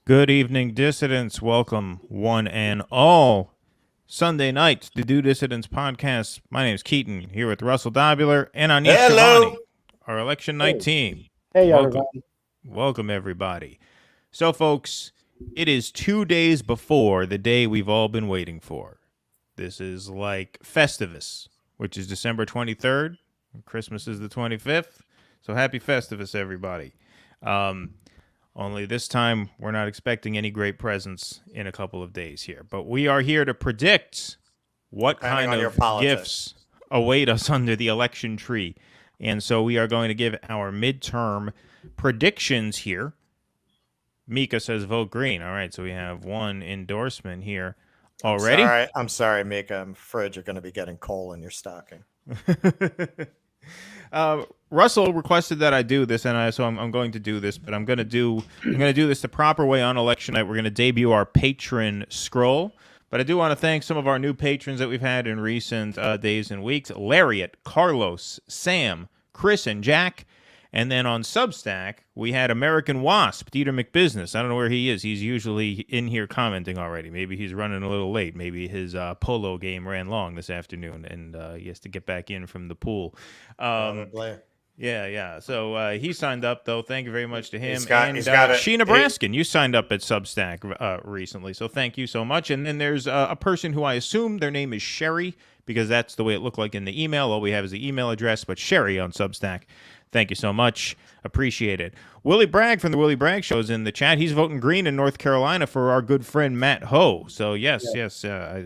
Good evening, dissidents. Welcome, one and all. Sunday night, the Do Dissidents podcast. My name is Keaton, here with Russell Dobular and Anish Shivani, our election night team. Hey, Welcome. everybody. Welcome, everybody. So, folks, it is 2 days before the day we've all been waiting for. This is like Festivus, which is December 23rd. Christmas is the 25th. So, happy Festivus, everybody. Only this time, we're not expecting any great presents in a couple of days here. But we are here to predict what kind of gifts await us under the election tree. And so we are going to give our midterm predictions here. Mika says vote green. All right, so we have one endorsement here already. I'm sorry, Mika. I'm afraid you're going to be getting coal in your stocking. Russell requested that I do this, and so I'm going to do this. But I'm going to do this the proper way on election night. We're going to debut our patron scroll. But I do want to thank some of our new patrons that we've had in recent days and weeks: Lariat, Carlos, Sam, Chris, and Jack. And then on Substack, we had American Wasp, Dieter McBusiness. I don't know where he is. He's usually in here commenting already. Maybe he's running a little late. Maybe his polo game ran long this afternoon, and he has to get back in from the pool. Yeah. So he signed up, though. Thank you very much to him. Sheena Braskin, you signed up at Substack recently, so thank you so much. And then there's a person who I assume their name is Sherry, because that's the way it looked like in the email. All we have is the email address, but Sherry on Substack. Thank you so much. Appreciate it. Willie Bragg from the Willie Bragg Show is in the chat. He's voting green in North Carolina for our good friend Matt Ho. So, yes,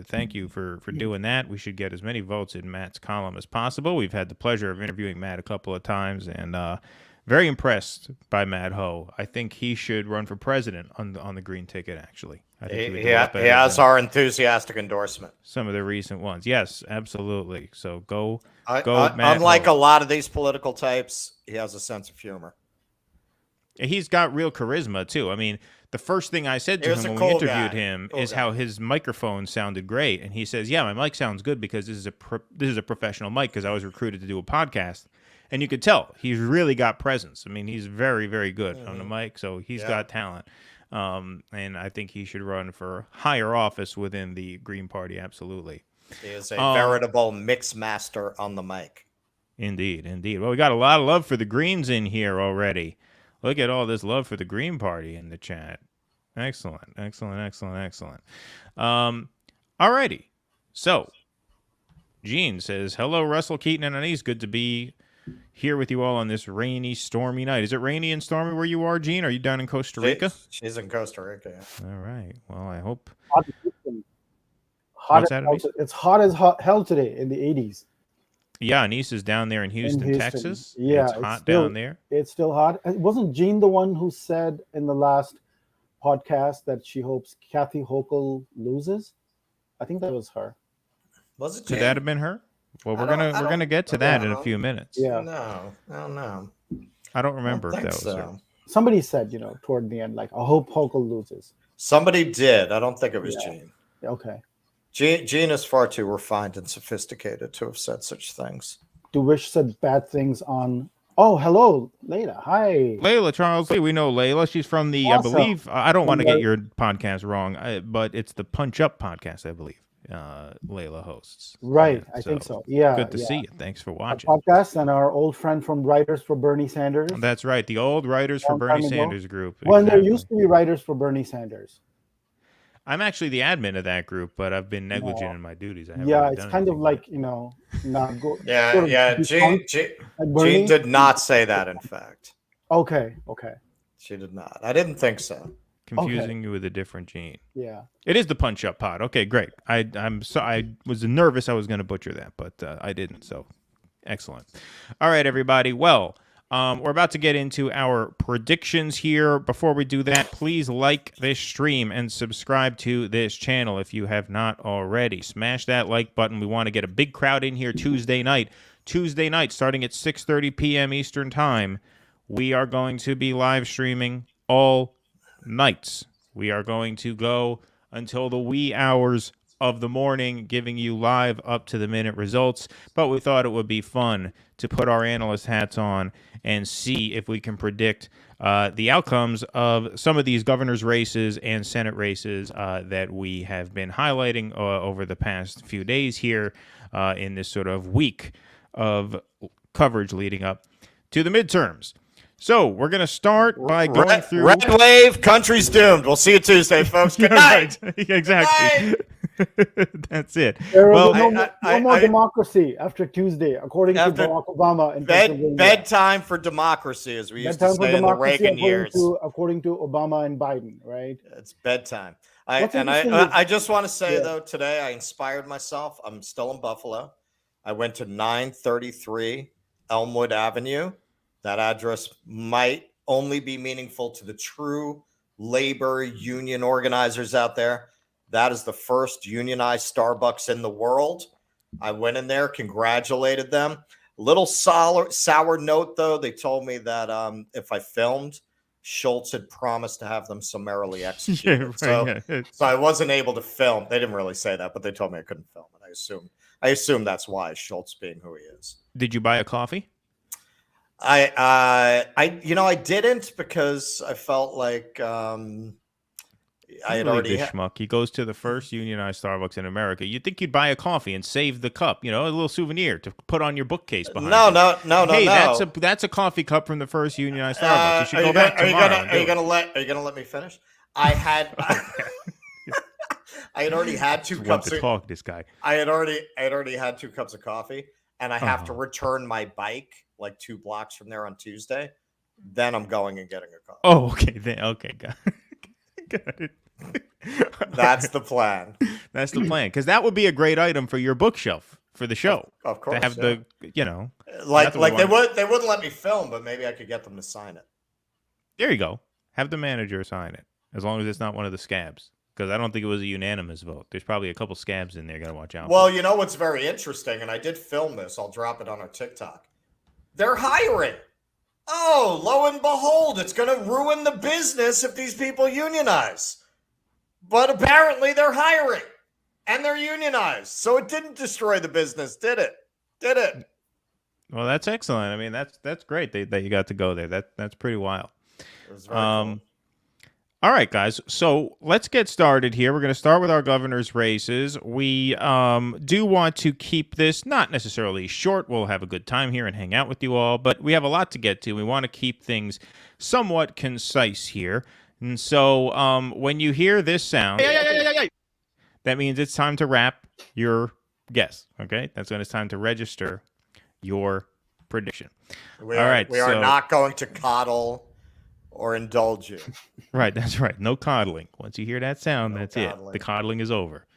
thank you for doing that. We should get as many votes in Matt's column as possible. We've had the pleasure of interviewing Matt a couple of times, and very impressed by Matt Ho. I think he should run for president on the green ticket, actually. I think he has our enthusiastic endorsement. Some of the recent ones. Yes, absolutely. So go Matt unlike Ho. a lot of these political types, he has a sense of humor. He's got real charisma, too. I mean, the first thing I said to him when we interviewed him is how his microphone sounded great. And he says, yeah, my mic sounds good because this is a professional mic, because I was recruited to do a podcast. And you could tell he's really got presence. I mean, he's very, very good on the mic, so he's got talent. And I think he should run for higher office within the Green Party, absolutely. He is a veritable mix master on the mic. Indeed. Well, we got a lot of love for the Greens in here already. Look at all this love for the Green Party in the chat. Excellent. All righty. So, Gene says, hello, Russell, Keaton, and Anise. Good to be here with you all on this rainy, stormy night. Is it rainy and stormy where you are, Gene? Are you down in Costa Rica? She's in Costa Rica. Yeah. All right. Well, I hope. It's hot as hell today in the 80s. Yeah, Anise is down there in Houston, Texas. Yeah, it's hot down there. It's still hot. Wasn't Jean the one who said in the last podcast that she hopes Kathy Hochul loses? I think that was her. Was it? Could that have been her? Well, we're gonna get to that in a few minutes. Yeah. No, I don't know. I don't remember if that was her. Somebody said, toward the end, like, I hope Hochul loses. Somebody did. I don't think it was Jean. Okay. Jean is far too refined and sophisticated to have said such things. Dewish said bad things on. Oh, hello, Layla. Hi. Layla Charles Lee. We know Layla. She's from the, I believe, I don't want to get your podcast wrong, but it's the Punch Up podcast, I believe. Layla hosts. Right. I think so. Yeah. Good to see you. Thanks for watching. Our podcast and our old friend from Writers for Bernie Sanders. That's right. The old Writers for Bernie Sanders group. Well, there used to be Writers for Bernie Sanders. I'm actually the admin of that group, but I've been negligent in my duties. It's kind of like, not good. Yeah. Jean did not say that, in fact. Okay. She did not. I didn't think so. Confusing you with a different Gene. Yeah. It is the Punch Up Pod. Okay, great. I was nervous I was going to butcher that, but I didn't. So excellent. All right, everybody. Well, we're about to get into our predictions here. Before we do that, please like this stream and subscribe to this channel if you have not already. Smash that like button. We want to get a big crowd in here Tuesday night. Tuesday night, starting at 6:30 p.m. Eastern Time, we are going to be live streaming all nights. We are going to go until the wee hours of the morning, giving you live up-to-the-minute results. But we thought it would be fun to put our analyst hats on and see if we can predict the outcomes of some of these governor's races and Senate races that we have been highlighting over the past few days here in this sort of week of coverage leading up to the midterms. So we're going to start by going through... Red wave, country's doomed. We'll see you Tuesday, folks. Good night. Exactly. Good night. That's it. There will be no more democracy after Tuesday, according to Barack Obama. In bedtime for democracy, as we used to say in the Reagan years. According to Obama and Biden, right? It's bedtime. I just want to say, though, today I inspired myself. I'm still in Buffalo. I went to 933 Elmwood Avenue. That address might only be meaningful to the true labor union organizers out there. That is the first unionized Starbucks in the world. I went in there, congratulated them. Little sour note, though. They told me that if I filmed, Schultz had promised to have them summarily executed. So I wasn't able to film. They didn't really say that, but they told me I couldn't film it. I assume that's why, Schultz being who he is. Did you buy a coffee? I didn't, because I felt like I had already. Schmuck. He goes to the first unionized Starbucks in America. You'd think you'd buy a coffee and save the cup, a little souvenir to put on your bookcase behind. No. Hey, that's a coffee cup from the first unionized Starbucks. You should go back tomorrow. Are you gonna let me finish? I had. I had already had two cups to talk. This guy. I had already had 2 cups of coffee, and I have to return my bike like 2 blocks from there on Tuesday. Then I'm going and getting a coffee. Oh, okay, got it. That's the plan. That's the plan, because that would be a great item for your bookshelf for the show. Of course, to have the like they wouldn't let me film, but maybe I could get them to sign it. There you go. Have the manager sign it, as long as it's not one of the scabs. Because I don't think it was a unanimous vote. There's probably a couple scabs in there. Got to watch out. Well, you know what's very interesting, and I did film this. I'll drop it on our TikTok. They're hiring. Oh, lo and behold, it's going to ruin the business if these people unionize. But apparently they're hiring, and they're unionized. So it didn't destroy the business, did it? Did it? Well, that's excellent. I mean, that's great that you got to go there. That's pretty wild. It was very cool. All right, guys. So let's get started here. We're going to start with our governor's races. We do want to keep this not necessarily short. We'll have a good time here and hang out with you all, but we have a lot to get to. We want to keep things somewhat concise here. And so when you hear this sound, that means it's time to wrap your guess. Okay? That's when it's time to register your prediction. We are not going to coddle or indulge you. Right, that's right. No coddling. Once you hear that sound, that's coddling. It. The coddling is over.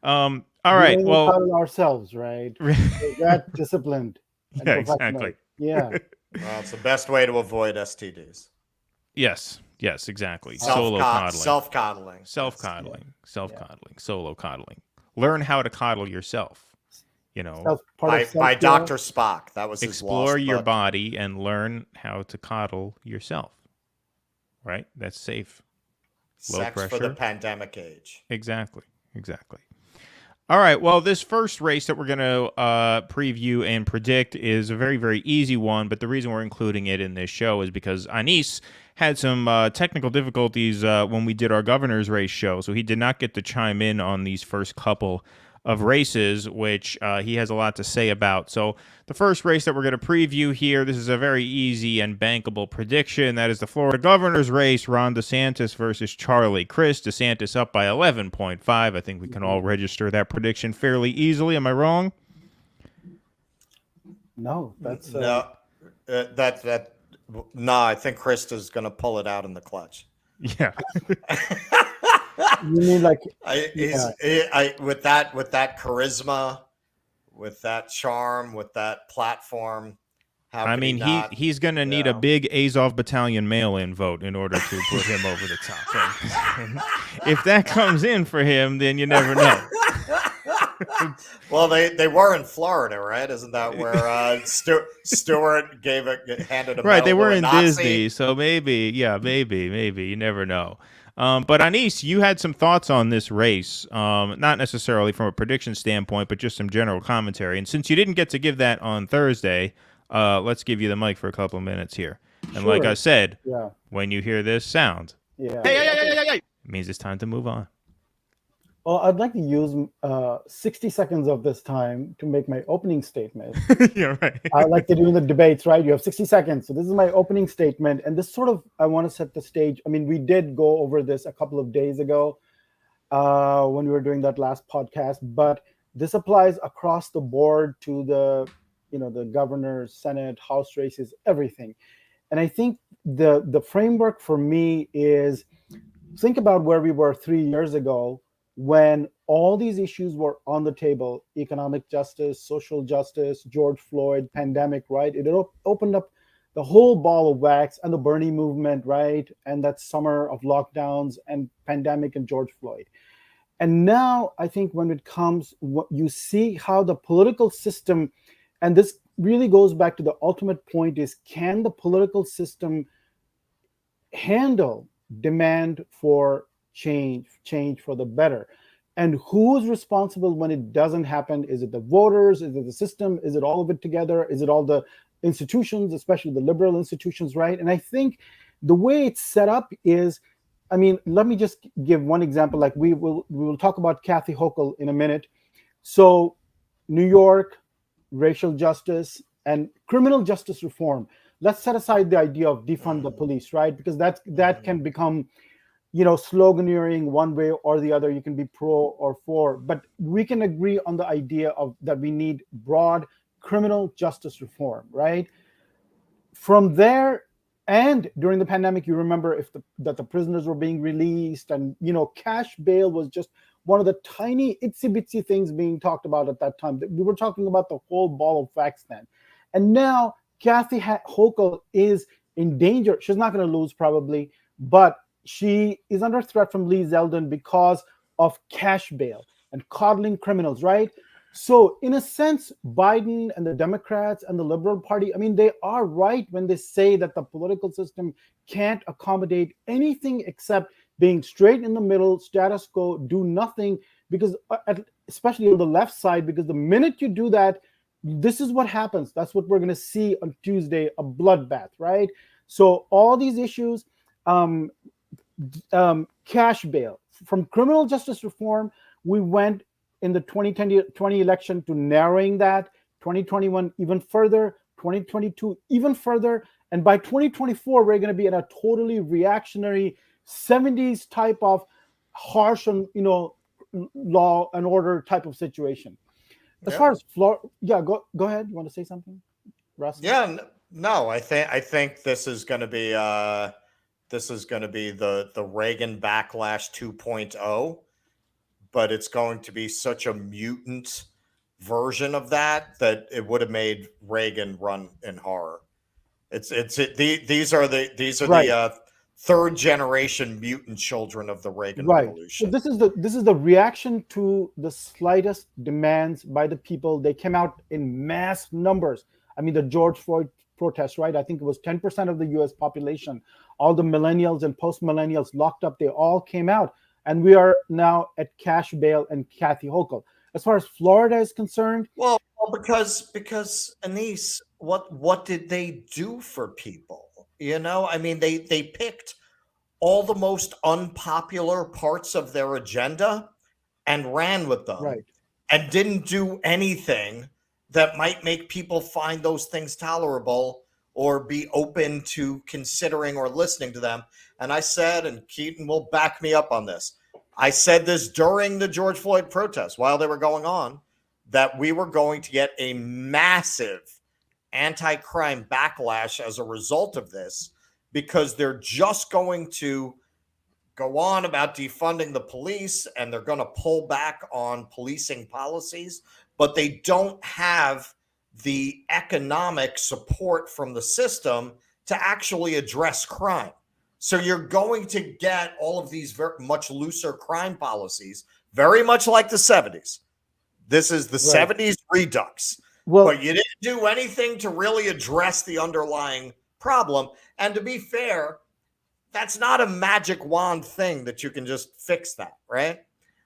All right. Well, coddle ourselves, right? That disciplined. Yeah, exactly. Yeah. Well, it's the best way to avoid STDs. Yes, exactly. Solo coddling. Self-coddling. Solo coddling. Learn how to coddle yourself. By Dr. Spock. That was his explore your book. body and learn how to coddle yourself. Right? That's safe. Low Sex pressure. for the pandemic age. Exactly. All right. Well, this first race that we're going to preview and predict is a very, very easy one. But the reason we're including it in this show is because Anis had some technical difficulties when we did our governor's race show. So he did not get to chime in on these first couple of races, which he has a lot to say about. So the first race that we're going to preview here, this is a very easy and bankable prediction. That is the Florida governor's race, Ron DeSantis versus Charlie Crist. DeSantis up by 11.5. I think we can all register that prediction fairly easily. Am I wrong? No, that's no. No, I think Crist is going to pull it out in the clutch. Yeah. You mean like with that charisma, with that charm, with that platform? He's going to need a big Azov Battalion mail-in vote in order to put him over the top. And if that comes in for him, then you never know. Well, they were in Florida, right? Isn't that where Stewart handed a right? They medal were to a in Nazi? Disney, so maybe. You never know. But Anis, you had some thoughts on this race, not necessarily from a prediction standpoint, but just some general commentary. And since you didn't get to give that on Thursday, let's give you the mic for a couple of minutes here. And like I said, when you hear this sound, it means it's time to move on. Well, I'd like to use 60 seconds of this time to make my opening statement. Yeah, right. I like to do in the debates, right? You have 60 seconds. So this is my opening statement. And this sort of, I want to set the stage. I mean, we did go over this a couple of days ago when we were doing that last podcast, but this applies across the board to the, the governor, Senate, House races, everything. And I think the framework for me is, think about where we were 3 years ago when all these issues were on the table: economic justice, social justice, George Floyd, pandemic, right? It opened up the whole ball of wax, and the Bernie movement, right? And that summer of lockdowns and pandemic and George Floyd. And now I think when it comes, what you see how the political system, and this really goes back to the ultimate point is, can the political system handle demand for change for the better? And who's responsible when it doesn't happen? Is it the voters? Is it the system? Is it all of it together? Is it all the institutions, especially the liberal institutions, right? And I think the way it's set up is, I mean, let me just give one example. Like we will talk about Kathy Hochul in a minute. So New York, racial justice and criminal justice reform. Let's set aside the idea of defund the police, right? Because that can become, sloganeering one way or the other. You can be pro or for, but we can agree on the idea of that we need broad criminal justice reform, right? From there, and during the pandemic, you remember that the prisoners were being released, and cash bail was just one of the tiny itsy bitsy things being talked about at that time. We were talking about the whole ball of wax then. And now Kathy Hochul is in danger. She's not going to lose probably, but she is under threat from Lee Zeldin because of cash bail and coddling criminals, right? So in a sense, Biden and the Democrats and the Liberal Party, I mean, they are right when they say that the political system can't accommodate anything except being straight in the middle, status quo, do nothing, because especially on the left side, because the minute you do that, this is what happens. That's what we're going to see on Tuesday, a bloodbath, right? So all these issues, cash bail, from criminal justice reform, we went in the 2020 election to narrowing that, 2021 even further, 2022 even further, and by 2024 we're going to be in a totally reactionary 70s type of harsh and law and order type of situation. As far as go ahead. You want to say something, Russ? Yeah, no, I think this is going to be the Reagan backlash 2.0, but it's going to be such a mutant version of that it would have made Reagan run in horror. These are the third generation mutant children of the Reagan Revolution. So this is the reaction to the slightest demands by the people. They came out in mass numbers. I mean, the George Floyd protests, right? I think it was 10% of the US population. All the millennials and post-millennials locked up, they all came out. And we are now at cash bail and Kathy Hochul. As far as Florida is concerned, well, because Anis, what did they do for people? I mean, they picked all the most unpopular parts of their agenda and ran with them, right, and didn't do anything that might make people find those things tolerable or be open to considering or listening to them. And I said, and Keaton will back me up on this, I said this during the George Floyd protests while they were going on, that we were going to get a massive anti-crime backlash as a result of this, because they're just going to go on about defunding the police and they're going to pull back on policing policies, but they don't have the economic support from the system to actually address crime. So you're going to get all of these very much looser crime policies, very much like the 70s. This is the 70s redux. But you didn't do anything to really address the underlying problem. And to be fair, That's not a magic wand thing that you can just fix that, right?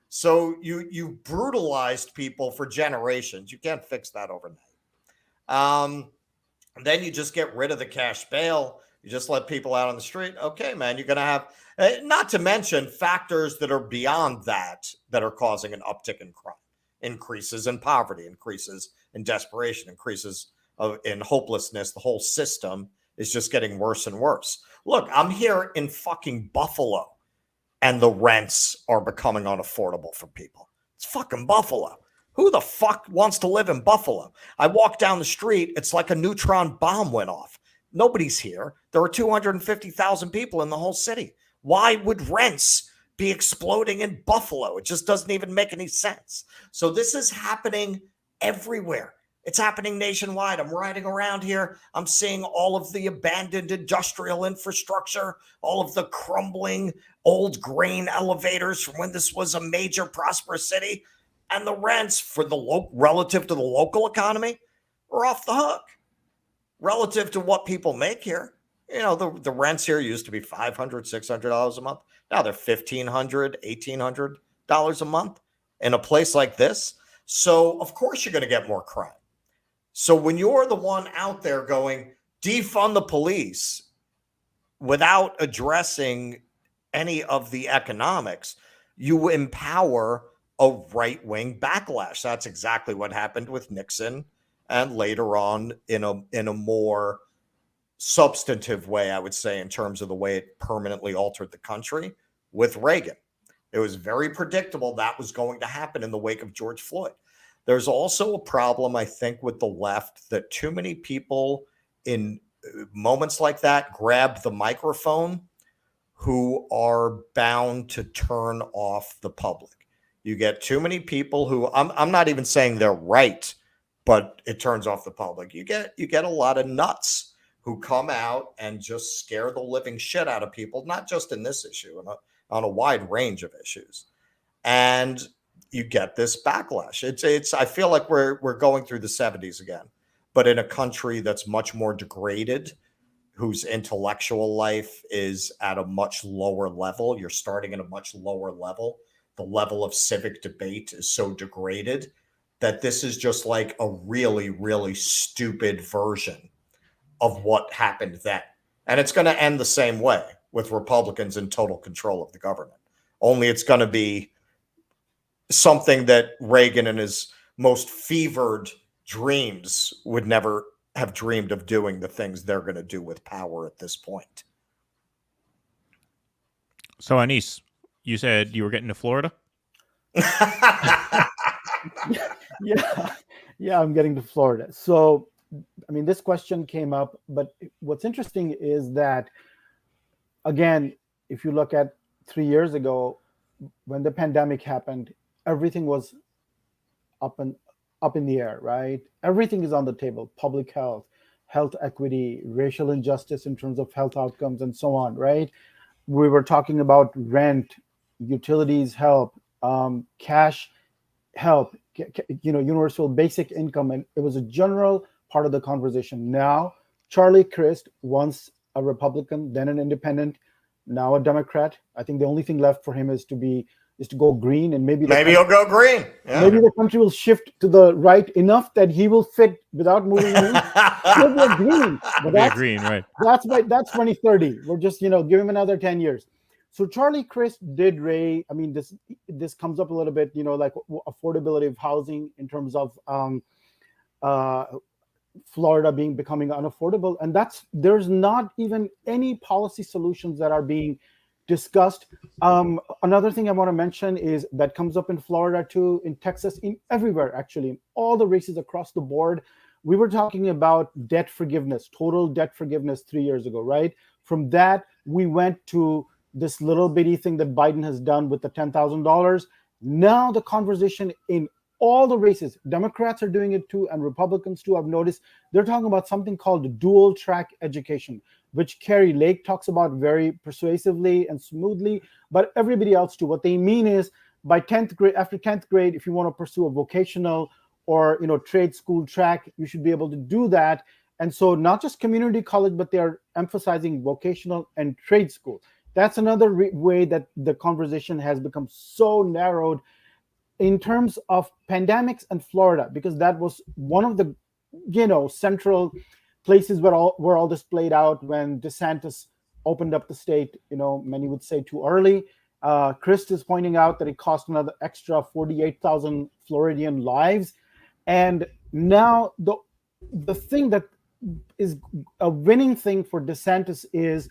So you brutalized people for generations. You can't fix that overnight. Then you just get rid of the cash bail. You just let people out on the street. Okay, man, you're going to have, not to mention factors that are beyond that are causing an uptick in crime, increases in poverty, increases in desperation, increases in hopelessness. The whole system is just getting worse and worse. Look, I'm here in fucking Buffalo, and the rents are becoming unaffordable for people. It's fucking Buffalo. Who the fuck wants to live in Buffalo? I walk down the street, it's like a neutron bomb went off. Nobody's here. There are 250,000 people in the whole city. Why would rents be exploding in Buffalo? It just doesn't even make any sense. So this is happening everywhere. It's happening nationwide. I'm riding around here. I'm seeing all of the abandoned industrial infrastructure, all of the crumbling old grain elevators from when this was a major prosperous city. And the rents for the relative to the local economy are off the hook. Relative to what people make here, the rents here used to be $500, $600 a month. Now they're $1,500, $1,800 a month in a place like this. So of course you're going to get more crime. So when you're the one out there going, defund the police without addressing any of the economics, you empower a right-wing backlash. That's exactly what happened with Nixon, and later on in a more substantive way, I would say, in terms of the way it permanently altered the country with Reagan. It was very predictable that was going to happen in the wake of George Floyd. There's also a problem, I think, with the left, that too many people in moments like that grab the microphone who are bound to turn off the public. You get too many people who, I'm not even saying they're right, but it turns off the public. You get a lot of nuts who come out and just scare the living shit out of people, not just in this issue, on a wide range of issues. And you get this backlash. It's I feel like we're going through the 70s again, but in a country that's much more degraded, whose intellectual life is at a much lower level. You're starting at a much lower level. The level of civic debate is so degraded that this is just like a really, really stupid version of what happened then. And it's going to end the same way with Republicans in total control of the government. Only it's going to be something that Reagan in his most fevered dreams would never have dreamed of doing, the things they're going to do with power at this point. So, Anis, you said you were getting to Florida? Yeah, I'm getting to Florida. So, I mean, this question came up, but what's interesting is that, again, if you look at 3 years ago, when the pandemic happened, everything was up in the air, right? Everything is on the table: public health, health equity, racial injustice in terms of health outcomes, and so on, right? We were talking about rent, utilities help, cash help, universal basic income, and it was a general part of the conversation. Now, Charlie Crist, once a Republican, then an independent, now a Democrat. I think the only thing left for him is to go green, and maybe he'll go green. Yeah. Maybe the country will shift to the right enough that he will fit without moving. He'll be a green. But that's green, right? That's 2030. We're just give him another 10 years. So Charlie Crist did raise. I mean, this comes up a little bit. Like affordability of housing in terms of Florida becoming unaffordable, and there's not even any policy solutions that are being discussed. Another thing I want to mention is that comes up in Florida too, in Texas, in everywhere actually, in all the races across the board. We were talking about debt forgiveness, total debt forgiveness 3 years ago, right? From that, we went to this little bitty thing that Biden has done with the $10,000. Now the conversation in all the races, Democrats are doing it too, and Republicans too, I've noticed, they're talking about something called dual track education, which Carrie Lake talks about very persuasively and smoothly, but everybody else too. What they mean is by 10th grade, after 10th grade, if you want to pursue a vocational or trade school track, you should be able to do that. And so not just community college, but they're emphasizing vocational and trade school. That's another way that the conversation has become so narrowed in terms of pandemics and Florida, because that was one of the central places where all this played out when DeSantis opened up the state. Many would say too early. Chris is pointing out that it cost another extra 48,000 Floridian lives, and now the thing that is a winning thing for DeSantis is,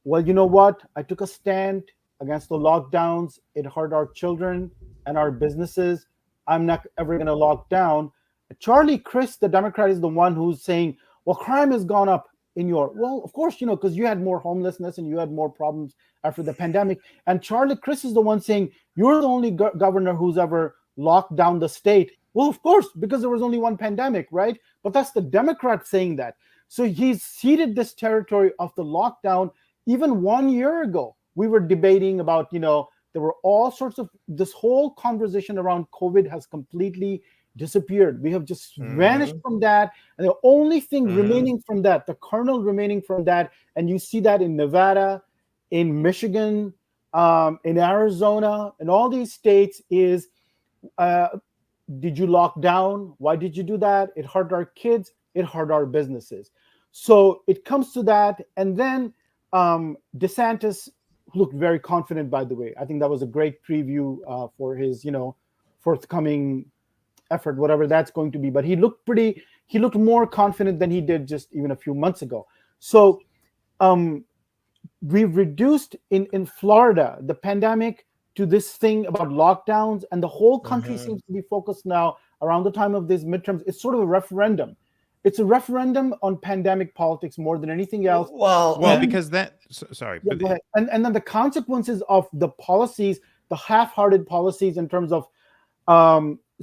well, you know what? I took a stand against the lockdowns. It hurt our children and our businesses. I'm not ever going to lock down. Charlie Crist, the Democrat, is the one who's saying, well, crime has gone up in your, well, of course, because you had more homelessness and you had more problems after the pandemic. And Charlie Crist is the one saying, you're the only governor who's ever locked down the state. Well, of course, because there was only one pandemic, right? But that's the Democrat saying that. So he's ceded this territory of the lockdown. Even 1 year ago, we were debating about, there were all sorts of, this whole conversation around COVID has completely disappeared. We have just vanished from that. And the only thing remaining from that, the kernel remaining from that, and you see that in Nevada, in Michigan, in Arizona, in all these states is, did you lock down? Why did you do that? It hurt our kids. It hurt our businesses. So it comes to that. And then DeSantis looked very confident, by the way. I think that was a great preview for his, forthcoming effort, whatever that's going to be. But he looked more confident than he did just even a few months ago. So we've reduced in Florida the pandemic to this thing about lockdowns, and the whole country seems to be focused now around the time of these midterms. It's sort of a referendum. It's a referendum on pandemic politics more than anything else. Because that, sorry. Yeah, go ahead. And then the consequences of the policies, the half-hearted policies in terms of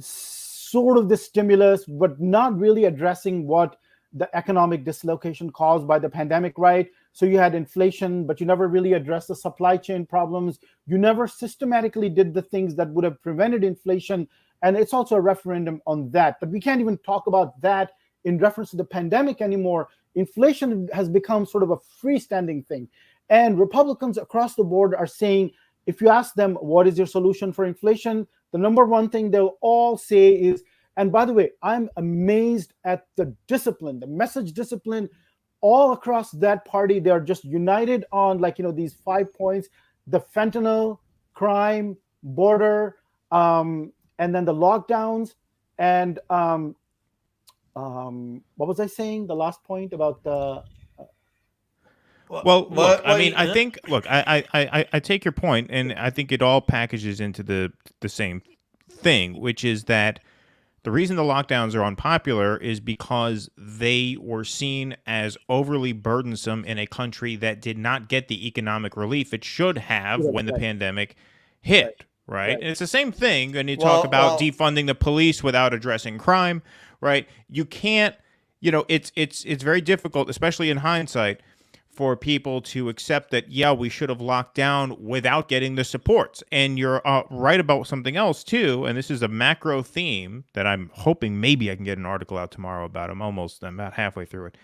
sort of the stimulus, but not really addressing what the economic dislocation caused by the pandemic, right? So you had inflation, but you never really addressed the supply chain problems. You never systematically did the things that would have prevented inflation. And it's also a referendum on that. But we can't even talk about that in reference to the pandemic anymore. Inflation has become sort of a freestanding thing. And Republicans across the board are saying, if you ask them, what is your solution for inflation? The number one thing they'll all say is, and by the way, I'm amazed at the discipline, the message discipline all across that party. They're just united on these 5 points: the fentanyl, crime, border, and then the lockdowns. And what was I saying? The last point about the. I think, I take your point, and I think it all packages into the same thing, which is that the reason the lockdowns are unpopular is because they were seen as overly burdensome in a country that did not get the economic relief it should have when the pandemic hit, right? And it's the same thing when you talk about defunding the police without addressing crime, right? You can't, it's very difficult, especially in hindsight, for people to accept that, we should have locked down without getting the supports. And you're right about something else, too. And this is a macro theme that I'm hoping maybe I can get an article out tomorrow about. I'm about halfway through it.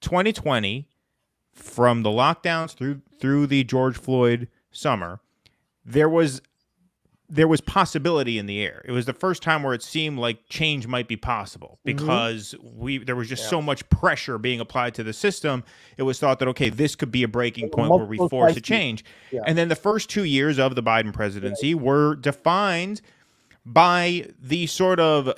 2020, from the lockdowns through the George Floyd summer, there was possibility in the air. It was the first time where it seemed like change might be possible because there was just so much pressure being applied to the system. It was thought that, okay, this could be a breaking point where we force a change. Yeah. And then the first 2 years of the Biden presidency were defined by the sort of,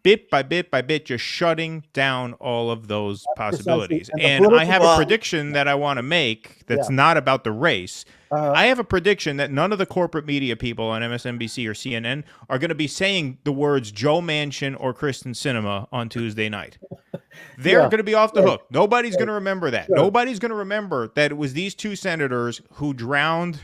bit by bit, just shutting down all of those possibilities. And I have a prediction that I want to make that's not about the race. I have a prediction that none of the corporate media people on MSNBC or CNN are going to be saying the words Joe Manchin or Kristen Sinema on Tuesday night. They're going to be off the hook. Nobody's going to remember that. Sure. Nobody's going to remember that it was these two senators who drowned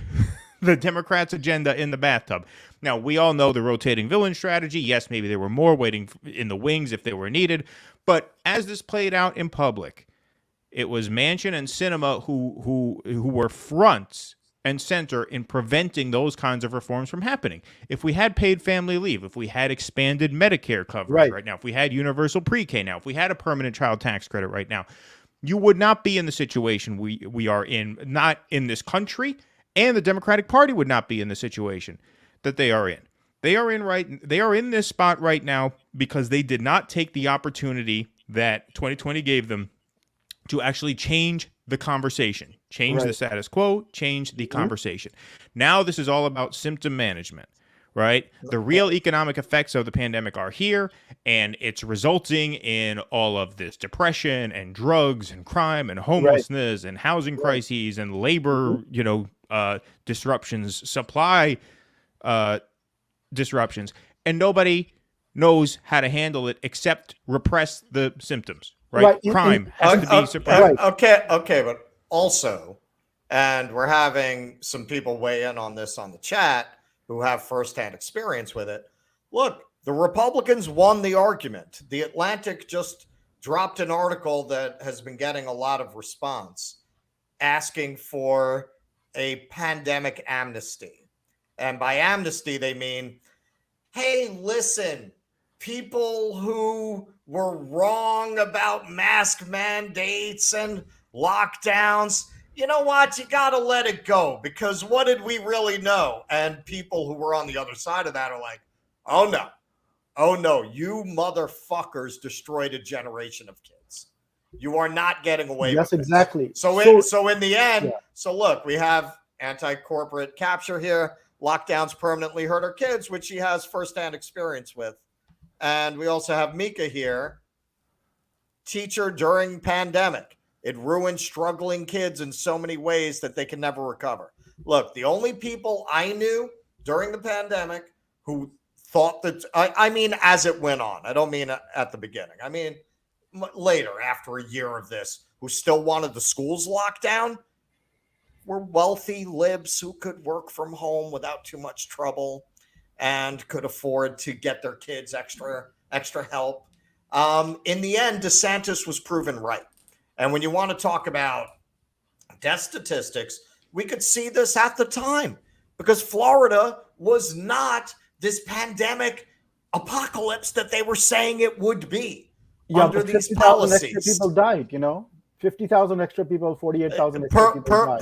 the Democrats' agenda in the bathtub. Now, we all know the rotating villain strategy. Yes, maybe there were more waiting in the wings if they were needed. But as this played out in public, it was Manchin and Sinema who were fronts and center in preventing those kinds of reforms from happening. If we had paid family leave, if we had expanded Medicare coverage right now, if we had universal pre-K now, if we had a permanent child tax credit right now, you would not be in the situation we are in, not in this country, and the Democratic Party would not be in the situation that they are in. They are in this spot right now because they did not take the opportunity that 2020 gave them to actually change the conversation, change the status quo, change the conversation. Now this is all about symptom management, right? The real economic effects of the pandemic are here, and it's resulting in all of this depression and drugs and crime and homelessness and housing crises and labor, disruptions, supply disruptions, and nobody knows how to handle it except repress the symptoms. Right. Crime has to be suppressed. Okay, but also, and we're having some people weigh in on this on the chat who have firsthand experience with it. Look, the Republicans won the argument. The Atlantic just dropped an article that has been getting a lot of response, asking for a pandemic amnesty. And by amnesty, they mean, hey, listen, people who were wrong about mask mandates and lockdowns, you know what? You got to let it go, because what did we really know? And people who were on the other side of that are like, oh no, you motherfuckers destroyed a generation of kids. You are not getting away with it. Exactly. So in the end, so look, we have anti-corporate capture here. Lockdowns permanently hurt our kids, which she has firsthand experience with. And we also have Mika here, teacher during pandemic. It ruined struggling kids in so many ways that they can never recover. Look, the only people I knew during the pandemic who thought that, I mean, as it went on, I don't mean at the beginning. I mean, later, after a year of this, who still wanted the schools locked down, were wealthy libs who could work from home without too much trouble and could afford to get their kids extra help. In the end, DeSantis was proven right. And when you want to talk about death statistics, we could see this at the time, because Florida was not this pandemic apocalypse that they were saying it would be under these policies. Extra people died, 50,000 extra people, 48,000 extra people died.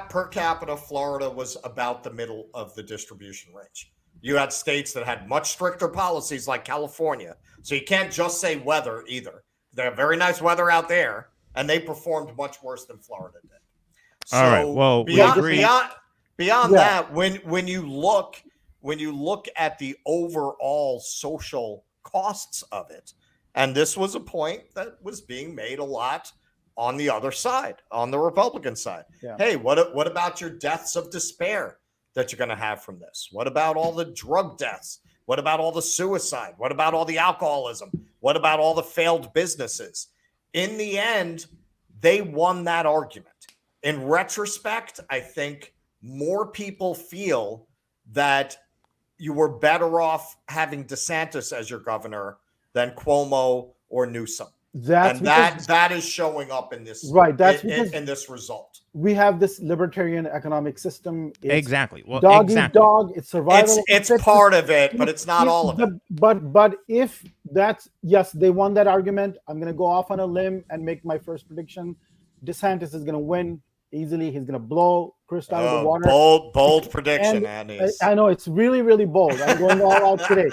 Per capita, Florida was about the middle of the distribution range. You had states that had much stricter policies like California. So you can't just say weather either. They have very nice weather out there, and they performed much worse than Florida did. So all right. Well, beyond that, when you look at the overall social costs of it, and this was a point that was being made a lot on the other side, on the Republican side. Yeah. Hey, what about your deaths of despair that you're going to have from this? What about all the drug deaths? What about all the suicide? What about all the alcoholism? What about all the failed businesses? In the end, they won that argument. In retrospect, I think more people feel that you were better off having DeSantis as your governor than Cuomo or Newsom. That is showing up in this in this result. We have this libertarian economic system. It's exactly. Well, dog eat dog. It's survival. It's part of it, but it's not all of it. But if that's they won that argument. I'm going to go off on a limb and make my first prediction. DeSantis is going to win easily. He's going to blow Chris out of the water. Bold prediction, Andy. I know it's really, really bold. I'm going all out today.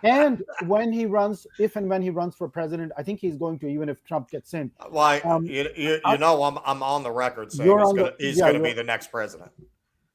And when he runs, if and when he runs for president, I think he's going to, even if Trump gets in. Why? I'm on the record saying he's going to be the next president.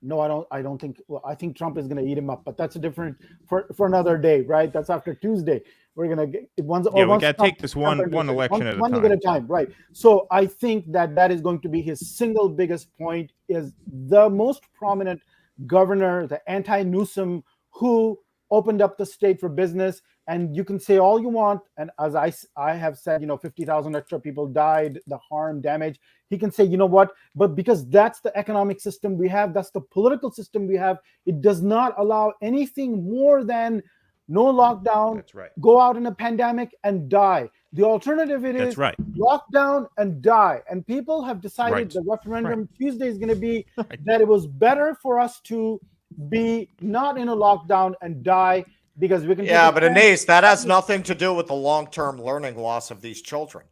No, I don't think. Well, I think Trump is going to eat him up, but that's a different for another day, right? That's after Tuesday. We're gonna get once. Yeah, we got to take this one election at a time. One at a time, right? So I think that is going to be his single biggest point. Is the most prominent governor, the anti-Newsom, who opened up the state for business. And you can say all you want, and as I have said, 50,000 extra people died, the harm, damage. He can say, you know what? But because that's the economic system we have, that's the political system we have, it does not allow anything more than no lockdown. That's right. Go out in a pandemic and die. The alternative is lockdown and die. And people have decided the referendum Tuesday is going to be that it was better for us to be not in a lockdown and die. Because we can. Yeah, but Anais, that has nothing to do with the long-term learning loss of these children.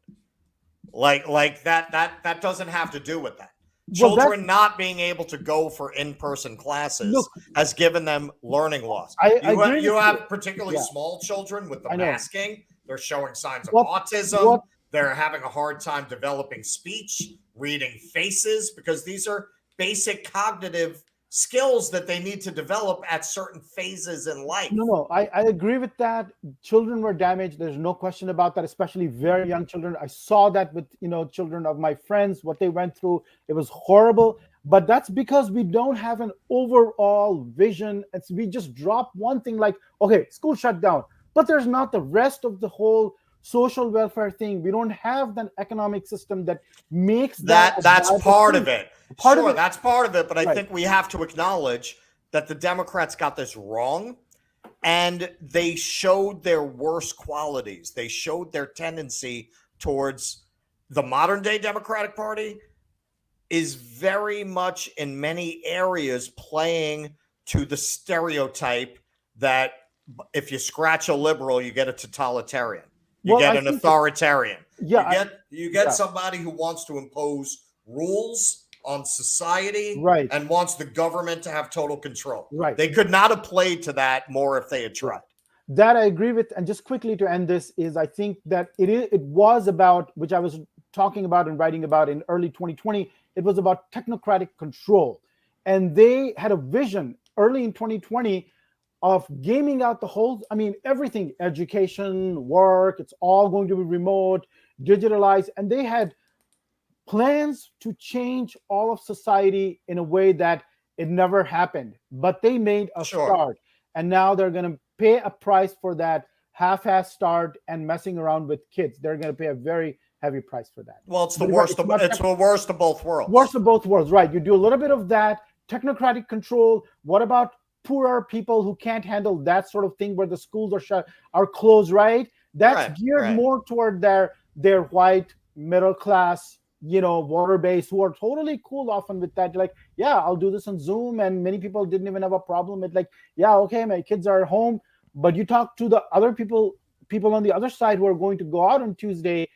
Like that doesn't have to do with that. Children not being able to go for in-person classes has given them learning loss. You have particularly small children with the masking. They're showing signs of autism. They're having a hard time developing speech, reading faces, because these are basic cognitive skills that they need to develop at certain phases in life. No, I agree with that. Children were damaged. There's no question about that, especially very young children. I saw that with, children of my friends, what they went through. It was horrible. But that's because we don't have an overall vision. We just drop one thing like, okay, school shut down. But there's not the rest of the whole social welfare thing. We don't have an economic system that makes that's part of it. That's part of it. But I think we have to acknowledge that the Democrats got this wrong, and they showed their worst qualities. They showed their tendency towards the modern day Democratic Party is very much in many areas playing to the stereotype that if you scratch a liberal, you get a totalitarian. You get an authoritarian. You get somebody who wants to impose rules on society and wants the government to have total control. They could not have played to that more if they had tried. That I agree with. And just quickly to end this is I think that it was about, which I was talking about and writing about in early 2020, it was about technocratic control. And they had a vision early in 2020 of gaming out the whole, everything, education, work, it's all going to be remote, digitalized. And they had plans to change all of society in a way that it never happened. But they made a start. And now they're going to pay a price for that half-ass start and messing around with kids. They're going to pay a very heavy price for that. Well, it's the worst of both worlds. Worst of both worlds, right. You do a little bit of that, technocratic control. What about poorer people who can't handle that sort of thing where the schools are closed, right? That's geared more toward their white middle class, voter base who are totally cool often with that. Like, yeah, I'll do this on Zoom. And many people didn't even have a problem with like, yeah, okay, my kids are at home. But you talk to the other people on the other side who are going to go out on Tuesday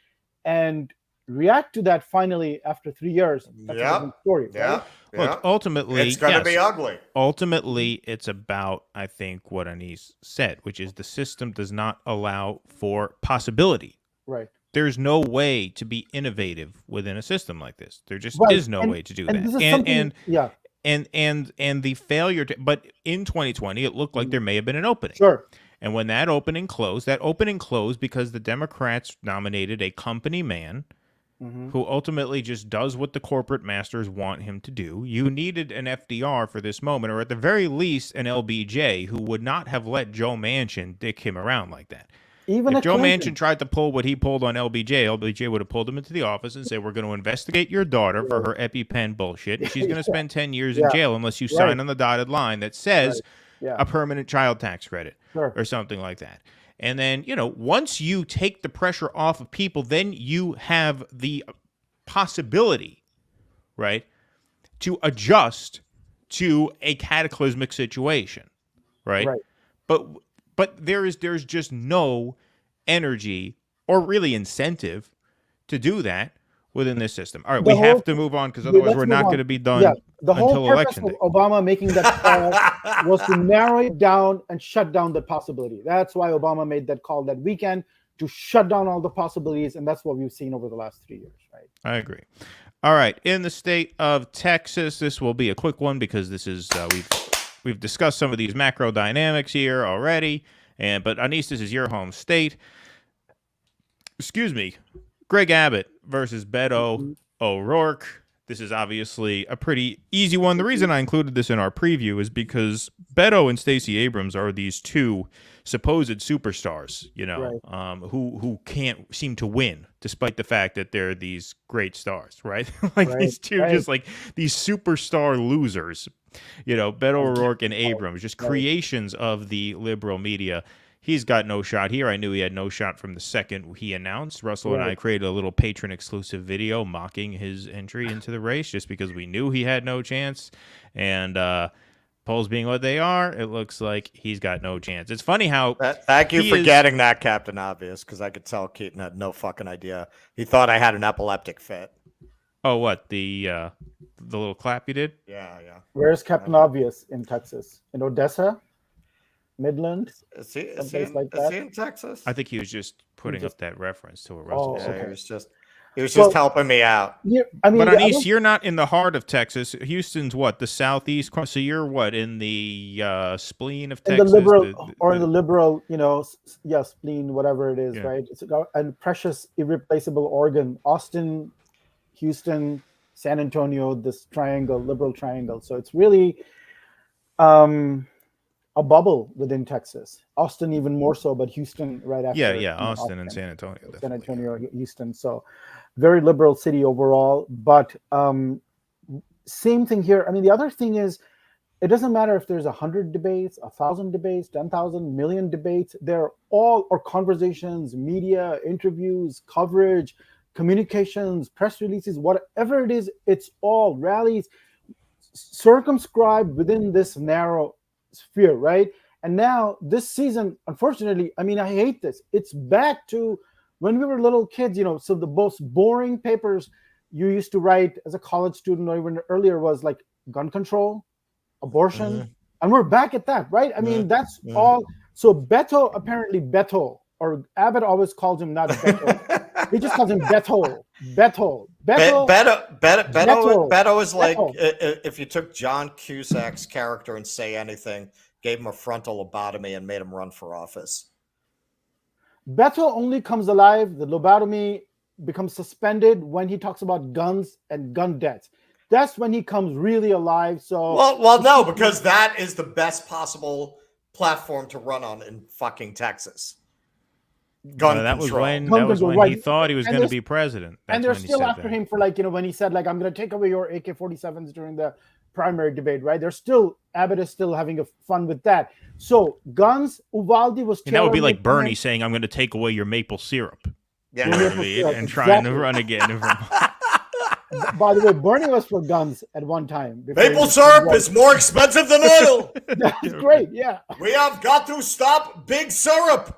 and react to that finally after 3 years. That's a different story, right? Look, ultimately, it's going to be ugly. Ultimately, it's about, I think, what Anis said, which is the system does not allow for possibility. Right. There's no way to be innovative within a system like this. There just is no way to do that. And the failure to, but in 2020, it looked like there may have been an opening. Sure. And when that opening closed because the Democrats nominated a company man who ultimately just does what the corporate masters want him to do. You needed an FDR for this moment, or at the very least, an LBJ who would not have let Joe Manchin dick him around like that. Even if Joe Manchin tried to pull what he pulled on LBJ would have pulled him into the office and said, we're going to investigate your daughter for her EpiPen bullshit, and she's going to spend 10 years in jail unless you sign on the dotted line that says a permanent child tax credit or something like that. And then, once you take the pressure off of people, then you have the possibility, right, to adjust to a cataclysmic situation, right? But there's just no energy or really incentive to do that within this system. All right, we have to move on because otherwise we're not going to be done until election day. Obama making that call was to narrow it down and shut down the possibility. That's why Obama made that call that weekend to shut down all the possibilities, and that's what we've seen over the last 3 years, right? I agree. All right, in the state of Texas, this will be a quick one because this is we've discussed some of these macro dynamics here already, but Anis, this is your home state. Excuse me. Greg Abbott versus Beto O'Rourke. This is obviously a pretty easy one. The reason I included this in our preview is because Beto and Stacey Abrams are these two supposed superstars, who can't seem to win, despite the fact that they're these great stars, right? These two just like these superstar losers, Beto O'Rourke and Abrams, just creations of the liberal media. He's got no shot here. I knew he had no shot from the second he announced. Russell and I created a little patron-exclusive video mocking his entry into the race just because we knew he had no chance. And polls being what they are, it looks like he's got no chance. It's funny how. Thank you for getting that, Captain Obvious, because I could tell Keaton had no fucking idea. He thought I had an epileptic fit. Oh, what the little clap you did? Yeah. Where's Captain Obvious in Texas? In Odessa, Midland? Is he in Texas? I think he was just putting up that reference to a Russell. Oh, okay. He was just helping me out. Yeah, I mean, but Anis, you're not in the heart of Texas. Houston's what, the southeast? So you're what, in the spleen of Texas? In the liberal, in the liberal, spleen, whatever it is, right? It's a precious, irreplaceable organ. Austin, Houston, San Antonio, this triangle, liberal triangle. So it's really a bubble within Texas. Austin even more so, but Houston right after. Yeah, Austin and San Antonio. Definitely. San Antonio, Houston. So very liberal city overall. But same thing here. I mean, the other thing is, it doesn't matter if there's 100 debates, 1,000 debates, 10,000, million debates. They're all, or conversations, media, interviews, coverage, communications, press releases, whatever it is, it's all rallies circumscribed within this narrow sphere, right? And now this season, unfortunately, I mean, I hate this. It's back to when we were little kids, so the most boring papers you used to write as a college student or even earlier was like gun control, abortion, and we're back at that, right? I mean, that's all. So Beto, or Abbott always calls him not Beto. He just calls him Beto. Beto is like if you took John Cusack's character and Say Anything, gave him a frontal lobotomy and made him run for office. Beto only comes alive, the lobotomy becomes suspended when he talks about guns and gun deaths. That's when he comes really alive. So well, no, because that is the best possible platform to run on in fucking Texas. That was when he thought he was going to be president. And they're still after him for when he said I'm going to take away your AK-47s during the primary debate, right? Abbott is still having fun with that. So guns, Uvalde was. And that would be like Bernie saying, "I'm going to take away your maple syrup." Yeah, and trying to run again. By the way, Bernie was for guns at one time. Maple syrup is more expensive than oil. That's great. Yeah, we have got to stop big syrup.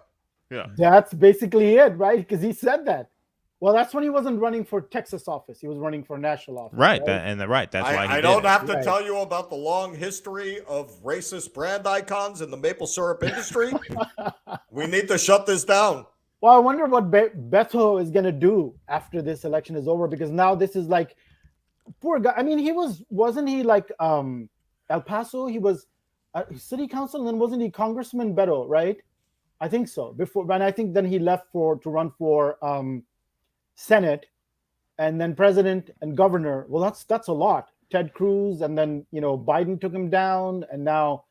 Yeah, that's basically it, right? Because he said that. Well, that's when he wasn't running for Texas office. He was running for national office. Right. That's why I don't have to tell you about the long history of racist brand icons in the maple syrup industry. We need to shut this down. Well, I wonder what Beto is going to do after this election is over, because now this is like, poor guy. I mean, wasn't he like El Paso? He was city council, and then wasn't he Congressman Beto, right? I think so. And I think then he left to run for Senate, and then president and governor. Well, that's a lot. Ted Cruz, and then Biden took him down, and now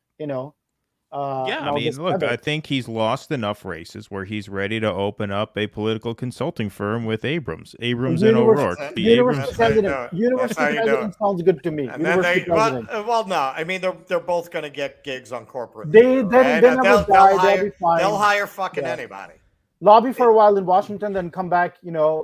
I mean, look, I think he's lost enough races where he's ready to open up a political consulting firm with Abrams and O'Rourke. University president sounds good to me. Well, no, I mean they're both going to get gigs on corporate. They'll hire fucking anybody. Lobby for a while in Washington, then come back, in a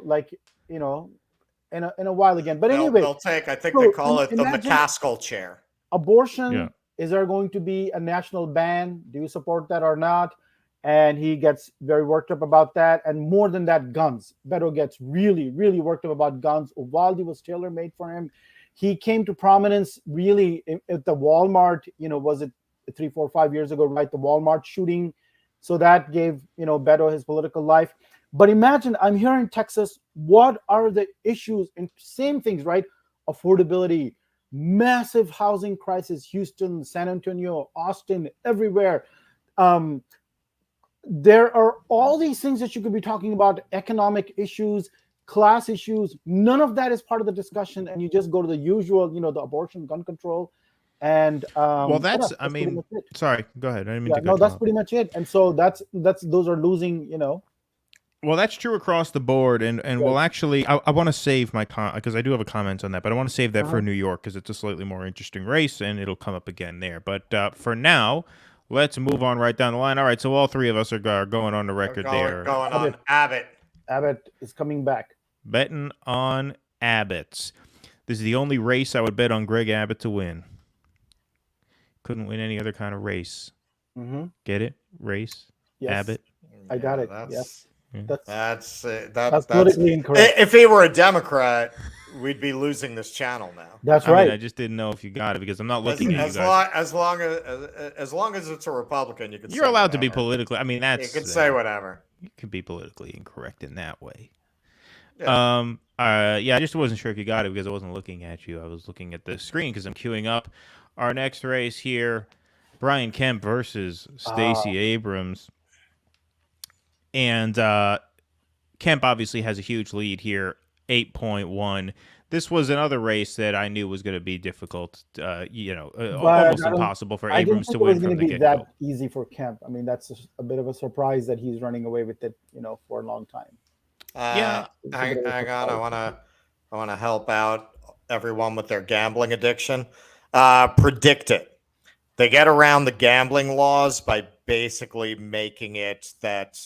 while again. But anyway, they'll take. I think they call it the McCaskill chair. Abortion. Yeah. Is there going to be a national ban? Do you support that or not? And he gets very worked up about that. And more than that, guns. Beto gets really, really worked up about guns. Uvalde was tailor-made for him. He came to prominence really at the Walmart, was it 3, 4, 5 years ago, right? The Walmart shooting. So that gave, Beto his political life. But imagine, I'm here in Texas. What are the issues? And same things, right? Affordability. Massive housing crisis, Houston, San Antonio, Austin, everywhere. There are all these things that you could be talking about, economic issues, class issues. None of that is part of the discussion. And you just go to the usual, the abortion, gun control. And that's sorry, go ahead. I didn't mean to that's pretty much it. And so those are losing, Well, that's true across the board, and well, actually, I want to save my because I do have a comment on that, but I want to save that for New York because it's a slightly more interesting race, and it'll come up again there. But for now, let's move on right down the line. All right, so all three of us are going on the record there. Going on Abbott. Abbott is coming back. Betting on Abbott. This is the only race I would bet on Greg Abbott to win. couldn't win any other kind of race. Mm-hmm. Get it? Race? Yes. Abbott? I got it. That's politically incorrect. If he were a Democrat, we'd be losing this channel now. That's right. I mean, I just didn't know if you got it because I'm not looking at you guys. As long as it's a Republican, you can. You're allowed to be politically. I mean, that's you can say whatever. You can be politically incorrect in that way. Yeah. I just wasn't sure if you got it because I wasn't looking at you. I was looking at the screen because I'm queuing up our next race here: Brian Kemp versus Stacey Abrams. And Kemp obviously has a huge lead here, 8.1. This was another race that I knew was going to be difficult, almost impossible for Abrams to win from the get-go. I didn't think it was going to be that easy for Kemp. I mean, that's a bit of a surprise that he's running away with it, for a long time. Hang on. I want to help out everyone with their gambling addiction. Predict it. They get around the gambling laws by basically making it that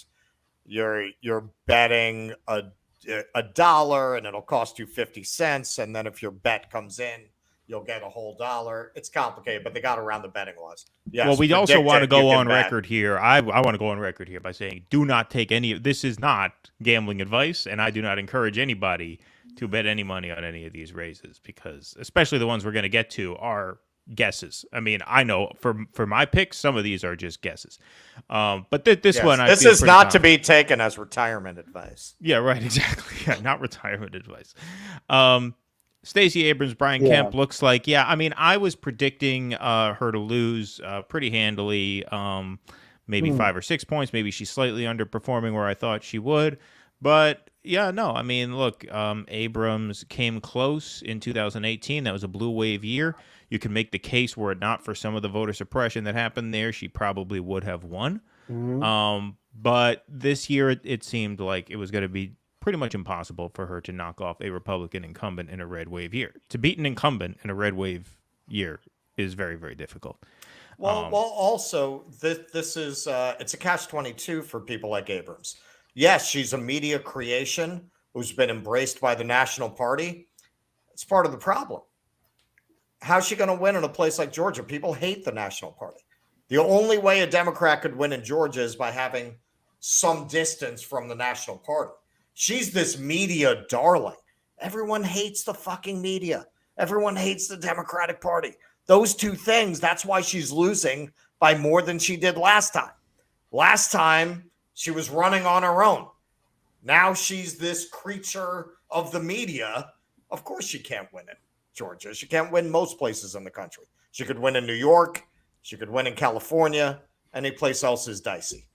you're betting a dollar and it'll cost you 50 cents. And then if your bet comes in, you'll get a whole dollar. It's complicated, but they got around the betting laws. Yes, well, we also want to go on record here. I want to go on record here by saying do not take any of this is not gambling advice, and I do not encourage anybody to bet any money on any of these races because especially the ones we're going to get to are guesses. I mean, I know for my picks, some of these are just guesses. But this one, this is not to be taken as retirement advice. Yeah, right. Exactly. Yeah, not retirement advice. Stacey Abrams, Brian Kemp looks like, I mean, I was predicting her to lose pretty handily, maybe 5 or 6 points. Maybe she's slightly underperforming where I thought she would. But I mean, look, Abrams came close in 2018. That was a blue wave year. You can make the case were it not for some of the voter suppression that happened there, she probably would have won. Mm-hmm. But this year, it seemed like it was going to be pretty much impossible for her to knock off a Republican incumbent in a red wave year. To beat an incumbent in a red wave year is very, very difficult. Well, also, this is it's a catch-22 for people like Abrams. Yes, she's a media creation who's been embraced by the National Party. It's part of the problem. How's she going to win in a place like Georgia? People hate the National Party. The only way a Democrat could win in Georgia is by having some distance from the National Party. She's this media darling. Everyone hates the fucking media. Everyone hates the Democratic Party. Those two things, that's why she's losing by more than she did last time. Last time, she was running on her own. Now she's this creature of the media. Of course she can't win in Georgia. She can't win most places in the country. She could win in New York. She could win in California. Any place else is dicey.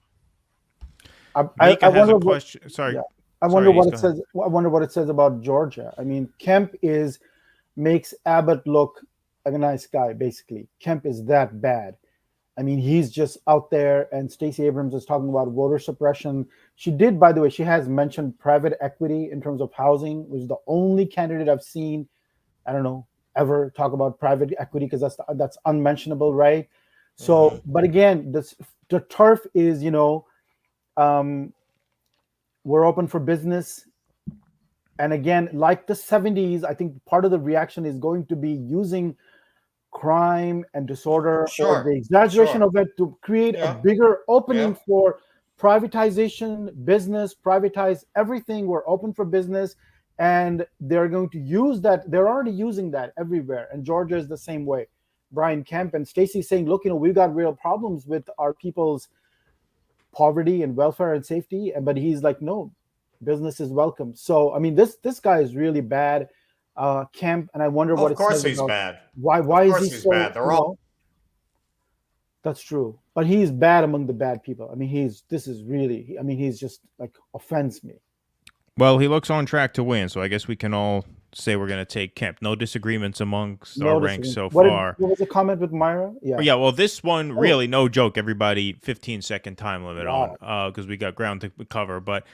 I wonder a question. Sorry. Yeah. I wonder what it says. I wonder what it says about Georgia. I mean, Kemp makes Abbott look like a nice guy. Basically, Kemp is that bad. I mean, he's just out there. And Stacey Abrams is talking about voter suppression. She did, by the way, she has mentioned private equity in terms of housing, which is the only candidate I've seen, I don't know, ever talk about private equity because that's unmentionable, right? So, but again, the turf is, we're open for business. And again, like the 70s, I think part of the reaction is going to be using crime and disorder or the exaggeration of it to create a bigger opening for privatization, business, privatize everything. We're open for business. And they're going to use that. They're already using that everywhere. And Georgia is the same way. Brian Kemp and Stacey saying, look, we've got real problems with our people's poverty and welfare and safety. But he's like, no, business is welcome. So, I mean, this guy is really bad. Kemp, and I wonder what it says. Of course he's bad. Why is he so bad? They're all. That's true. But he's bad among the bad people. I mean, he's just like offends me. Well, he looks on track to win, so I guess we can all say we're going to take Kemp. No disagreements amongst our ranks so far. What was the comment with Myra? Yeah, well, this one, really, no joke, everybody, 15-second time limit on, because we got ground to cover. But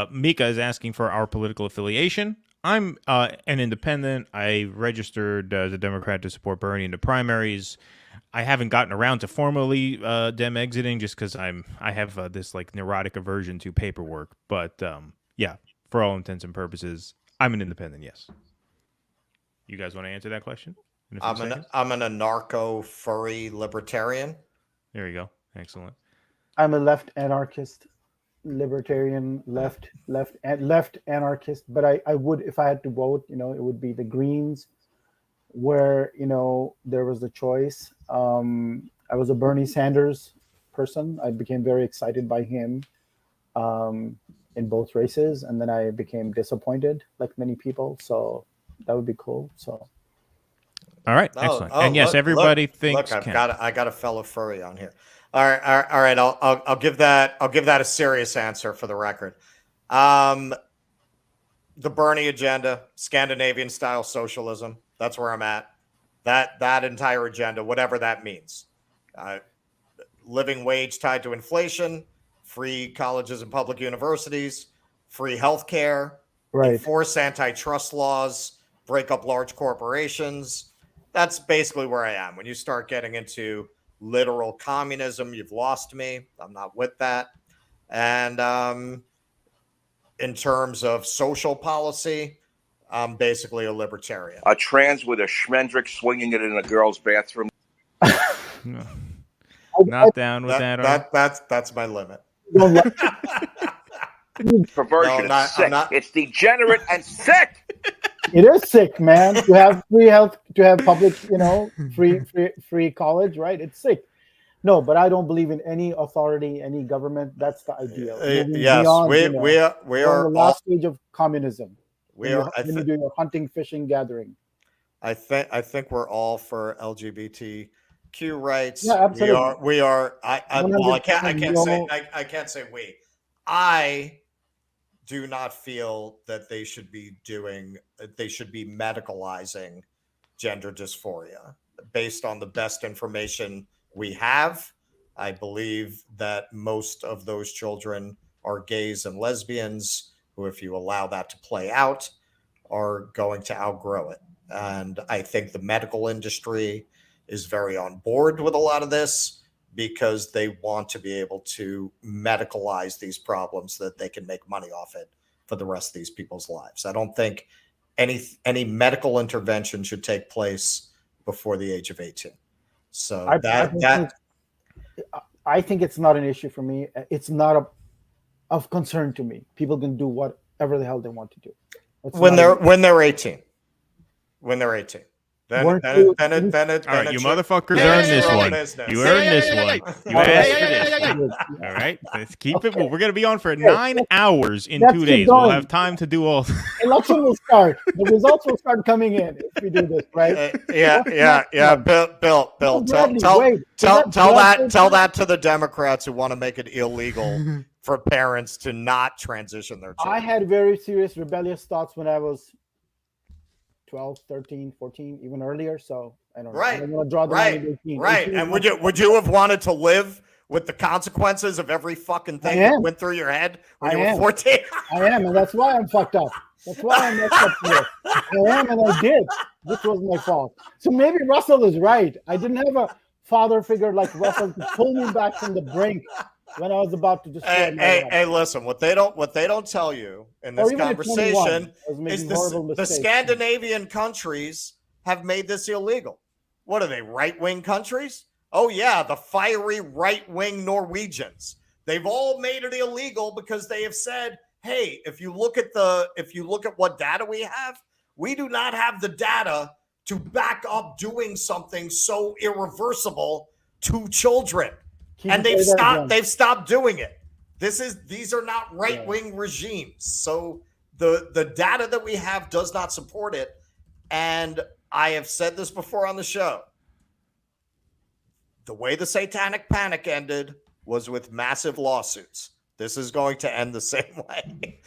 Mika is asking for our political affiliation. I'm an independent. I registered as a Democrat to support Bernie in the primaries. I haven't gotten around to formally dem exiting just because I have this like neurotic aversion to paperwork. But yeah, for all intents and purposes, I'm an independent. Yes. You guys want to answer that question? I'm an anarcho furry libertarian. There you go. Excellent. I'm a left anarchist, libertarian, left anarchist. But I would, if I had to vote, it would be the Greens, where there was the choice. I was a Bernie Sanders person. I became very excited by him in both races, and then I became disappointed, like many people. So that would be cool. So. All right, excellent. And yes, everybody thinks. Look, I got a fellow furry on here. All right. I'll give that a serious answer for the record. The Bernie agenda, Scandinavian style socialism. That's where I'm at. That entire agenda, whatever that means. Living wage tied to inflation, free colleges and public universities, free healthcare, right. Enforce antitrust laws, break up large corporations. That's basically where I am. When you start getting into literal communism, you've lost me. I'm not with that. And in terms of social policy, I'm basically a libertarian. A trans with a Schmendrick swinging it in a girl's bathroom. No. Not down with that. That's my limit. Perversion. Sick. It's degenerate and sick. It is sick, man. To have free health, to have public, free college, right? It's sick. No, but I don't believe in any authority, any government. That's the ideal. Yes, we are the last stage of communism. We are. When you do your hunting, fishing, gathering. I think we're all for LGBTQ rights. Yeah, absolutely. We are. I can't say we. I do not feel that they should be medicalizing gender dysphoria based on the best information we have. I believe that most of those children are gays and lesbians who, if you allow that to play out, are going to outgrow it. And I think the medical industry is very on board with a lot of this because they want to be able to medicalize these problems so that they can make money off it for the rest of these people's lives. I don't think any medical intervention should take place before the age of 18. So I think it's not an issue for me. It's not of concern to me. People can do whatever the hell they want to do. When they're 18. Then all right, you motherfuckers earned this one. You earned this one. You asked for this. All right, let's keep it. Well, we're gonna be on for 9 hours in 2 days. We'll have time to do all. Election will start. The results will start coming in if we do this, right? Yeah. Bill. Tell that to the Democrats who want to make it illegal for parents to not transition their children. I had very serious rebellious thoughts when I was 12, 13, 14, even earlier. So I don't know. I don't want to draw the line at 18. Right. And would you have wanted to live with the consequences of every fucking thing that went through your head when you were 14? I am, and that's why I'm fucked up. That's why I'm messed up here. I am, and I did. This was my fault. So maybe Russell is right. I didn't have a father figure like Russell to pull me back from the brink when I was about to destroy my life. Hey, listen, what they don't tell you in this conversation is the Scandinavian countries have made this illegal. What are they, right-wing countries? Oh yeah, the fiery right-wing Norwegians. They've all made it illegal because they have said, hey, if you look at what data we do not have the data to back up doing something so irreversible to children. And they've stopped doing it. These are not right-wing regimes. So the data that we have does not support it. And I have said this before on the show. The way the Satanic Panic ended was with massive lawsuits. This is going to end the same way.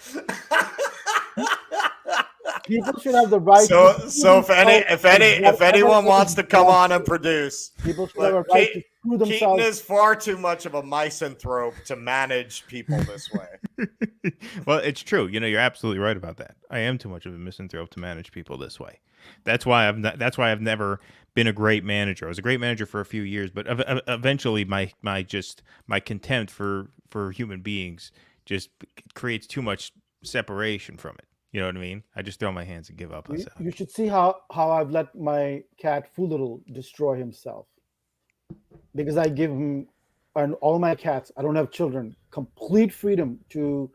People should have the right. So if anyone wants to come on and produce, people should have a right to screw themselves. Keaton is far too much of a misanthrope to manage people this way. Well, it's true. You're absolutely right about that. I am too much of a misanthrope to manage people this way. That's why I've never been a great manager. I was a great manager for a few years, but eventually my contempt for human beings just creates too much separation from it. You know what I mean? I just throw my hands and give up. You should see how I've let my cat Foolittle destroy himself, because I give him, and all my cats, I don't have children, complete freedom to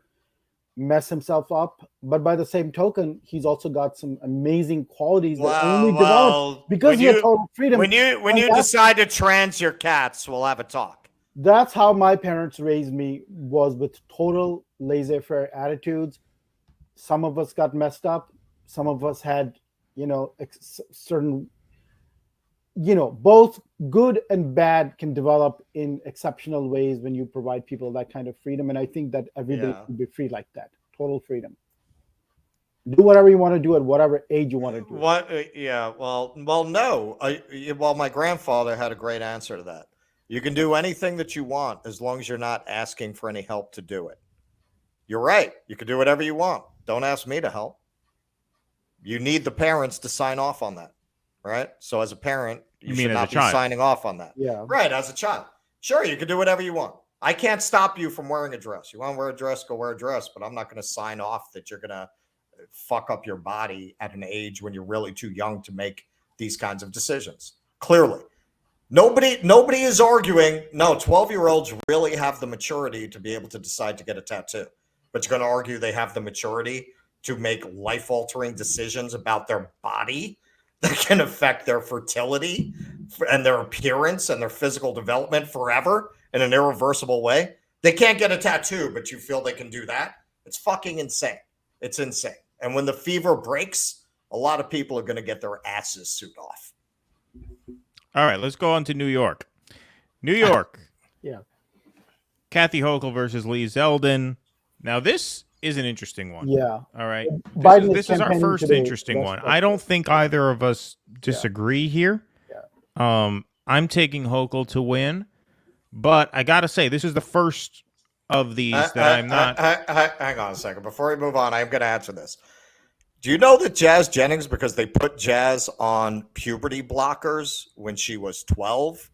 mess himself up. But by the same token, he's also got some amazing qualities that only develop because he had total freedom. When you decide to trans your cats, we'll have a talk. That's how my parents raised me, was with total laissez-faire attitudes. Some of us got messed up. Some of us had, certain, both good and bad can develop in exceptional ways when you provide people that kind of freedom. And I think that everybody should be free like that. Total freedom. Do whatever you want to do at whatever age you want to do. Well, my grandfather had a great answer to that. You can do anything that you want as long as you're not asking for any help to do it. You're right. You can do whatever you want. Don't ask me to help. You need the parents to sign off on that, right? So as a parent, you should not be signing off on that. Yeah. Right, as a child. Sure, you can do whatever you want. I can't stop you from wearing a dress. You want to wear a dress, go wear a dress, but I'm not going to sign off that you're going to fuck up your body at an age when you're really too young to make these kinds of decisions. Clearly. Nobody is arguing, no, 12-year-olds really have the maturity to be able to decide to get a tattoo. But you're going to argue they have the maturity to make life-altering decisions about their body that can affect their fertility and their appearance and their physical development forever in an irreversible way. They can't get a tattoo, but you feel they can do that? It's fucking insane. It's insane. And when the fever breaks, a lot of people are going to get their asses sued off. All right, let's go on to New York. New York. Yeah. Kathy Hochul versus Lee Zeldin. Now, this is an interesting one. Yeah. All right. This is our first interesting one. I don't think either of us disagree here. Yeah. I'm taking Hochul to win, but I got to say, this is the first of these that I'm not. Hang on a second. Before we move on, I'm going to answer this. Do you know that Jazz Jennings, because they put Jazz on puberty blockers when she was 12,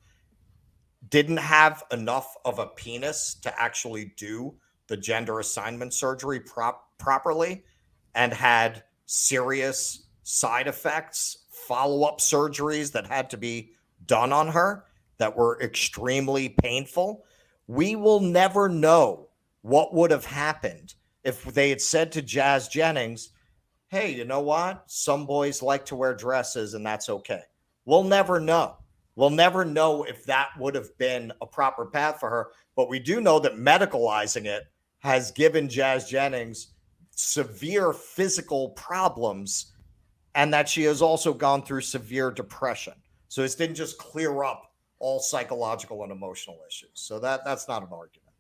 didn't have enough of a penis to actually do the gender assignment surgery properly, and had serious side effects, follow-up surgeries that had to be done on her that were extremely painful? We will never know what would have happened if they had said to Jazz Jennings, hey, you know what? Some boys like to wear dresses and that's okay. We'll never know. We'll never know if that would have been a proper path for her. But we do know that medicalizing it has given Jazz Jennings severe physical problems, and that she has also gone through severe depression. So this didn't just clear up all psychological and emotional issues. So that's not an argument.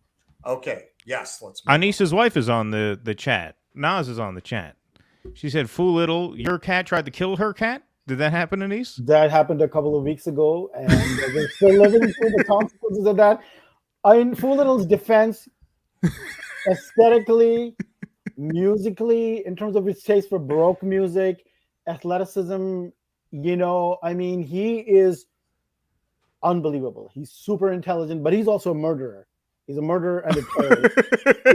Okay. Yes. Let's move Anissa's wife is on the chat. Naz is on the chat. She said, Foolittle, your cat tried to kill her cat? Did that happen, Anise? That happened a couple of weeks ago, and we're still living through the consequences of that. In Foolittle's defense, aesthetically, musically, in terms of his taste for Baroque music, athleticism, he is unbelievable. He's super intelligent, but he's also a murderer. He's a murderer and a terrorist.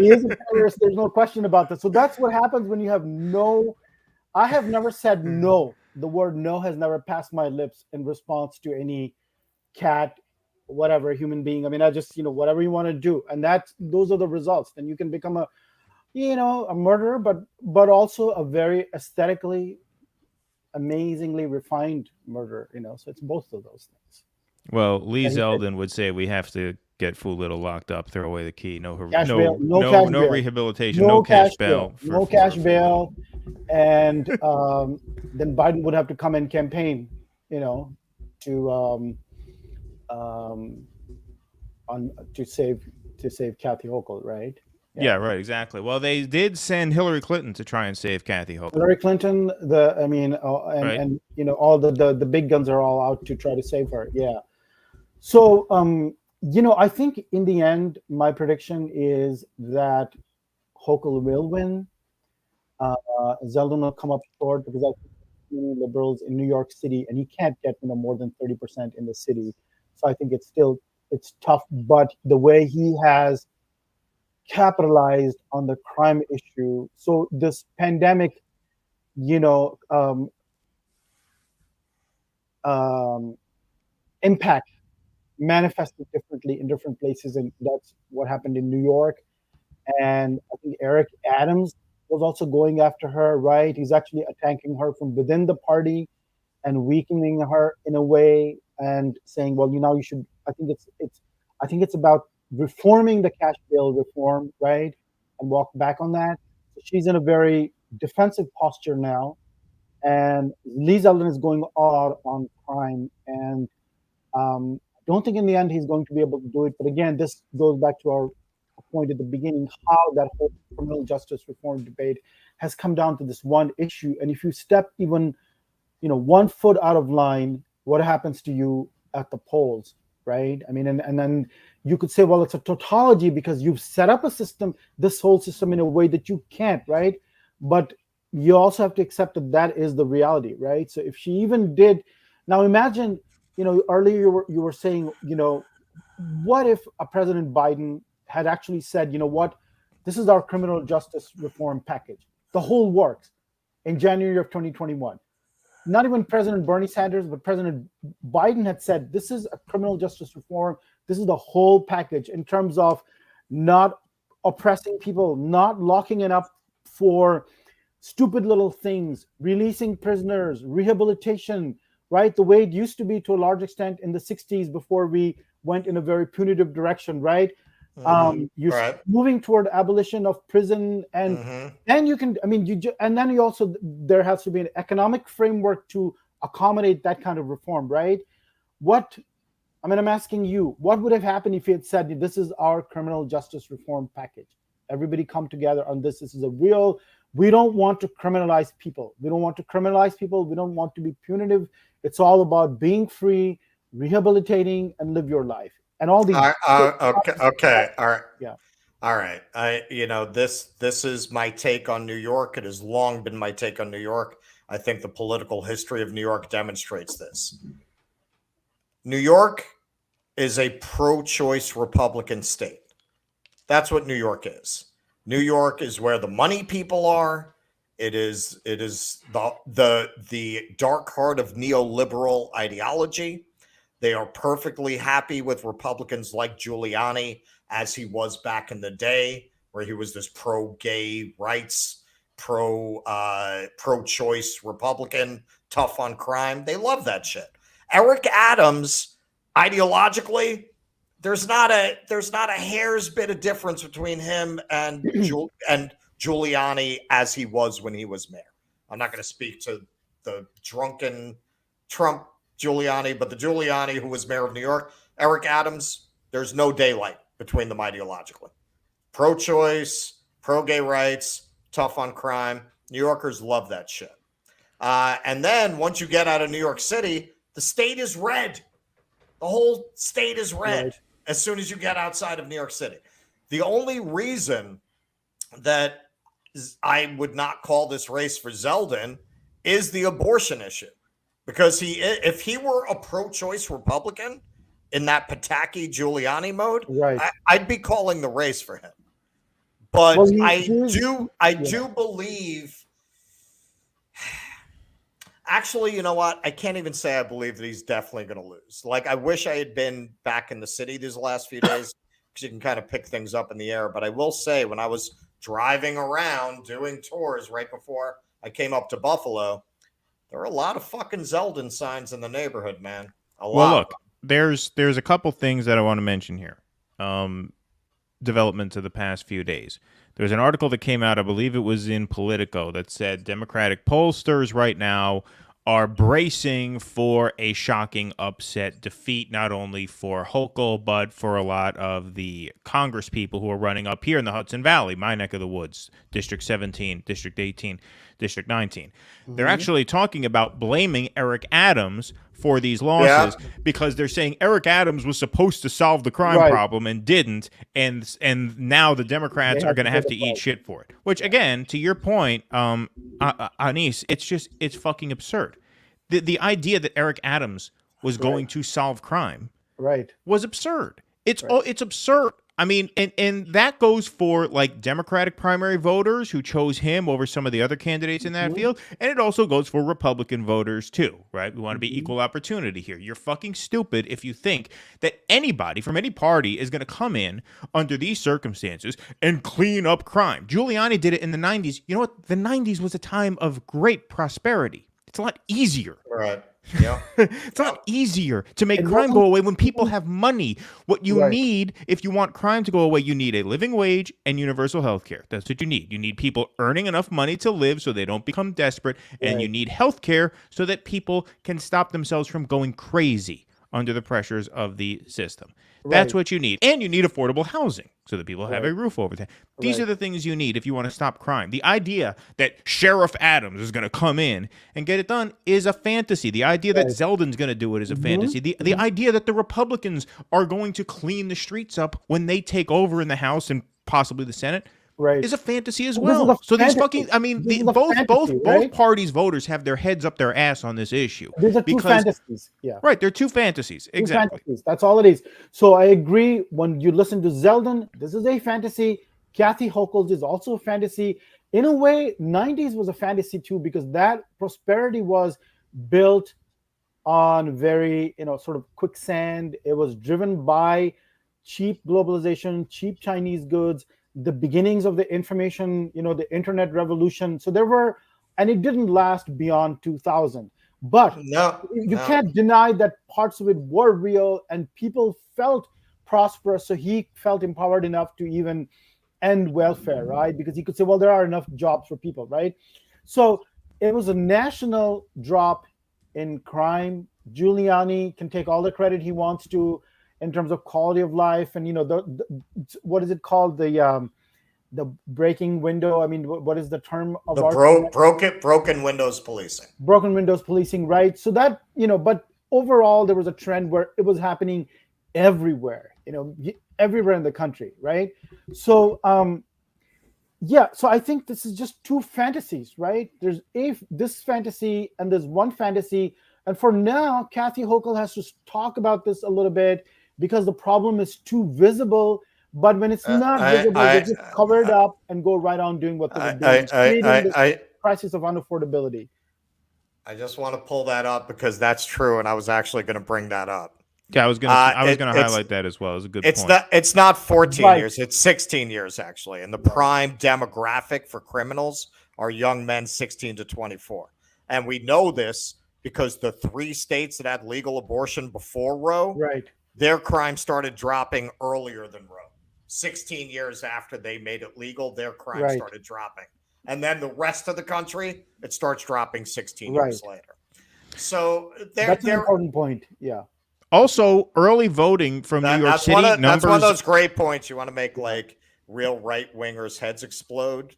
He is a terrorist. There's no question about that. So that's what happens when you have no. I have never said no. The word no has never passed my lips in response to any cat, whatever, human being. I mean, I just, whatever you want to do. And those are the results. Then you can become a murderer, but also a very aesthetically, amazingly refined murderer, So it's both of those things. Well, Lee Zeldin would say we have to get Foolittle locked up, throw away the key, no rehabilitation, no cash bail. No cash bail. And then Biden would have to come and campaign, to save Kathy Hochul, right? Yeah, right, exactly. Well, they did send Hillary Clinton to try and save Kathy Hochul. Hillary Clinton, all the big guns are all out to try to save her. Yeah. So, I think in the end, my prediction is that Hochul will win. Zeldin will come up short because I think many liberals in New York City, and he can't get more than 30% in the city. So I think it's tough. But the way he has capitalized on the crime issue. So this pandemic, impact manifested differently in different places, and that's what happened in New York. And I think Eric Adams was also going after her, right? He's actually attacking her from within the party and weakening her in a way, and saying, well, you should. I think it's about reforming the cash bail reform, right, and walk back on that. So she's in a very defensive posture now, and Lee Zeldin is going all out on crime, and I don't think in the end he's going to be able to do it. But again, this goes back to our point at the beginning, how that whole criminal justice reform debate has come down to this one issue. And if you step even 1 foot out of line, what happens to you at the polls, right? I mean, and then you could say, well, it's a tautology because you've set up a system, this whole system, in a way that you can't, right? But you also have to accept that that is the reality, right? So if she even did, now imagine, earlier you were saying, what if a President Biden had actually said, what, this is our criminal justice reform package, the whole works, in January of 2021. Not even President Bernie Sanders, but President Biden had said, this is a criminal justice reform. This is the whole package in terms of not oppressing people, not locking it up for stupid little things, releasing prisoners, rehabilitation, right? The way it used to be to a large extent in the 60s before we went in a very punitive direction, right? You're right. moving toward abolition of prison, and then you can, and then you also, there has to be an economic framework to accommodate that kind of reform, right? I'm asking you, what would have happened if you had said, this is our criminal justice reform package? Everybody come together on this. This is we don't want to criminalize people. We don't want to criminalize people. We don't want to be punitive. It's all about being free, rehabilitating, and live your life. And all these. Okay. All right. Yeah. All right. This is my take on New York. It has long been my take on New York. I think the political history of New York demonstrates this. New York is a pro-choice Republican state. That's what New York is. New York is where the money people are. It is the dark heart of neoliberal ideology. They are perfectly happy with Republicans like Giuliani, as he was back in the day, where he was this pro-gay rights, pro-choice Republican, tough on crime. They love that shit. Eric Adams, ideologically, there's not a hair's bit of difference between him and Giuliani as he was when he was mayor. I'm not going to speak to the drunken Trump Giuliani, but the Giuliani who was mayor of New York, Eric Adams, there's no daylight between them ideologically. Pro-choice, pro-gay rights, tough on crime. New Yorkers love that shit. And then once you get out of New York City, the state is red. The whole state is red. Right. As soon as you get outside of New York City. The only reason that I would not call this race for Zeldin is the abortion issue. Because if he were a pro-choice Republican in that Pataki Giuliani mode, right, I'd be calling the race for him. But I do believe. Actually, you know what? I can't even say I believe that he's definitely going to lose. Like, I wish I had been back in the city these last few days, because you can kind of pick things up in the air. But I will say, when I was driving around doing tours right before I came up to Buffalo, there are a lot of fucking Zeldin signs in the neighborhood, man. A lot. Well, look, there's a couple things that I want to mention here. Developments of the past few days. There's an article that came out, I believe it was in Politico, that said Democratic pollsters right now are bracing for a shocking upset defeat, not only for Hochul, but for a lot of the Congress people who are running up here in the Hudson Valley, my neck of the woods, District 17, District 18, District 19. Mm-hmm. They're actually talking about blaming Eric Adams for these losses because they're saying Eric Adams was supposed to solve the crime problem and didn't, and now the Democrats are going to have to eat shit for it. Which, again, to your point, Anis, it's fucking absurd. The idea that Eric Adams was going to solve crime was absurd. It's absurd I mean, and that goes for like Democratic primary voters who chose him over some of the other candidates in that field. And it also goes for Republican voters too, right? We want to be equal opportunity here. You're fucking stupid if you think that anybody from any party is going to come in under these circumstances and clean up crime. Giuliani did it in the 90s. You know what? The 90s was a time of great prosperity. It's a lot easier. Right. Yeah. It's a lot easier to make crime go away when people have money. What you need, if you want crime to go away, you need a living wage and universal health care. That's what you need. You need people earning enough money to live so they don't become desperate. And you need health care so that people can stop themselves from going crazy under the pressures of the system. That's what you need. And you need affordable housing so that people have a roof over their head. These are the things you need if you want to stop crime. The idea that Sheriff Adams is going to come in and get it done is a fantasy. The idea that Zeldin's going to do it is a fantasy. The idea that the Republicans are going to clean the streets up when they take over in the House and possibly the Senate is a fantasy as well. So these fucking, I mean, both parties' voters have their heads up their ass on this issue. These are two fantasies. Yeah. Right. They're two fantasies. Exactly. Fantasies. That's all it is. So I agree. When you listen to Zeldin, this is a fantasy. Kathy Hochul is also a fantasy. In a way, 90s was a fantasy too, because that prosperity was built on very, sort of quicksand. It was driven by cheap globalization, cheap Chinese goods, the beginnings of the information, the internet revolution. So and it didn't last beyond 2000. But you can't deny that parts of it were real and people felt prosperous. So he felt empowered enough to even end welfare, right? Because he could say, well, there are enough jobs for people, right? So it was a national drop in crime. Giuliani can take all the credit he wants to in terms of quality of life, and what is it called, the breaking window? I mean, what is the term of broken windows policing? Broken windows policing, right? So that but overall there was a trend where it was happening everywhere, everywhere in the country, right? So so I think this is just two fantasies, right? There's this fantasy and there's one fantasy, and for now, Kathy Hochul has to talk about this a little bit, because the problem is too visible. But when it's not visible, they just cover it up and go right on doing what they're doing, creating this crisis of unaffordability. I just want to pull that up because that's true, and I was actually going to bring that up. Yeah, I was going to highlight that as well. It's a good point. It's not 14 years; it's 16 years actually, and the prime demographic for criminals are young men 16 to 24, and we know this because the 3 states that had legal abortion before Roe, their crime started dropping earlier than Roe. 16 years after they made it legal, their crime started dropping. And then the rest of the country, it starts dropping 16 years later. So that's an important point. Yeah. Also, early voting from New York City. That's one of those great points you want to make, like real right-wingers' heads explode.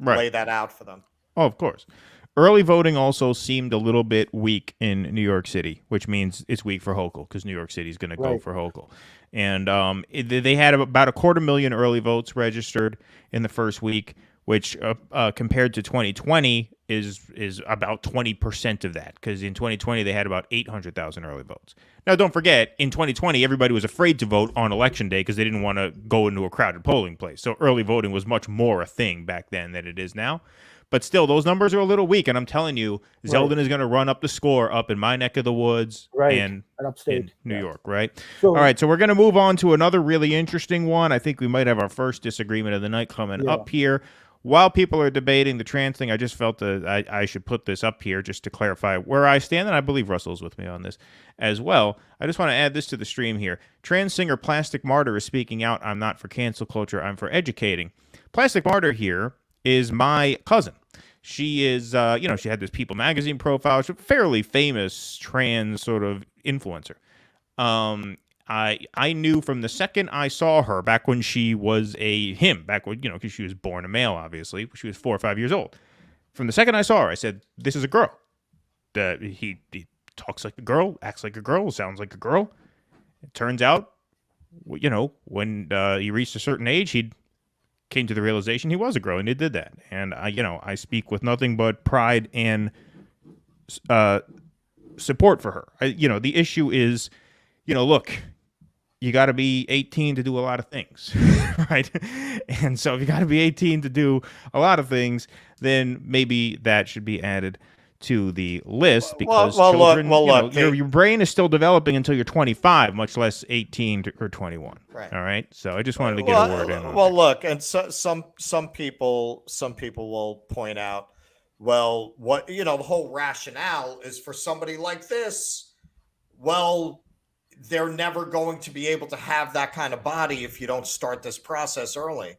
Lay that out for them. Oh, of course. Early voting also seemed a little bit weak in New York City, which means it's weak for Hochul because New York City is going to go for Hochul. And they had about 250,000 early votes registered in the first week, which compared to 2020 is about 20% of that, because in 2020 they had about 800,000 early votes. Now, don't forget, in 2020, everybody was afraid to vote on Election Day because they didn't want to go into a crowded polling place. So early voting was much more a thing back then than it is now. But still, those numbers are a little weak, and I'm telling you, Zeldin is going to run up the score up in my neck of the woods and upstate in New York, right? All right, so we're going to move on to another really interesting one. I think we might have our first disagreement of the night coming up here. While people are debating the trans thing, I just felt that I should put this up here just to clarify where I stand, and I believe Russell's with me on this as well. I just want to add this to the stream here. Trans singer Plastic Martyr is speaking out. I'm not for cancel culture. I'm for educating. Plastic Martyr here is my cousin. She is, she had this People magazine profile. She's a fairly famous trans sort of influencer. I knew from the second I saw her back when she was back when, because she was born a male, obviously. She was 4 or 5 years old. From the second I saw her, I said, this is a girl. He talks like a girl, acts like a girl, sounds like a girl. It turns out, when he reached a certain age, he came to the realization he was a girl, and he did that. And I speak with nothing but pride and support for her. The issue is, look, you got to be 18 to do a lot of things, right? And so if you got to be 18 to do a lot of things, then maybe that should be added to the list, because children, your brain is still developing until you're 25, much less 18 or 21. Right. All right. So I just wanted to get a word in on Well, that. look, and some people will point out, well, what, the whole rationale is for somebody like this. Well, they're never going to be able to have that kind of body if you don't start this process early.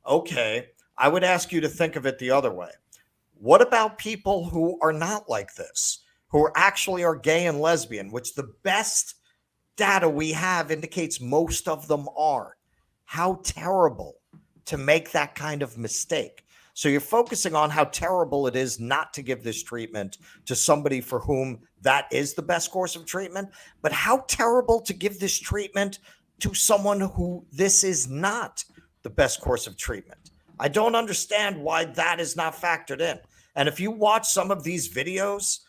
Okay, I would ask you to think of it the other way. What about people who are not like this, who actually are gay and lesbian, which the best data we have indicates most of them are? How terrible to make that kind of mistake. So you're focusing on how terrible it is not to give this treatment to somebody for whom that is the best course of treatment, but how terrible to give this treatment to someone who this is not the best course of treatment. I don't understand why that is not factored in. And if you watch some of these videos,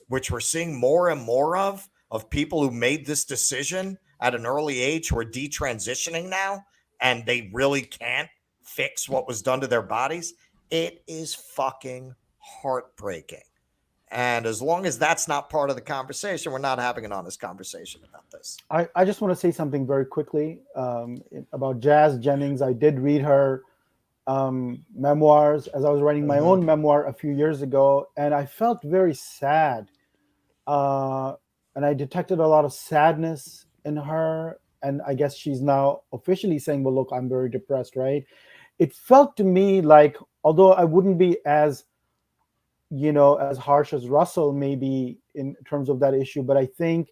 which we're seeing more and more of people who made this decision at an early age, who are detransitioning now, and they really can't fix what was done to their bodies, it is fucking heartbreaking. And as long as that's not part of the conversation, we're not having an honest conversation about this. I just want to say something very quickly about Jazz Jennings. I did read her memoirs as I was writing my own memoir a few years ago, and I felt very sad. And I detected a lot of sadness in her. And I guess she's now officially saying, well, look, I'm very depressed, right? It felt to me like, although I wouldn't be as harsh as Russell maybe in terms of that issue, but I think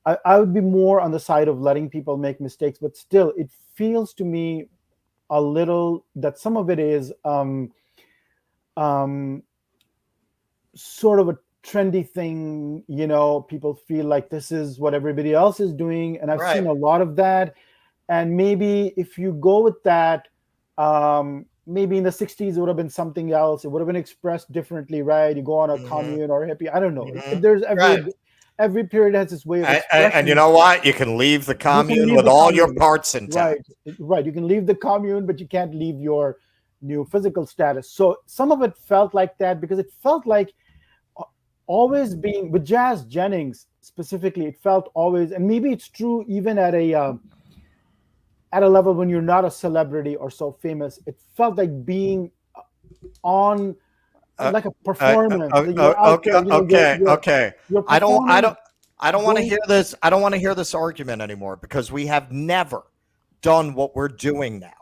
I would be more on the side of letting people make mistakes. But still, it feels to me a little that some of it is sort of a trendy thing. People feel like this is what everybody else is doing, and I've seen a lot of that. And maybe if you go with that, maybe in the 60s it would have been something else. It would have been expressed differently, right? You go on a commune or hippie. I don't know. There's every period has its way of expression. And you know what? You can leave the commune with all your parts intact. Right. You can leave the commune, but you can't leave your new physical status. So some of it felt like that, because it felt like always being with Jazz Jennings specifically. It felt always, and maybe it's true even at a level when you're not a celebrity or so famous, it felt like being on like a performance. Okay. I don't want to hear this. I don't want to hear this argument anymore, because we have never done what we're doing now.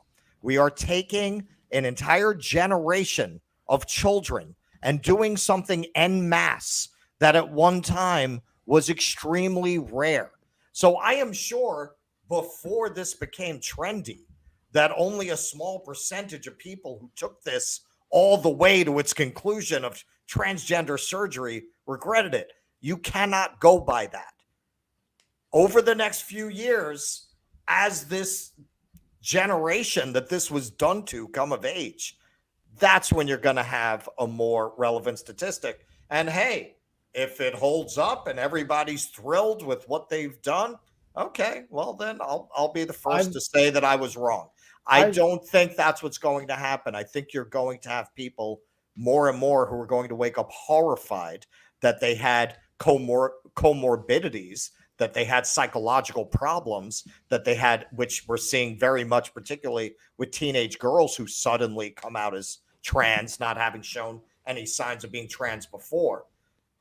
We are taking an entire generation of children and doing something en masse that at one time was extremely rare. So I am sure before this became trendy, that only a small percentage of people who took this all the way to its conclusion of transgender surgery regretted it. You cannot go by that. Over the next few years, as this generation that this was done to come of age, that's when you're going to have a more relevant statistic. And hey, if it holds up and everybody's thrilled with what they've done, okay, well then I'll be the first to say that I was wrong. I don't think that's what's going to happen. I think you're going to have people more and more who are going to wake up horrified that they had comorbidities, that they had psychological problems, that they had, which we're seeing very much, particularly with teenage girls who suddenly come out as trans, not having shown any signs of being trans before.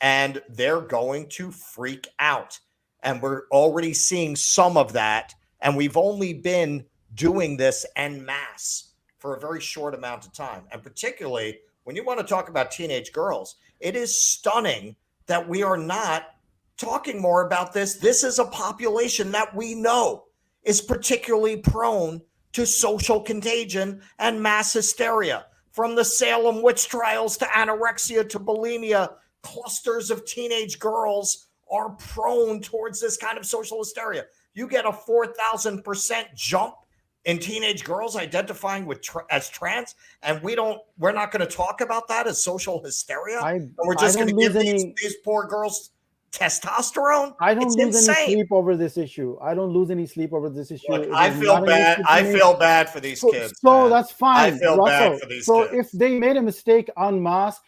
And they're going to freak out. And we're already seeing some of that. And we've only been doing this en masse for a very short amount of time. And particularly when you want to talk about teenage girls, it is stunning that we are not talking more about this. This is a population that we know is particularly prone to social contagion and mass hysteria. From the Salem witch trials to anorexia to bulimia, clusters of teenage girls are prone towards this kind of social hysteria. You get a 4,000% jump in teenage girls identifying with as trans, and we're not going to talk about that as social hysteria. We're just going to give these poor girls testosterone. I don't it's lose insane. any sleep over this issue. I don't lose any sleep over this issue. Look, I feel bad. I feel bad for these kids. So that's fine. I feel bad for these kids. So if they made a mistake en masse,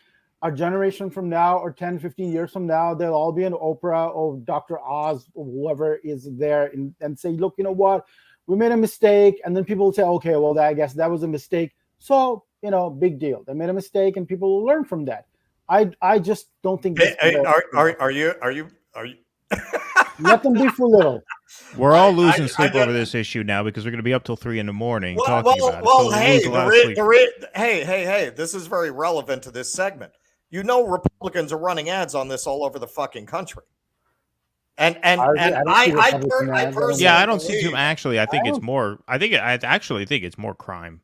a generation from now or 10, 15 years from now, they'll all be on Oprah or Dr. Oz or whoever is there and say, look, you know what? We made a mistake. And then people will say, okay, well, I guess that was a mistake. So, big deal. They made a mistake and people will learn from that. I just don't think. Are you? Let them be for little. We're all losing sleep over this issue now because we're going to be up till 3 a.m. talking about it. So hey, this is very relevant to this segment. Republicans are running ads on this all over the fucking country. I personally, I don't see too. Actually, I think it's more. I actually think it's more crime.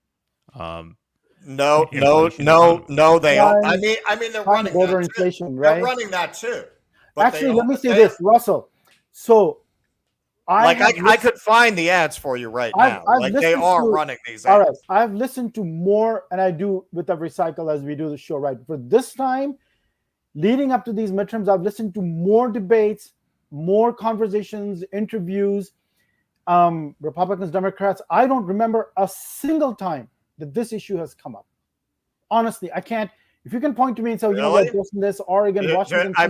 No, they are. I mean, they're running border inflation, right? They're running that too. Actually, let me say this, Russell. So, I could find the ads for you right now. They are running these ads. All right, I've listened to more, and I do with every cycle as we do the show. Right, for this time, leading up to these midterms, I've listened to more debates, more conversations, interviews, Republicans, Democrats. I don't remember a single time that this issue has come up. Honestly, I can't. If you can point to me and say, this Oregon, Washington. I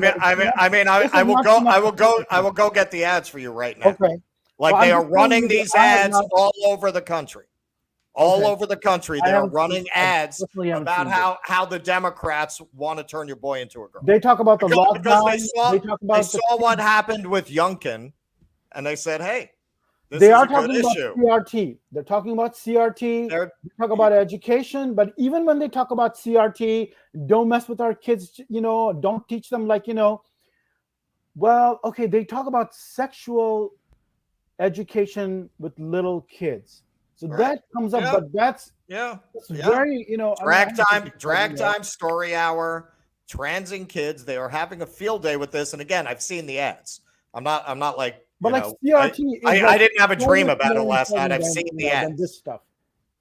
will go get the ads for you right now. Okay. They are running these ads all over the country. All over the country, they are running ads about how the Democrats want to turn your boy into a girl. They talk about the lockdown. They saw what happened with Youngkin, and they said, "Hey, they are talking about CRT. They're talking about CRT. They talk about education, but even when they talk about CRT, don't mess with our kids. Don't teach them Well, okay, they talk about sexual education with little kids. So that comes up, but that's very, drag time, story hour, transing kids. They are having a field day with this. And again, I've seen the ads. I'm not like, CRT. I didn't have a dream about it last night. I've seen the ads. This stuff.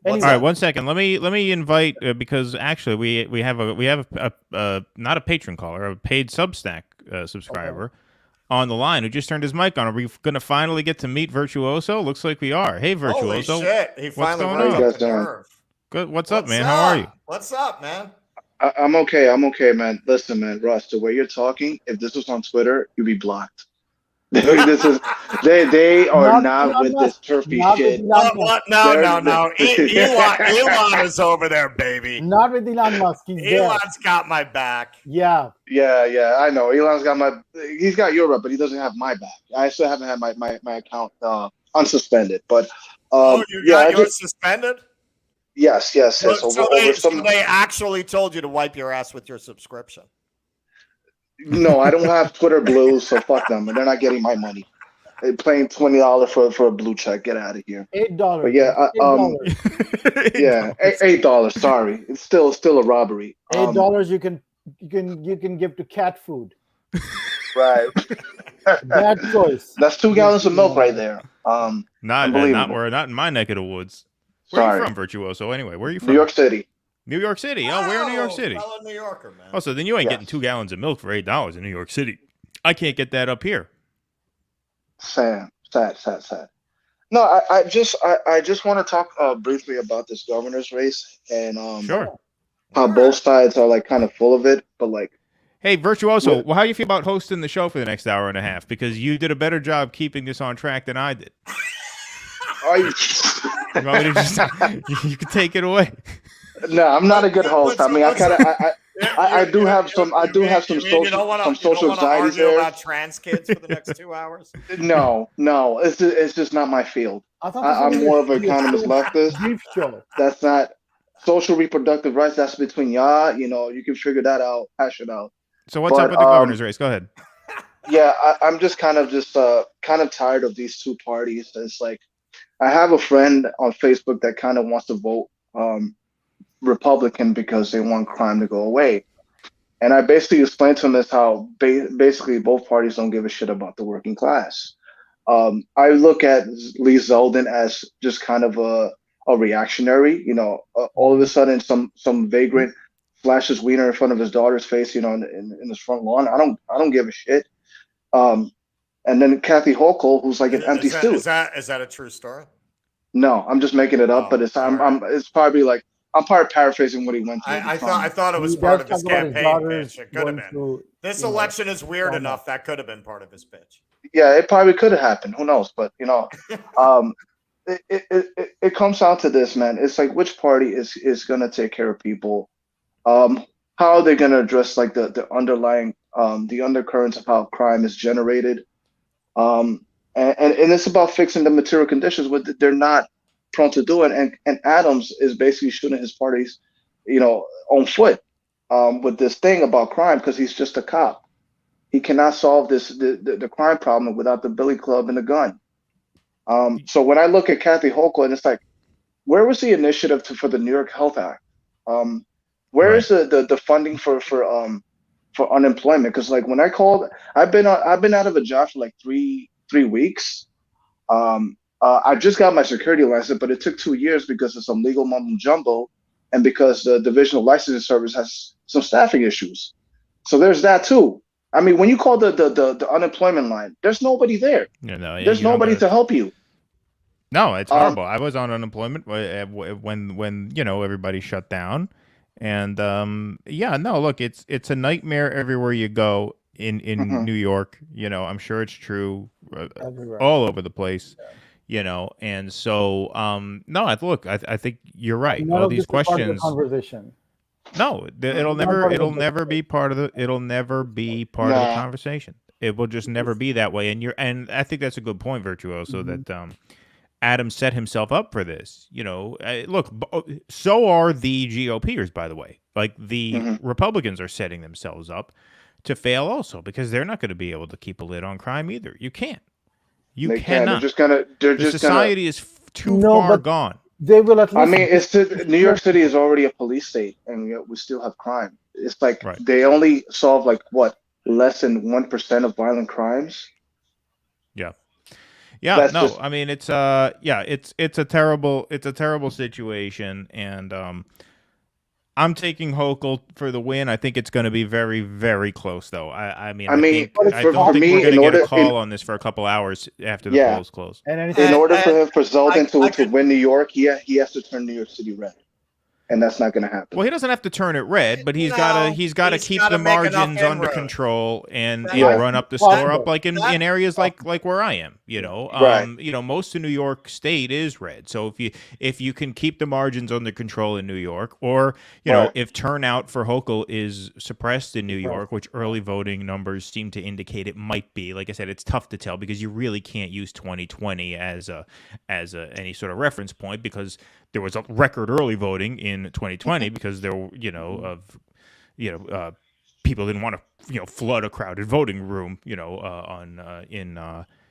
Anyway. All right, 1 second. Let me invite because actually we have a not a patron caller, a paid Substack subscriber. On the line who just turned his mic on. Are we going to finally get to meet Virtuoso? Looks like we are. Hey, Virtuoso. Holy shit. He finally what's going on? Good. What's up, man? How are you? What's up, man? I'm okay. I'm okay, man. Listen, man, Russ, the way you're talking, if this was on Twitter, you'd be blocked. They are not with this turfy shit. No. Elon is over there, baby. Not with Elon Musk. Elon's got my back. Yeah. I know. Elon's got he's got Europe, but he doesn't have my back. I still haven't had my account unsuspended. But you got yours suspended? Yes. So they actually told you to wipe your ass with your subscription. No, I don't have Twitter Blue, so fuck them. They're not getting my money. They're paying $20 for a blue check. Get out of here. $8. But yeah, $8. Sorry, it's still a robbery. $8 you can give to cat food. Right. Bad choice. That's 2 gallons of milk right there. Not in my neck of the woods. Where are you from, Virtuoso? Anyway, where are you from? New York City. New York City. Oh, we're in New York City. Fellow New Yorker, man. Oh, so then you ain't getting 2 gallons of milk for $8 in New York City. I can't get that up here. Sad. No, I just want to talk briefly about this governor's race and sure. How both sides are kind of full of it, but Hey, Virtuoso, how do you feel about hosting the show for the next hour and a half? Because you did a better job keeping this on track than I did. You want me to you can take it away. No, I'm not a good host. I mean, I do have some social anxieties there. About trans kids for the next 2 hours? No, it's just not my field. I'm more of an economist leftist. That's not social reproductive rights. That's between y'all. You can figure that out, hash it out. So what's up with the governor's race? Go ahead. Yeah, I'm just kind of tired of these two parties. It's like I have a friend on Facebook that kind of wants to vote Republican because they want crime to go away. And I basically explained to him this how basically both parties don't give a shit about the working class. I look at Lee Zeldin as just kind of a reactionary. All of a sudden some vagrant flashes wiener in front of his daughter's face, in his front lawn. I don't give a shit. And then Kathy Hochul, who's like an empty suit. Is that a true story? No, I'm just making it up, but it's probably like I'm probably paraphrasing what he went through. I thought it was part of his campaign pitch. It could have been. This election is weird enough that could have been part of his pitch. Yeah, it probably could have happened. Who knows? But it comes down to this, man. It's like which party is gonna take care of people? How are they gonna address like the underlying the undercurrents of how crime is generated? And it's about fixing the material conditions, but they're not prone to do it. And Adams is basically shooting his party's, on foot with this thing about crime because he's just a cop. He cannot solve the crime problem without the billy club and the gun. So when I look at Kathy Hochul, and it's like, where was the initiative for the New York Health Act? Where is the funding for unemployment? Because like when I called, I've been out of a job for like three weeks. I just got my security license, but it took 2 years because of some legal mumbo jumbo, and because the Division of Licensing Service has some staffing issues. So there's that too. I mean, when you call the unemployment line, there's nobody there. There's nobody to help you. No, it's horrible. I was on unemployment when everybody shut down. And look, it's a nightmare everywhere you go in New York. I'm sure it's true all over the place. And so I think you're right. All these questions. Conversation. No, it'll never be part of the conversation. It will just never be that way. And I think that's a good point, Virtuoso, that Adam set himself up for this. Look, so are the GOPers, by the way. Like the Republicans are setting themselves up to fail also because they're not going to be able to keep a lid on crime either. You can't. You cannot. Society is too far gone. They will at least. New York City is already a police state, and yet we still have crime. It's like they only solve less than 1% of violent crimes. Yeah, no, I mean it's a terrible situation, and I'm taking Hochul for the win. I think it's going to be very, very close, though. I don't think we're going to get a call on this for a couple hours after the polls close. In order for Zeldin to win New York, he has to turn New York City red. And that's not going to happen. Well, he doesn't have to turn it red, but he's got to keep the margins under control and run up the score up like in areas like where I am. Most of New York State is red. So if you can keep the margins under control in New York, or if turnout for Hochul is suppressed in New York, which early voting numbers seem to indicate it might be. Like I said, it's tough to tell because you really can't use 2020 as any sort of reference point because there was a record early voting in 2020 because there were, people didn't want to, flood a crowded voting room, in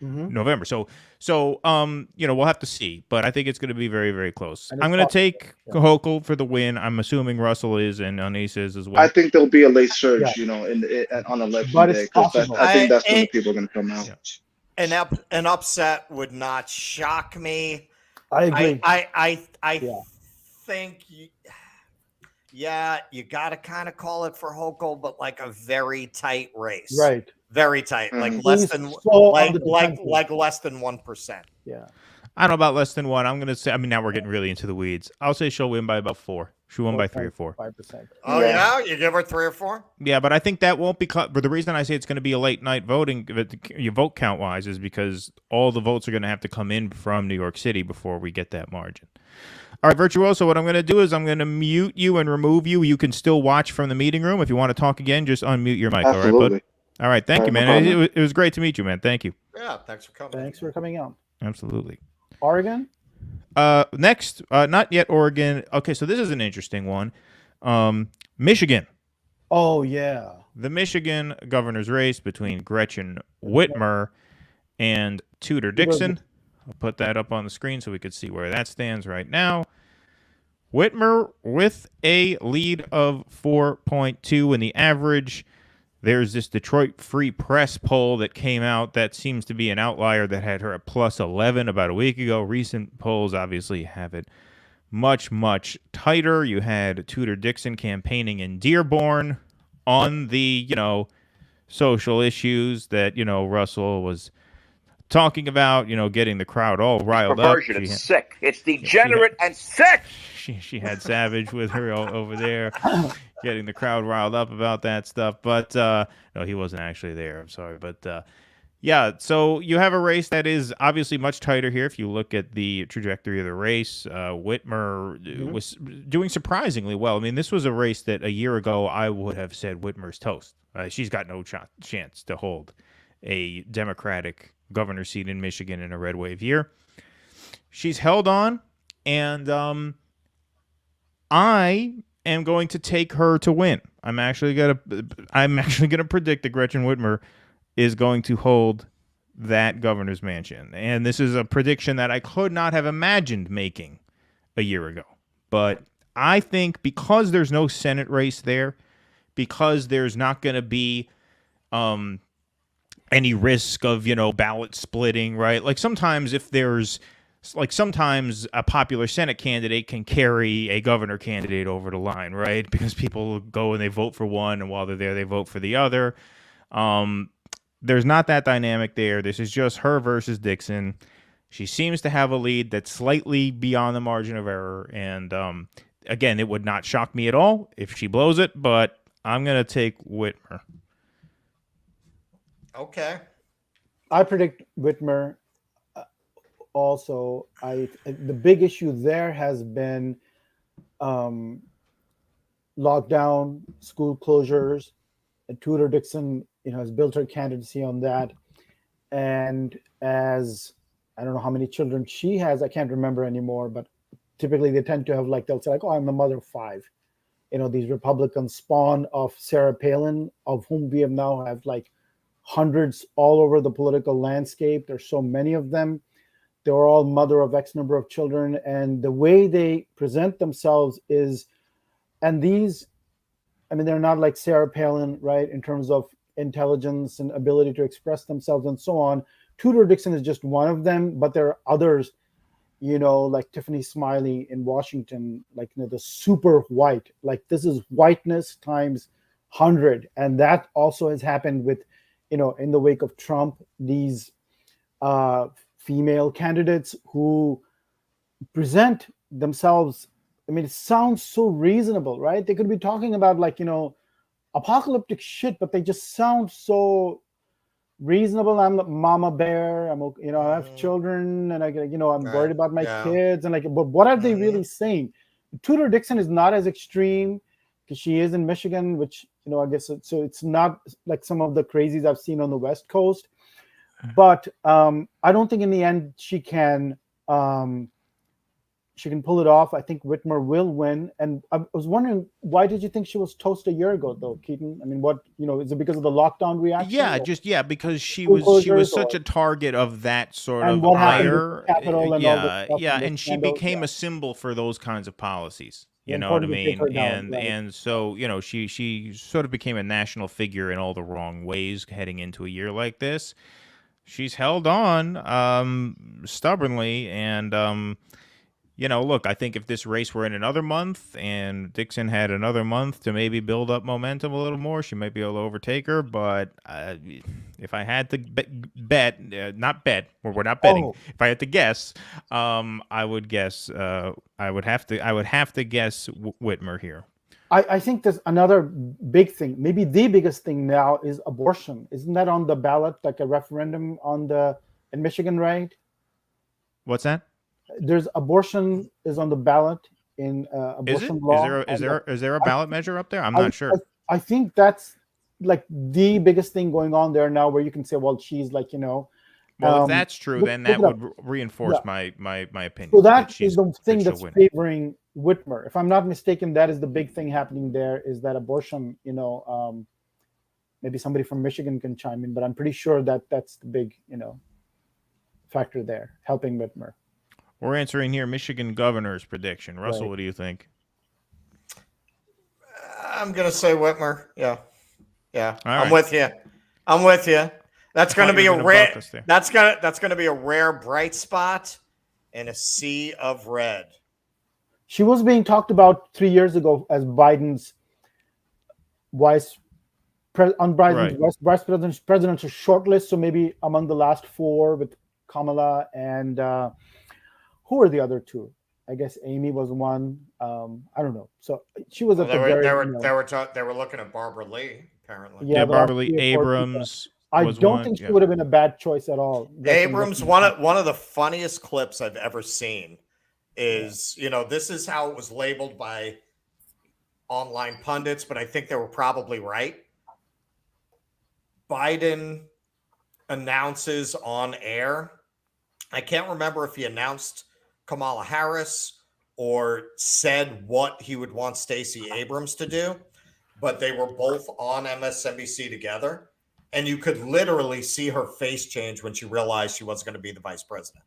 November. So we'll have to see, but I think it's going to be very, very close. I'm going to take Hochul for the win. I'm assuming Russell is and Anais is as well. I think there'll be a late surge, on election day. I think that's when people are going to come out. An upset would not shock me. I agree. I think, you got to kind of call it for Hochul, but like a very tight race, right? Very tight, like less than less than 1%. Yeah, I don't know about less than 1. I'm gonna say. I mean, now we're getting really into the weeds. I'll say she'll win by about 4. She'll win by 3 or 4. 5%. Oh yeah, you give her 3 or 4. Yeah, but I think that won't be. But the reason I say it's going to be a late night voting, you vote count wise, is because all the votes are going to have to come in from New York City before we get that margin. All right, Virtuoso, what I'm going to do is I'm going to mute you and remove you. You can still watch from the meeting room. If you want to talk again, just unmute your mic. Absolutely. All right, bud? All right, thank you, man. It was great to meet you, man. Thank you. Yeah, thanks for coming. Thanks for coming out. Absolutely. Oregon? Next, not yet Oregon. Okay, so this is an interesting one. Michigan. Oh, yeah. The Michigan governor's race between Gretchen Whitmer and Tudor Dixon. I'll put that up on the screen so we could see where that stands right now. Whitmer with a lead of 4.2 in the average. There's this Detroit Free Press poll that came out that seems to be an outlier that had her at plus 11 about a week ago. Recent polls obviously have it much, much tighter. You had Tudor Dixon campaigning in Dearborn on the, social issues that, Russell was talking about, getting the crowd all riled up. It's sick. It's degenerate and sick. She had Savage with her over there, getting the crowd riled up about that stuff. But no, he wasn't actually there. I'm sorry. But yeah, so you have a race that is obviously much tighter here. If you look at the trajectory of the race, Whitmer was doing surprisingly well. I mean, this was a race that a year ago I would have said Whitmer's toast. She's got no chance to hold a Democratic governor seat in Michigan in a red wave year. She's held on, and I am going to take her to win. I'm actually gonna predict that Gretchen Whitmer is going to hold that governor's mansion. And this is a prediction that I could not have imagined making a year ago. But I think because there's no Senate race there, because there's not going to be any risk of, ballot splitting, right? Like sometimes sometimes a popular Senate candidate can carry a governor candidate over the line, right? Because people go and they vote for one, and while they're there, they vote for the other. There's not that dynamic there. This is just her versus Dixon. She seems to have a lead that's slightly beyond the margin of error. And again, it would not shock me at all if she blows it, but I'm going to take Whitmer. Okay. I predict Whitmer also. The big issue there has been lockdown, school closures. Tudor Dixon, has built her candidacy on that. And as I don't know how many children she has, I can't remember anymore, but typically they tend to have they'll say oh, I'm the mother of 5. These Republicans spawn of Sarah Palin, of whom we now have hundreds all over the political landscape. There's so many of them. They're all mother of X number of children. And the way they present themselves is, and these, they're not like Sarah Palin, right, in terms of intelligence and ability to express themselves and so on. Tudor Dixon is just one of them, but there are others, like Tiffany Smiley in Washington, the super white, this is whiteness times 100. And that also has happened with, in the wake of Trump, these female candidates who present themselves. It sounds so reasonable, right? They could be talking about apocalyptic shit, but they just sound so reasonable. I'm mama bear. I have children, and I'm worried about my kids, and but what are they really saying? Tudor Dixon is not as extreme because she is in Michigan, which I guess so it's not like some of the crazies I've seen on the West Coast. But I don't think in the end she can pull it off. I think Whitmer will win. And I was wondering, why did you think she was toast a year ago, though, Keaton? What, is it because of the lockdown reaction? Yeah, because she was such a target of that sort of ire. And she became a symbol for those kinds of policies. You know what I mean? And so, she sort of became a national figure in all the wrong ways heading into a year like this. She's held on stubbornly, and look, I think if this race were in another month and Dixon had another month to maybe build up momentum a little more, she might be able to overtake her. But if I had to not bet, we're not betting. If I had to guess, I would guess. I would have to guess Whitmer here. I think there's another big thing. Maybe the biggest thing now is abortion. Isn't that on the ballot, like a referendum in Michigan, right? What's that? There's abortion is on the ballot in abortion law. Is there a ballot measure up there? I'm not sure. I think that's the biggest thing going on there now, where you can say, well, she's Well, if that's true, then that would reinforce my opinion. So that is the thing that's favoring Whitmer. If I'm not mistaken, that is the big thing happening there, is that abortion, maybe somebody from Michigan can chime in, but I'm pretty sure that that's the big, factor there, helping Whitmer. We're answering here Michigan governor's prediction. Russell, right. What do you think? I'm going to say Whitmer. Yeah. I'm with you. That's going to be a rare. That's going to be a rare bright spot in a sea of red. She was being talked about 3 years ago as Biden's vice vice presidential shortlist. So maybe among the last 4 with Kamala and who are the other 2? I guess Amy was one. I don't know. So she was at the very. They were looking at Barbara Lee apparently. Yeah, Barbara Lee. Abrams. I don't think she would have been a bad choice at all. Abrams, one of the funniest clips I've ever seen is, this is how it was labeled by online pundits, but I think they were probably right. Biden announces on air. I can't remember if he announced Kamala Harris or said what he would want Stacey Abrams to do, but they were both on MSNBC together. And you could literally see her face change when she realized she wasn't going to be the vice president.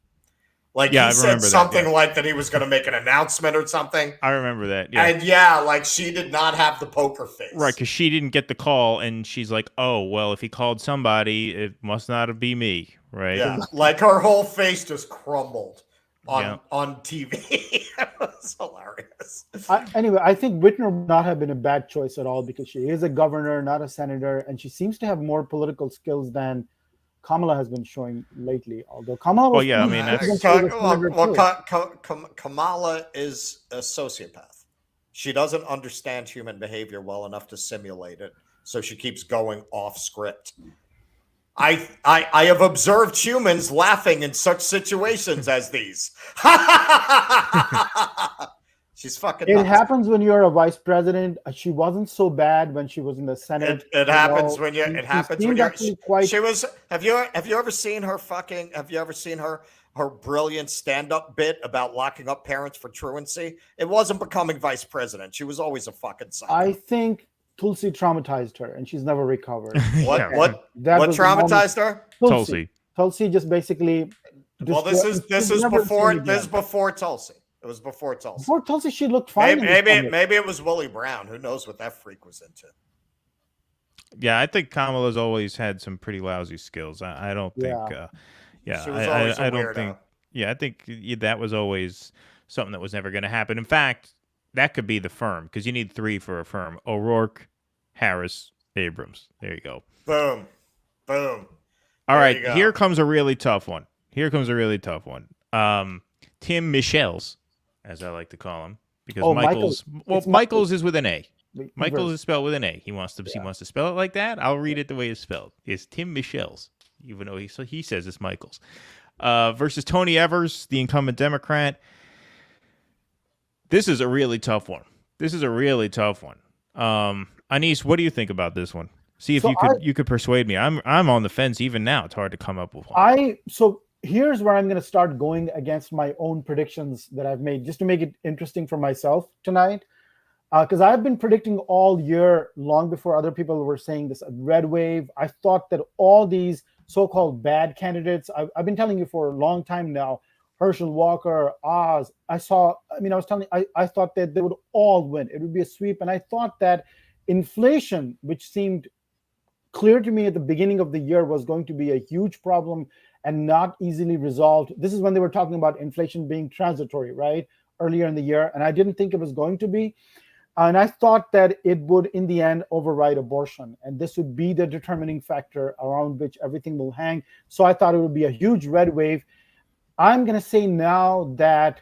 Like, he said something like that he was going to make an announcement or something. I remember that. Yeah. And like she did not have the poker face. Right, because she didn't get the call, and she's like, "Oh, well, if he called somebody, it must not be me." Right? Yeah, like her whole face just crumbled on TV. It was hilarious. Anyway, I think Whitner would not have been a bad choice at all because she is a governor, not a senator, and she seems to have more political skills than Kamala has been showing lately. Although Kamala was Kamala is a sociopath. She doesn't understand human behavior well enough to simulate it, so she keeps going off script. I have observed humans laughing in such situations as these. She's fucking nuts. It happens when you're a vice president. She wasn't so bad when she was in the Senate. It happens when you're. It happens when you're. She was. Have you ever seen her fucking? Have you ever seen her brilliant stand-up bit about locking up parents for truancy? It wasn't becoming vice president. She was always a fucking psycho. I think Tulsi traumatized her, and she's never recovered. What traumatized her? Tulsi just basically. Well, this is before Tulsi. It was before Tulsi. Before Tulsi, she looked fine. Maybe it was Willie Brown. Who knows what that freak was into? Yeah, I think Kamala's always had some pretty lousy skills. I don't think. She was always a I don't weirdo. think. Yeah, I think that was always something that was never going to happen. In fact, that could be the firm because you need 3 for a firm: O'Rourke, Harris, Abrams. There you go. Boom. All right, here comes a really tough one. Tim Michel's, as I like to call him, because Michaels is with an A. Michaels is spelled with an A. He wants to spell it like that. I'll read it the way it's spelled. It's Tim Michel's, even though he says it's Michaels. Versus Tony Evers, the incumbent Democrat. This is a really tough one. Anise, what do you think about this one? See if you could persuade me. I'm on the fence even now. It's hard to come up with one. Here's where I'm going to start going against my own predictions that I've made, just to make it interesting for myself tonight. Because I've been predicting all year, long before other people were saying this red wave. I thought that all these so-called bad candidates, I've been telling you for a long time now, Herschel Walker, Oz, I thought that they would all win. It would be a sweep. And I thought that inflation, which seemed clear to me at the beginning of the year, was going to be a huge problem and not easily resolved. This is when they were talking about inflation being transitory, right? Earlier in the year. And I didn't think it was going to be. And I thought that it would, in the end, override abortion. And this would be the determining factor around which everything will hang. So I thought it would be a huge red wave. I'm going to say now that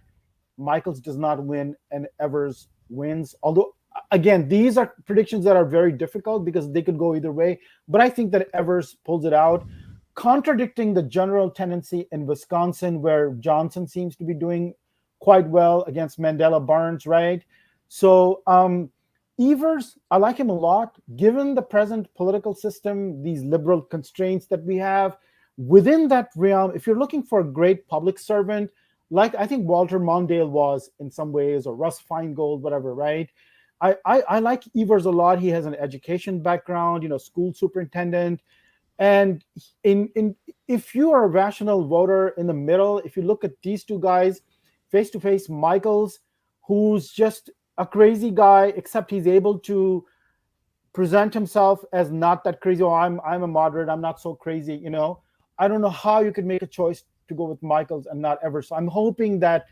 Michaels does not win and Evers wins. Although, again, these are predictions that are very difficult because they could go either way. But I think that Evers pulls it out, contradicting the general tendency in Wisconsin, where Johnson seems to be doing quite well against Mandela Barnes, right? So Evers, I like him a lot. Given the present political system, these liberal constraints that we have, within that realm, if you're looking for a great public servant, like I think Walter Mondale was in some ways, or Russ Feingold, whatever, right? I like Evers a lot. He has an education background, school superintendent. And if you are a rational voter in the middle, if you look at these two guys face to face, Michaels, who's just a crazy guy, except he's able to present himself as not that crazy. Oh, I'm a moderate. I'm not so crazy. I don't know how you could make a choice to go with Michaels and not Evers. So I'm hoping that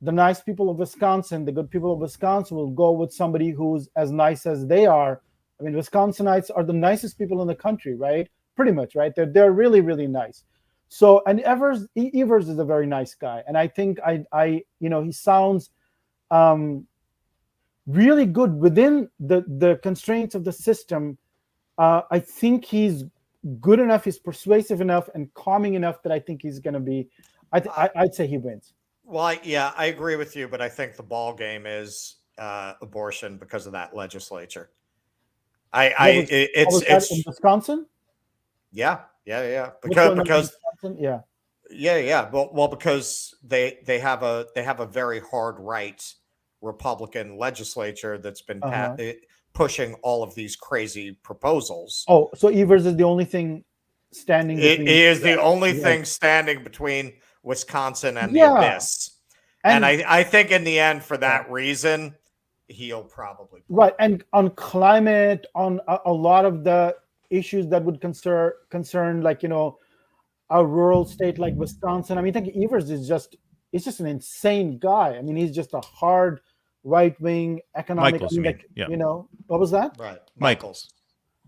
the nice people of Wisconsin, the good people of Wisconsin, will go with somebody who's as nice as they are, I mean, Wisconsinites are the nicest people in the country, right? Pretty much, right? They're really, really nice. So, and Evers is a very nice guy, and I think he sounds really good within the constraints of the system. I think he's good enough, he's persuasive enough, and calming enough that I think he's going to be. I'd say he wins. Well, I agree with you, but I think the ball game is abortion because of that legislature. It's in Wisconsin. Yeah. Because yeah. Well, because they have a very hard right Republican legislature that's been pushing all of these crazy proposals. Oh, so Evers is the only thing standing. He is the only thing standing between Wisconsin and the abyss. And I think in the end, for that reason, he'll probably right. And on climate, on a lot of the issues that would concern like, a rural state like Wisconsin. I mean, I think Evers is just an insane guy. I mean, he's just a hard right-wing economic. Michaels, what was that? Right. Michaels.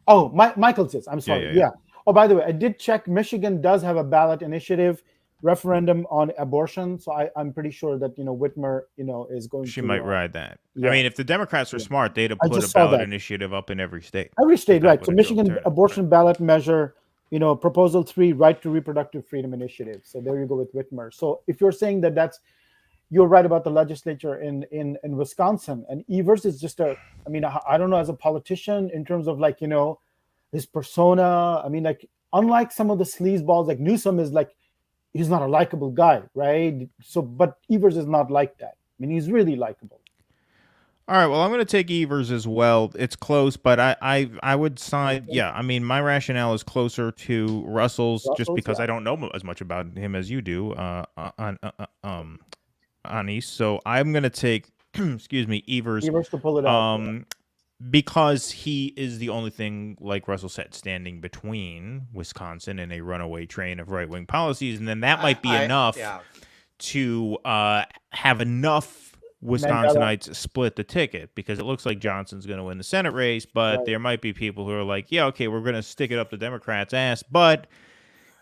Oh, Michaels is. I'm sorry. Yeah. Oh, by the way, I did check. Michigan does have a ballot initiative referendum on abortion, so I'm pretty sure that Whitmer is going. She might ride that. Yeah. I mean, if the Democrats were smart, they'd have put a ballot initiative up in every state. Every state, right? So Michigan abortion ballot measure. Proposal 3, right to reproductive freedom initiative. So there you go with Whitmer. So if you're saying that you're right about the legislature in Wisconsin, and Evers is just I don't know, as a politician in terms of like, his persona. I mean, like, unlike some of the sleazeballs, like Newsom is like, he's not a likable guy, right? So, but Evers is not like that. I mean, he's really likable. All right, well, I'm going to take Evers as well. It's close, but I would side. Yeah, I mean, my rationale is closer to Russell's just because I don't know as much about him as you do, Anis. So I'm going to take, Evers. Evers to pull it out. Because he is the only thing, like Russell said, standing between Wisconsin and a runaway train of right-wing policies, and then that might be enough to have enough Wisconsinites split the ticket, because it looks like Johnson's going to win the Senate race, but there might be people who are like, yeah, okay, we're going to stick it up the Democrats' ass. But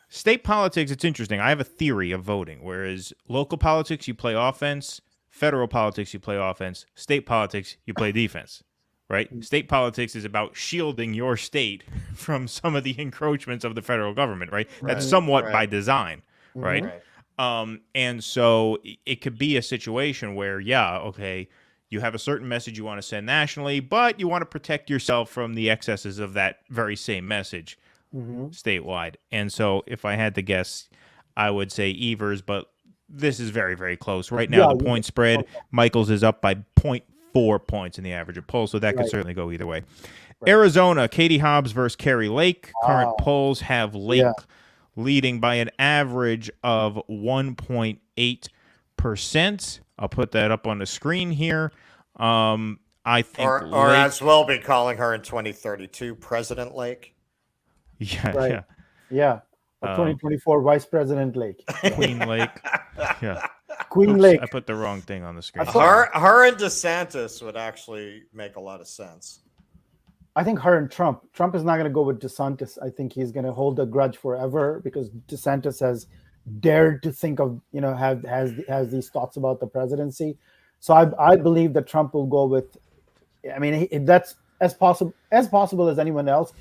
state politics, it's interesting. I have a theory of voting, whereas local politics, you play offense, federal politics, you play offense, state politics, you play defense, right? State politics is about shielding your state from some of the encroachments of the federal government, right? That's somewhat by design, right? And so it could be a situation where, you have a certain message you want to send nationally, but you want to protect yourself from the excesses of that very same message statewide. And so if I had to guess, I would say Evers, but this is very, very close. Right now, the point spread, Michaels is up by 0.4 points in the average of polls, so that could certainly go either way. Arizona, Katie Hobbs versus Carrie Lake. Current polls have Lake leading by an average of 1.8%. I'll put that up on the screen here. I think or as we'll be calling her in 2032, President Lake. Yeah. 2024 Vice President Lake. Queen Lake. Yeah. Queen Lake. I put the wrong thing on the screen. Her and DeSantis would actually make a lot of sense. I think her and Trump. Trump is not going to go with DeSantis. I think he's going to hold a grudge forever because DeSantis has dared to think of, has these thoughts about the presidency. So I believe that Trump will go with. I mean, that's as possible as anyone else.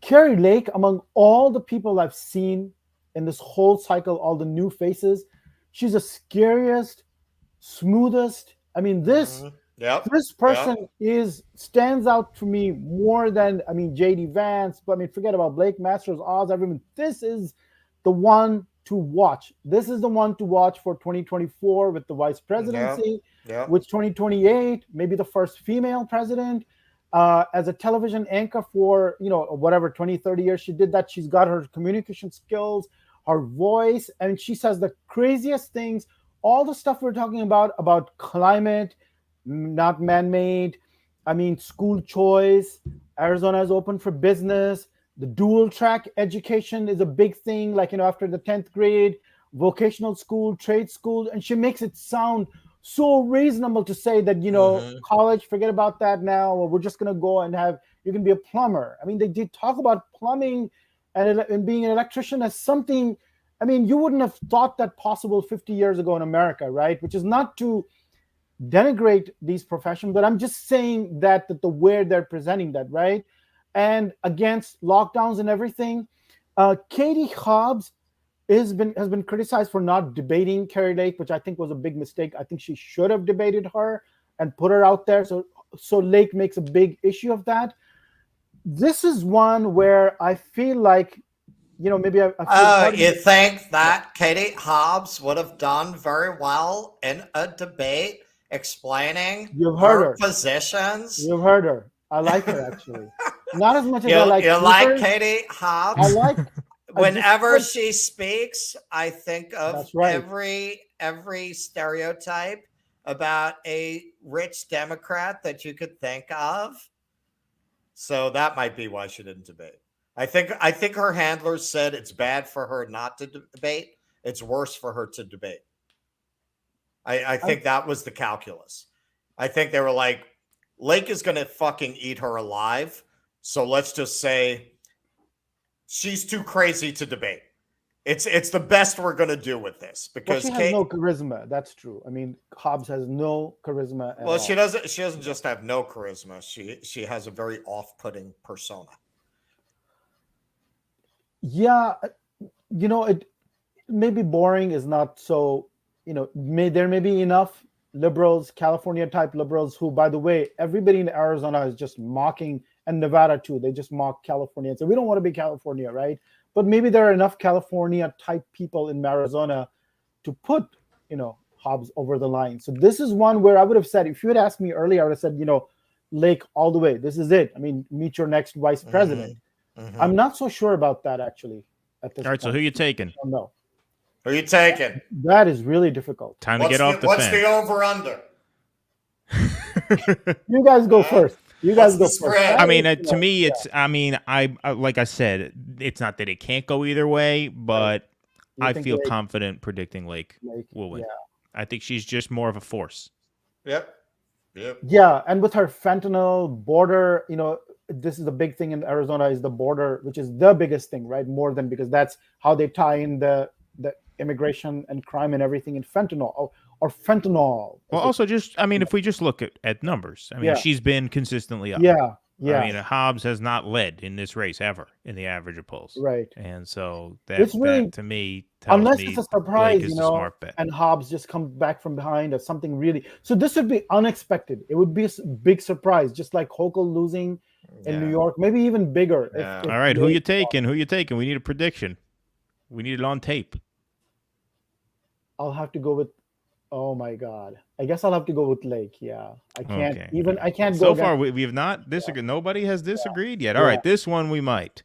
Carrie Lake, among all the people I've seen in this whole cycle, all the new faces, she's the scariest, smoothest. I mean, this person stands out to me more than, J.D. Vance, but forget about Blake, Masters, Oz, everyone. This is the one to watch. This is the one to watch for 2024 with the vice presidency, with 2028, maybe the first female president. As a television anchor for, 20, 30 years she did that. She's got her communication skills, her voice, and she says the craziest things, all the stuff we're talking about climate, not man-made, school choice, Arizona is open for business, the dual track education is a big thing, after the 10th grade, vocational school, trade school, and she makes it sound so reasonable to say that, college, forget about that now. We're just going to go and have You can be a plumber. I mean, they did talk about plumbing and being an electrician as something. I mean, you wouldn't have thought that possible 50 years ago in America, right? Which is not to denigrate these professions, but I'm just saying that the way they're presenting that, right? And against lockdowns and everything. Katie Hobbs has been criticized for not debating Carrie Lake, which I think was a big mistake. I think she should have debated her and put her out there. So Lake makes a big issue of that. This is one where I feel like, maybe you think that Katie Hobbs would have done very well in a debate explaining her positions? You've heard her. I like her, actually. Not as much as I like. You like Katie Hobbs? I like. Whenever she speaks, I think of every stereotype about a rich Democrat that you could think of. So that might be why she didn't debate. I think her handlers said it's bad for her not to debate. It's worse for her to debate. I think that was the calculus. I think they were like, Lake is going to fucking eat her alive. So let's just say she's too crazy to debate. It's the best we're going to do with this because she has no charisma. That's true. I mean, Hobbs has no charisma at all. She doesn't just have no charisma. She has a very off-putting persona. Yeah, it maybe boring is not so. There may be enough liberals, California type liberals, who, by the way, everybody in Arizona is just mocking, and Nevada too. They just mock California and say, we don't want to be California, right? But maybe there are enough California type people in Arizona to put, Hobbs over the line. So this is one where I would have said, if you had asked me earlier, I would have said, Lake all the way. This is it. I mean, meet your next vice president. Mm-hmm. I'm not so sure about that, actually, at this All right, point. so who you taking? I don't know. Who are you taking? That is really difficult. Time to get off the fence. What's the over-under? You guys go first. You guys go first. I mean, to me, it's. I mean, I like I said, it's not that it can't go either way, but I feel confident predicting Lake will win. Yeah. I think she's just more of a force. Yep. Yeah, and with her fentanyl border, this is the big thing in Arizona is the border, which is the biggest thing, right? More than because that's how they tie in the immigration and crime and everything in fentanyl or fentanyl. Well, also just, I mean, if we just look at numbers, I mean, she's been consistently up. Yeah. I mean, Hobbs has not led in this race ever in the average of polls. Right. And so that to me tells unless me it's a surprise, Blake is a smart bet. And Hobbs just comes back from behind or something really. So this would be unexpected. It would be a big surprise, just like Hochul losing in New York, maybe even bigger. Yeah. All right, who you taking? Who you taking? We need a prediction. We need it on tape. I'll have to go with. Oh my God! I guess I'll have to go with Lake. Yeah, I can't I can't go. So far, we have not disagreed. Yeah. Nobody has disagreed yet. All right, this one we might.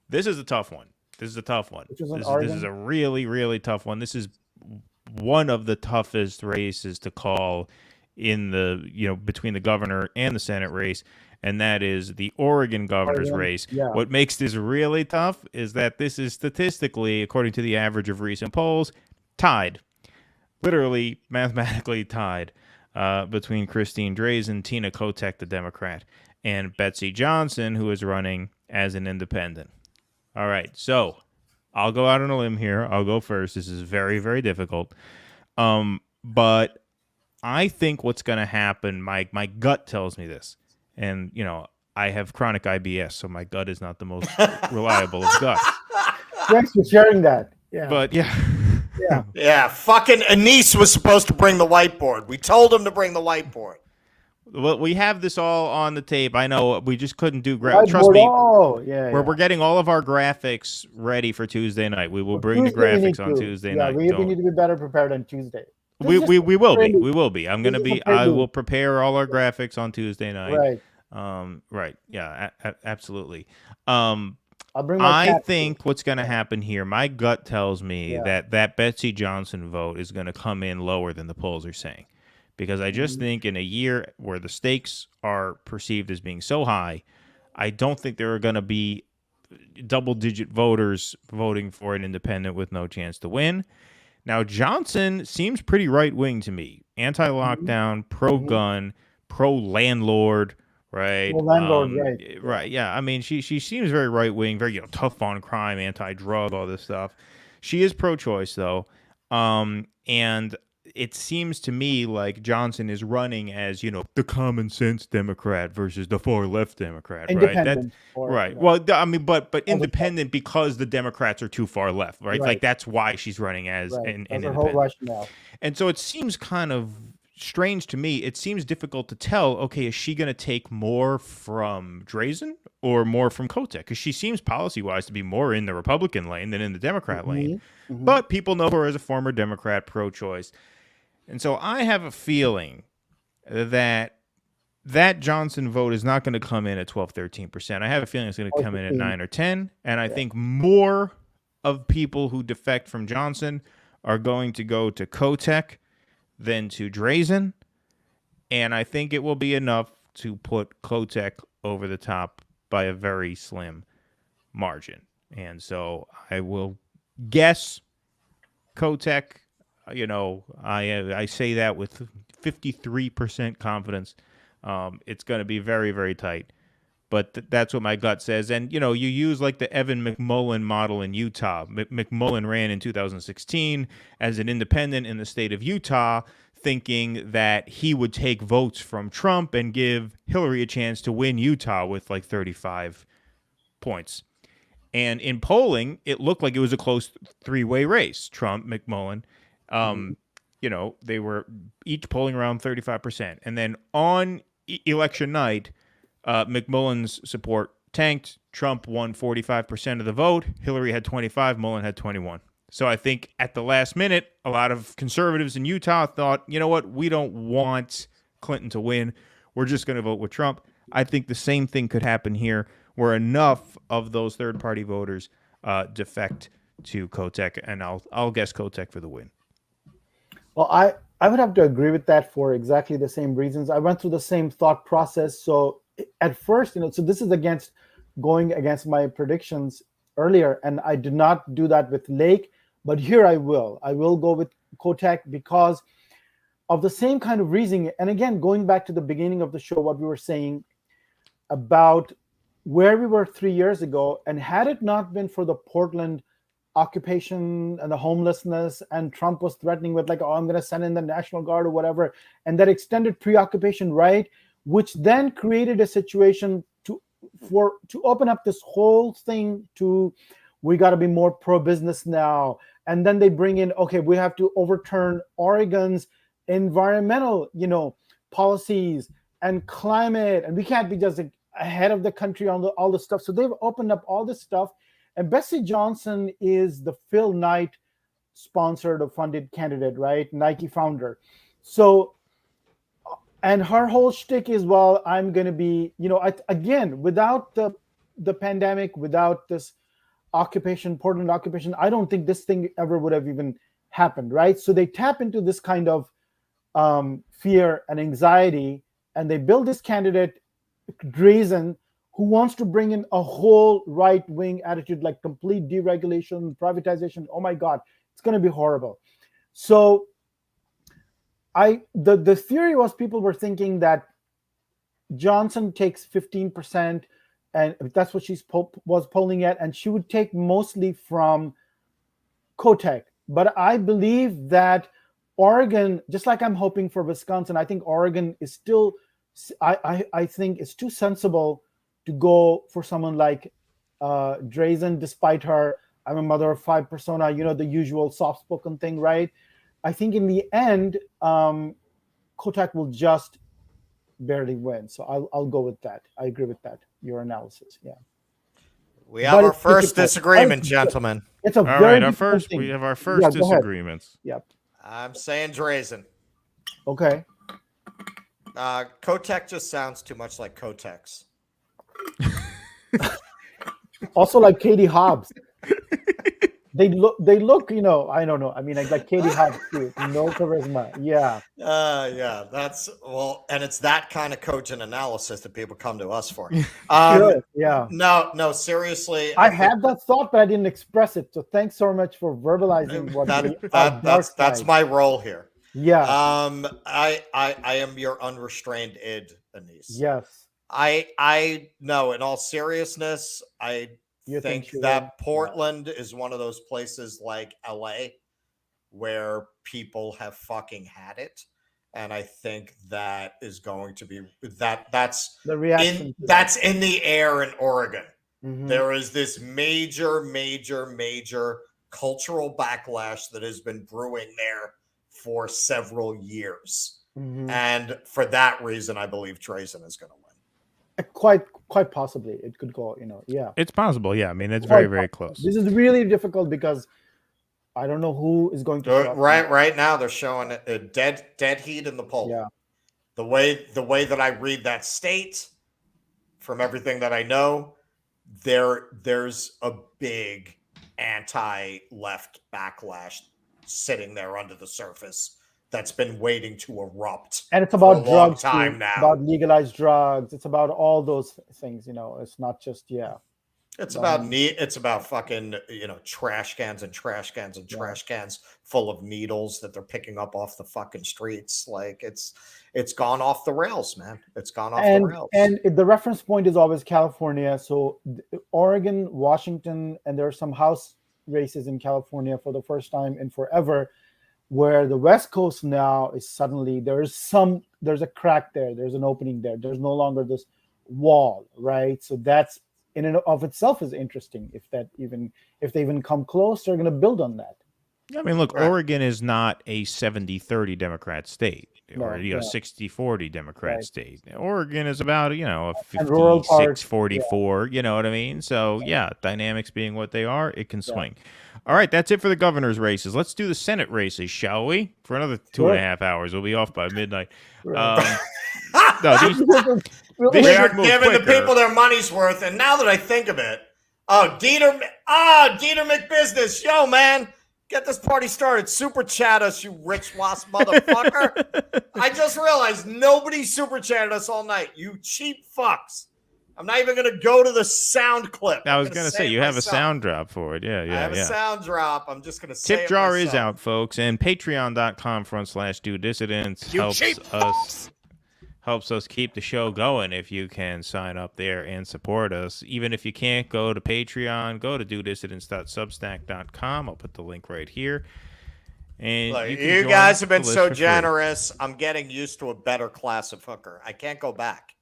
This is a tough one. This is a really, really tough one. This is one of the toughest races to call in the between the governor and the Senate race, and that is the Oregon governor's race. Yeah. What makes this really tough is that this is statistically, according to the average of recent polls, tied. Literally, mathematically tied between Christine Drazan, Tina Kotek, the Democrat, and Betsy Johnson, who is running as an independent. All right, so I'll go out on a limb here. I'll go first. This is very, very difficult. But I think what's going to happen, my gut tells me this. And, I have chronic IBS, so my gut is not the most reliable of guts. Thanks for sharing that. Yeah. But, Yeah, fucking Anise was supposed to bring the whiteboard. We told him to bring the whiteboard. Well, we have this all on the tape. I know we just couldn't do trust me. We're getting all of our graphics ready for Tuesday night. We will bring the graphics on Tuesday night. We need to be better prepared on Tuesday. We will be. We will be. I'm going to be. I will prepare all our graphics on Tuesday night. Right. Right. Yeah. Absolutely. I think what's going to happen here, my gut tells me that Betsy Johnson vote is going to come in lower than the polls are saying. Because I just think in a year where the stakes are perceived as being so high, I don't think there are going to be double-digit voters voting for an independent with no chance to win. Now, Johnson seems pretty right-wing to me. Anti-lockdown, pro-gun, pro-landlord, right? Well, landlord, right. Right. Yeah. I mean, she seems very right wing, very tough on crime, anti-drug, all this stuff. She is pro-choice though, and it seems to me like Johnson is running as the common sense Democrat versus the far left Democrat, right? Independent. Right. Well, I mean, but independent because the Democrats are too far left, right? Like that's why she's running as an independent. That's her whole rationale. And so it seems kind of strange to me. It seems difficult to tell, okay, is she going to take more from Drazen or more from Kotek? Because she seems policy-wise to be more in the Republican lane than in the Democrat lane. Mm-hmm. But people know her as a former Democrat, pro-choice. And so I have a feeling that Johnson vote is not going to come in at 12, 13%. I have a feeling it's going to come in at 9 or 10. And I think more of people who defect from Johnson are going to go to Kotek than to Drazen, and I think it will be enough to put Kotek over the top by a very slim margin. And so I will guess Kotek, I say that with 53% confidence. It's going to be very, very tight. But that's what my gut says. And, you use like the Evan McMullen model in Utah. McMullen ran in 2016 as an independent in the state of Utah, thinking that he would take votes from Trump and give Hillary a chance to win Utah with like 35 points. And in polling, it looked like it was a close three-way race, Trump, McMullen. They were each polling around 35%. And then on election night, McMullen's support tanked. Trump won 45% of the vote. Hillary had 25. Mullen had 21. So I think at the last minute, a lot of conservatives in Utah thought, you know what, we don't want Clinton to win. We're just going to vote with Trump. I think the same thing could happen here, where enough of those third-party voters defect to Kotek, and I'll guess Kotek for the win. Well, I would have to agree with that for exactly the same reasons. I went through the same thought process. So at first, so this is going against my predictions earlier, and I did not do that with Lake, but here I will. I will go with Kotek because of the same kind of reasoning. And again, going back to the beginning of the show, what we were saying about where we were 3 years ago, and had it not been for the Portland occupation and the homelessness, and Trump was threatening with like, I'm going to send in the National Guard or whatever, and that extended preoccupation right, which then created a situation to open up this whole thing to, we got to be more pro-business now. And then they bring in, okay, we have to overturn Oregon's environmental, policies and climate, and we can't be just ahead of the country on all the stuff. So they've opened up all this stuff. And Bessie Johnson is the Phil Knight sponsored or funded candidate, right? Nike founder. So, and her whole shtick is, well, I'm going to be, again, without the pandemic, without this Portland occupation, I don't think this thing ever would have even happened, right? So they tap into this kind of fear and anxiety, and they build this candidate, Drazen, who wants to bring in a whole right-wing attitude, like complete deregulation, privatization. Oh my God, it's going to be horrible. So the theory was, people were thinking that Johnson takes 15%, and that's what she was polling at, and she would take mostly from Kotek. But I believe that Oregon, just like I'm hoping for Wisconsin, I think Oregon is still, I think it's too sensible to go for someone like Drazen, despite her, I'm a mother of five persona, the usual soft-spoken thing, right? I think in the end, Kotek will just barely win. So I'll go with that. I agree with that, your analysis. Yeah. We have our first disagreement, gentlemen. It's a all very right. We have our first disagreements. Yep. I'm saying Drazen. Okay. Kotek just sounds too much like Kotex. Also, like Katie Hobbs. They look, I don't know. I mean, like Katie Hobbs too. No charisma. Yeah. Yeah, and it's that kind of cogent analysis that people come to us for. Sure. Yeah. No, seriously. I had that thought, but I didn't express it. So thanks so much for verbalizing what that's my role here. Yeah. I am your unrestrained id, Anise. Yes. I no, in all seriousness, I think that Portland is one of those places like LA where people have fucking had it. And I think that is going to be that's the reaction. That's in the air in Oregon. Mm-hmm. There is this major cultural backlash that has been brewing there for several years. Mm-hmm. And for that reason, I believe Drazen is going to win. Quite possibly. It could go, yeah. It's possible, yeah. I mean, it's very, very close. This is really difficult because I don't know who is going to right now they're showing a dead heat in the poll. Yeah. The way that I read that state, from everything that I know, there's a big anti-left backlash sitting there under the surface that's been waiting to erupt. And it's about drugs now. About legalized drugs. It's about all those things, It's not just It's about fucking, trash cans and trash cans and trash cans full of needles that they're picking up off the fucking streets. Like it's gone off the rails, man. It's gone off the rails. And the reference point is always California. So Oregon, Washington, and there are some House races in California for the first time in forever, where the West Coast now is suddenly there's a crack there. There's an opening there. There's no longer this wall, right? So that's in and of itself is interesting. If they even come close, they're going to build on that. I mean, look, Oregon is not a 70-30 Democrat state or 60-40 Democrat state. Oregon is about, a 56-44, you know what I mean? So, dynamics being what they are, it can swing. All right, that's it for the governor's races. Let's do the Senate races, shall we? For another 2.5 hours. We'll be off by midnight. We're giving the people their money's worth. And now that I think of it, Dieter McBusiness, yo, man, get this party started. Super chat us, you rich wasp motherfucker. I just realized nobody super chatted us all night. You cheap fucks. I'm not even going to go to the sound clip. I was going to say, you have a sound drop for it. Yeah. I have a sound drop. I'm just going to say Tip jar is out, folks. And patreon.com/DoDissidents helps us keep the show going. If you can sign up there and support us. Even if you can't go to Patreon, go to DoDissidents.substack.com. I'll put the link right here. And look, you guys have been so generous. I'm getting used to a better class of hooker. I can't go back.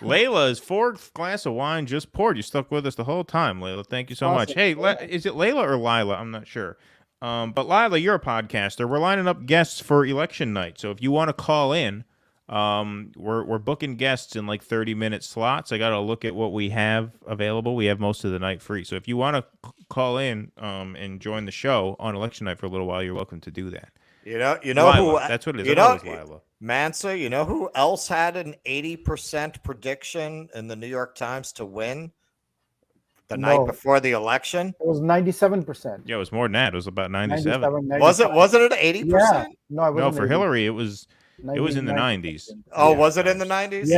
Layla's fourth glass of wine just poured. You stuck with us the whole time, Layla. Thank you so much. Hey, is it Layla or Lila? I'm not sure. But Lila, you're a podcaster. We're lining up guests for election night. So if you want to call in, we're booking guests in like 30-minute slots. I got to look at what we have available. We have most of the night free. So if you want to call in and join the show on election night for a little while, you're welcome to do that. You know Lila, who? That's what it is. Lila. Mansa, you know who else had an 80% prediction in the New York Times to win the night before the election? It was 97%. Yeah, it was more than that. It was about 97. Wasn't it 80%? Yeah. No, for Hillary, it was in the 90s. Oh, was it in the 90s?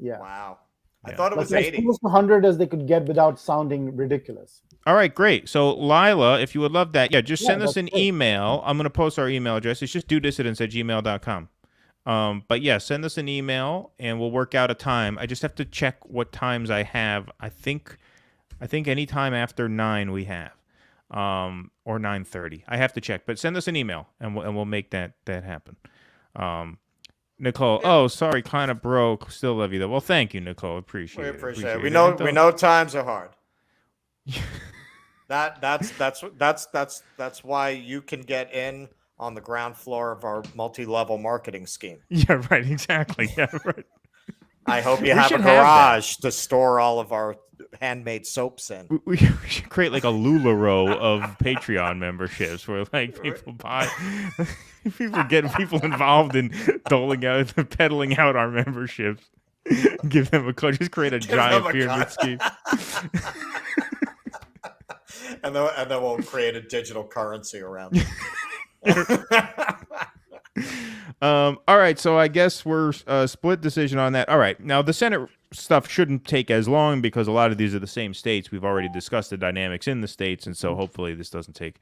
Yeah. Wow. I thought it was 80. As close to 100 as they could get without sounding ridiculous. All right, great. So, Lila, if you would love that, just send us an email. I'm going to post our email address. It's just dodissidents@gmail.com. But send us an email and we'll work out a time. I just have to check what times I have. I think any time after 9 we have, or 9:30. I have to check, but send us an email and we'll make that happen. Nicole, sorry, kind of broke. Still love you though. Well, thank you, Nicole. Appreciate it. We know times are hard. That's why you can get in on the ground floor of our multi-level marketing scheme. Yeah, right. Exactly. Yeah, right. I hope you have a garage to store all of our handmade soaps in. We should create like a LuLaRoe of Patreon memberships where like people buy, people get people involved in peddling out our memberships. Give them a code. Just create a giant pyramid scheme. And then we'll create a digital currency around it. All right, so I guess we're split decision on that. All right, now the Senate stuff shouldn't take as long because a lot of these are the same states. We've already discussed the dynamics in the states, and so hopefully this doesn't take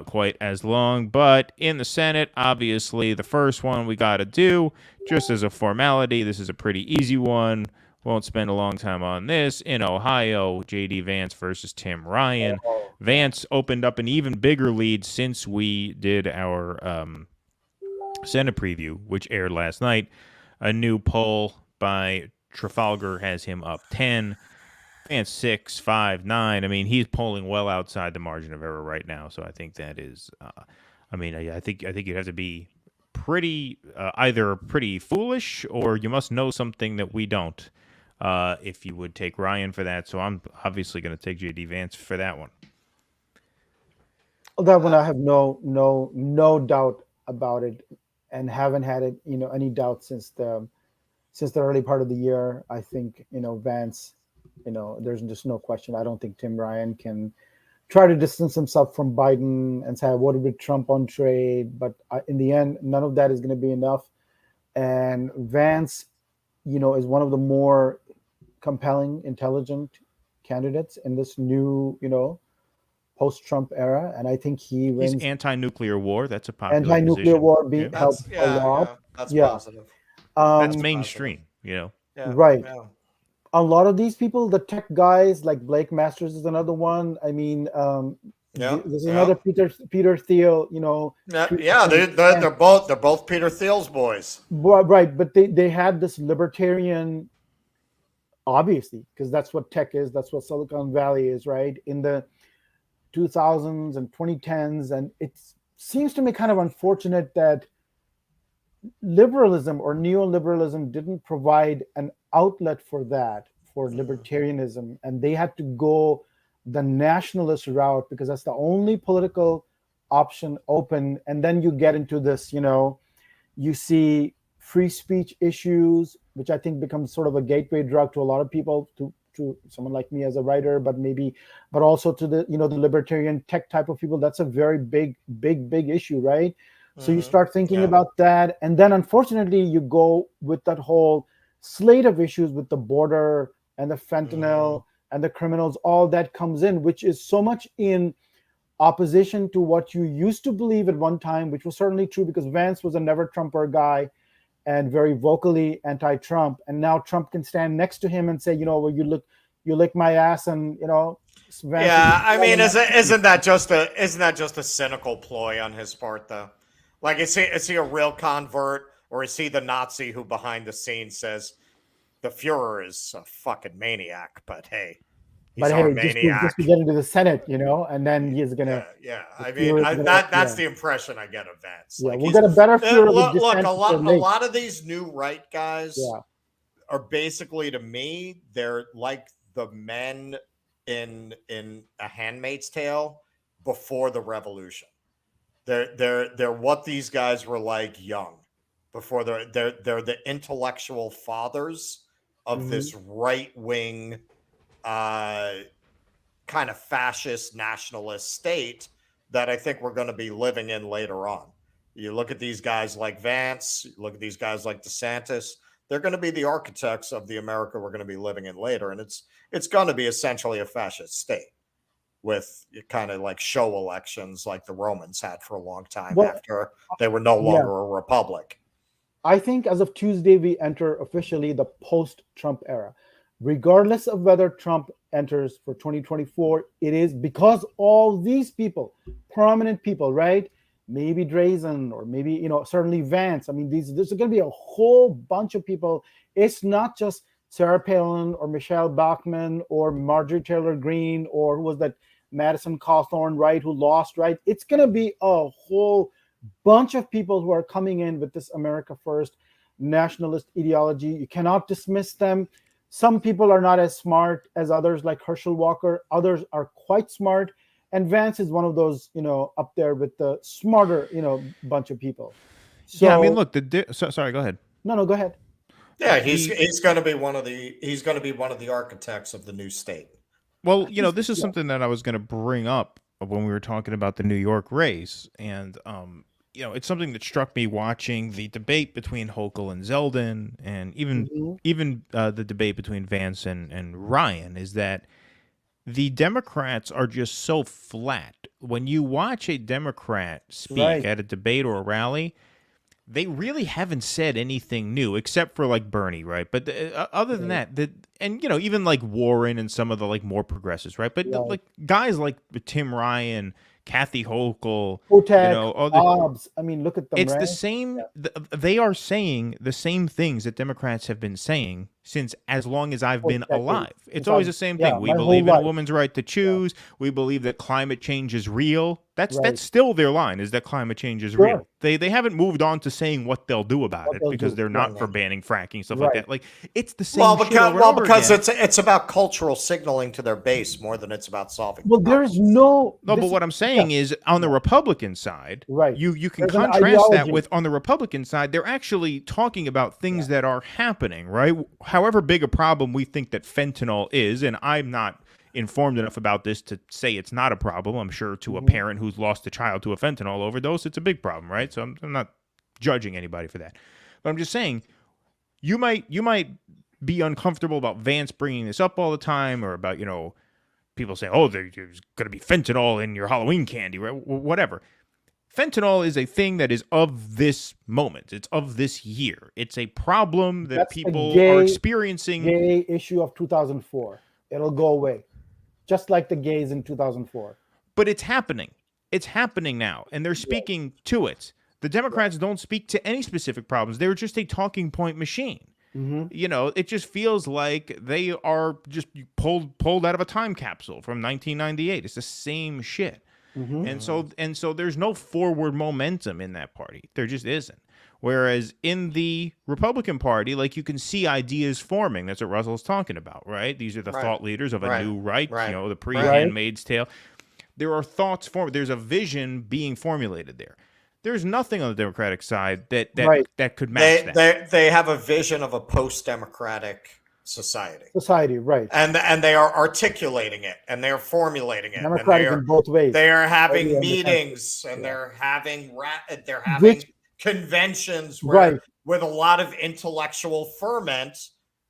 quite as long. But in the Senate, obviously, the first one we got to do, just as a formality, this is a pretty easy one. Won't spend a long time on this. In Ohio, J.D. Vance versus Tim Ryan. Vance opened up an even bigger lead since we did our Senate preview, which aired last night. A new poll by Trafalgar has him up 10. Vance 6, 5, 9. I mean, he's polling well outside the margin of error right now. So I think that is, I think you'd have to be pretty, either pretty foolish or you must know something that we don't. If you would take Ryan for that. So I'm obviously going to take J.D. Vance for that one. That one I have no doubt about it, and haven't had it, any doubt since the early part of the year. I think, Vance, there's just no question. I don't think Tim Ryan can try to distance himself from Biden and say, I voted with Trump on trade. But in the end, none of that is going to be enough. And Vance, is one of the more compelling, intelligent candidates in this new, post-Trump era. And I think he wins. He's anti-nuclear war. That's a popular anti-nuclear position. war helps a lot. Yeah, that's positive. That's mainstream, Yeah, right. Yeah. A lot of these people, the tech guys, like Blake Masters is another one. I mean, there's another Peter Thiel, they're both Peter Thiel's boys. Right, but they had this libertarian, obviously, because that's what tech is. That's what Silicon Valley is, right? In the 2000s and 2010s, and it seems to me kind of unfortunate that liberalism or neoliberalism didn't provide an outlet for that, for libertarianism, and they had to go the nationalist route because that's the only political option open. And then you get into this, you see free speech issues, which I think becomes sort of a gateway drug to a lot of people, to someone like me as a writer, but also to the, the libertarian tech type of people. That's a very big issue, right? So you start thinking about that. And then unfortunately you go with that whole slate of issues with the border and the fentanyl and the criminals, all that comes in, which is so much in opposition to what you used to believe at one time, which was certainly true because Vance was a never Trumper guy and very vocally anti-Trump. And now Trump can stand next to him and say, well, you lick my ass, and Vance. Yeah, I mean, isn't that just a cynical ploy on his part, though? Like, is he a real convert, or is he the Nazi who behind the scenes says the Fuhrer is a fucking maniac, but hey, he's our maniac. Just to get into the Senate, and then he's gonna. Yeah. I mean, that's the impression I get of Vance. Yeah, like, we'll get a better Fuhrer. Look, a lot of these new right guys are basically, to me, they're like the men in A Handmaid's Tale before the revolution. They're what these guys were like young before. They're the intellectual fathers of this right wing kind of fascist nationalist state that I think we're going to be living in later on. You look at these guys like Vance, you look at these guys like DeSantis, they're going to be the architects of the America we're going to be living in later. And it's going to be essentially a fascist state with kind of like show elections like the Romans had for a long time after they were no longer a republic. I think as of Tuesday, we enter officially the post-Trump era. Regardless of whether Trump enters for 2024, it is because all these people, prominent people, right? Maybe Drazen or maybe, certainly Vance. I mean, there's going to be a whole bunch of people. It's not just Sarah Palin or Michelle Bachmann or Marjorie Taylor Greene or who was that Madison Cawthorn, right, who lost, right? It's going to be a whole bunch of people who are coming in with this America First nationalist ideology. You cannot dismiss them. Some people are not as smart as others, like Herschel Walker. Others are quite smart. And Vance is one of those, up there with the smarter, bunch of people. So, yeah, I mean, look, sorry, go ahead. No, go ahead. Yeah, he's going to be one of the architects of the new state. Well, this is something that I was going to bring up when we were talking about the New York race, and it's something that struck me watching the debate between Hochul and Zeldin, and even the debate between Vance and Ryan, is that the Democrats are just so flat when you watch a Democrat speak at a debate or a rally, they really haven't said anything new except for like Bernie, right? But other than that, and even like Warren and some of the like more progressives, right? But like guys like Tim Ryan, Kathy Hochul, Hobbs. I mean, look at them. It's the same. They are saying the same things that Democrats have been saying since as long as I've been alive. It's always the same thing. We believe in a woman's right to choose. We believe that climate change is real. That's still their line, is that climate change is real. They haven't moved on to saying what they'll do about it because they're not for banning fracking, stuff like that. Like, it's the same because it's about cultural signaling to their base more than it's about solving. Well, there's no. But what I'm saying is on the Republican side, you can contrast that with on the Republican side, they're actually talking about things that are happening, right? However big a problem we think that fentanyl is, and I'm not informed enough about this to say it's not a problem. I'm sure to a parent who's lost a child to a fentanyl overdose, it's a big problem, right? So I'm not judging anybody for that. But I'm just saying, you might be uncomfortable about Vance bringing this up all the time, or about, people saying, oh, there's going to be fentanyl in your Halloween candy, right? Whatever. Fentanyl is a thing that is of this moment. It's of this year. It's a problem that people are experiencing. Gay issue of 2004. It'll go away. Just like the gays in 2004. But it's happening. It's happening now. And they're speaking to it. The Democrats don't speak to any specific problems. They're just a talking point machine. It just feels like they are just pulled out of a time capsule from 1998. It's the same shit. And so there's no forward momentum in that party. There just isn't. Whereas in the Republican Party, like, you can see ideas forming. That's what Russell's talking about, right? These are the thought leaders of a new right, the pre-Handmaid's Tale. There are thoughts formed. There's a vision being formulated there. There's nothing on the Democratic side that could match that. They have a vision of a post-democratic society, right? And they are articulating it, and they are formulating it. Democratic in both ways. They are having meetings, and they're having conventions with a lot of intellectual ferment,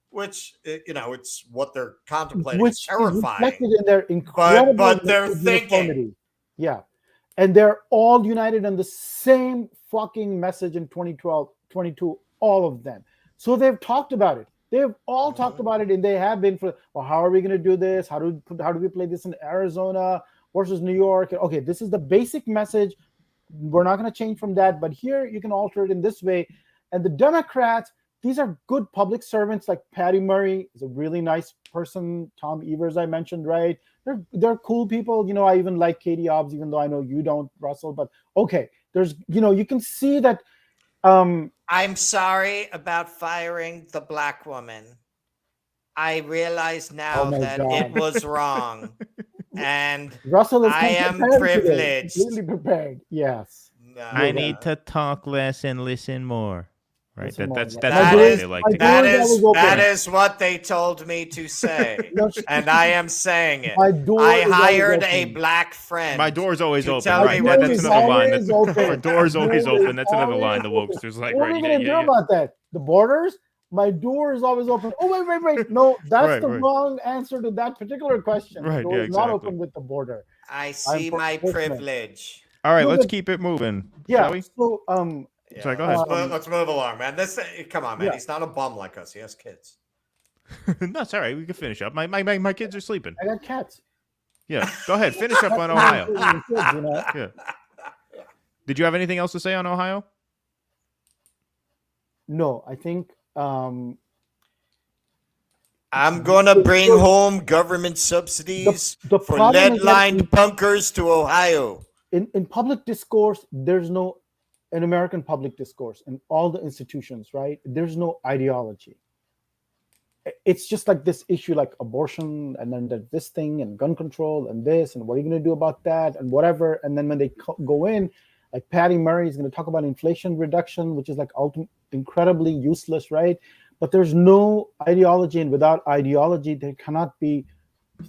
which it's what they're contemplating. Which is terrifying. Is reflected in their incredible but they're thinking. Yeah. And they're all united on the same fucking message in 2012, 22, all of them. So they've talked about it. They've all talked about it, and they have been how are we going to do this? How do we play this in Arizona versus New York? Okay, this is the basic message. We're not going to change from that, but here you can alter it in this way. And the Democrats, these are good public servants, like Patty Murray is a really nice person. Tom Evers, I mentioned, right? They're cool people. I even like Katie Hobbs, even though I know you don't, Russell. But okay, there's you can see that. I'm sorry about firing the black woman. I realize now that it was wrong, and Russell is I am privileged. Completely prepared. Yes. I need to talk less and listen more. Right. That's that is what they told me to say, and I am saying it. I hired a black friend. My door's always open. Right. That's another line. My door's always open. That's another line the wokesters like. What are we gonna do about that? The borders? My door is always open. Oh, wait. No, that's the wrong answer to that particular question. Right. The door is not open with the border. I see my privilege. All right, let's keep it moving. Yeah. Shall we? So, Sorry, go ahead. Let's move along, man. Come on, man. He's not a bum like us. He has kids. No, it's all right. We can finish up. My kids are sleeping. I got cats. Yeah, go ahead. Finish up on Ohio. Yeah. Did you have anything else to say on Ohio? No, I think I'm gonna bring home government subsidies for lead-lined bunkers to Ohio. In public discourse, there's no. In American public discourse, in all the institutions, right? There's no ideology. It's just like this issue, like abortion, and then there's this thing, and gun control, and this, and what are you going to do about that, and whatever. And then when they go in, like Patty Murray is going to talk about inflation reduction, which is like incredibly useless, right? But there's no ideology, and without ideology, there cannot be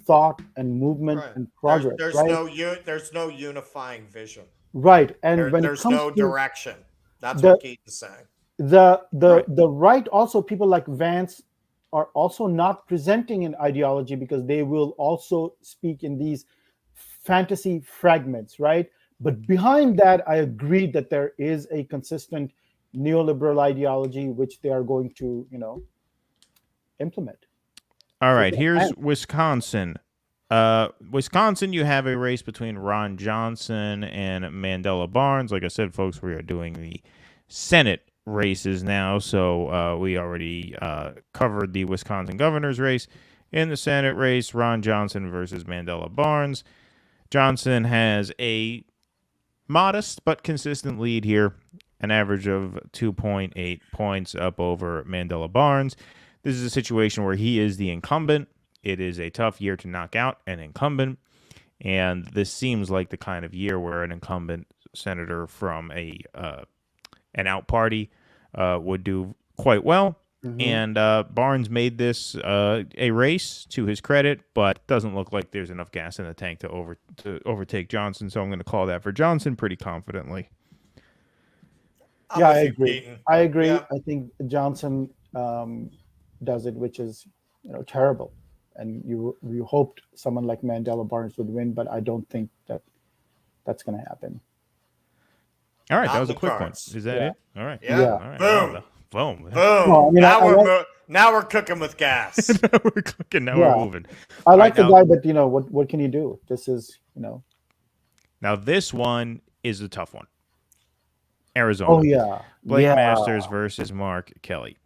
thought and movement and progress. There's no unifying vision. Right, and there's no direction. That's what Keith is saying. The right, also people like Vance are also not presenting an ideology, because they will also speak in these fantasy fragments, right? But behind that, I agree that there is a consistent neoliberal ideology which they are going to, implement. All right, here's Wisconsin. Wisconsin, you have a race between Ron Johnson and Mandela Barnes. Like I said, folks, we are doing the Senate races now, so we already covered the Wisconsin governor's race. In the Senate race, Ron Johnson versus Mandela Barnes. Johnson has a modest but consistent lead here, an average of 2.8 points up over Mandela Barnes. This is a situation where he is the incumbent. It is a tough year to knock out an incumbent, and this seems like the kind of year where an incumbent senator from an out party would do quite well. Mm-hmm. And Barnes made this a race to his credit, but doesn't look like there's enough gas in the tank to overtake Johnson. So I'm going to call that for Johnson pretty confidently. Yeah, I agree. Yeah. I think Johnson does it, which is terrible. And you hoped someone like Mandela Barnes would win, but I don't think that's going to happen. All right, that was a quick one. Is that it? All right. Yeah. All right. Boom. Boom. Well, now we're cooking with gas. Now we're cooking. Now we're moving. I like the guy, but what can you do? This is Now this one is a tough one. Arizona. Oh yeah. Blake Masters versus Mark Kelly.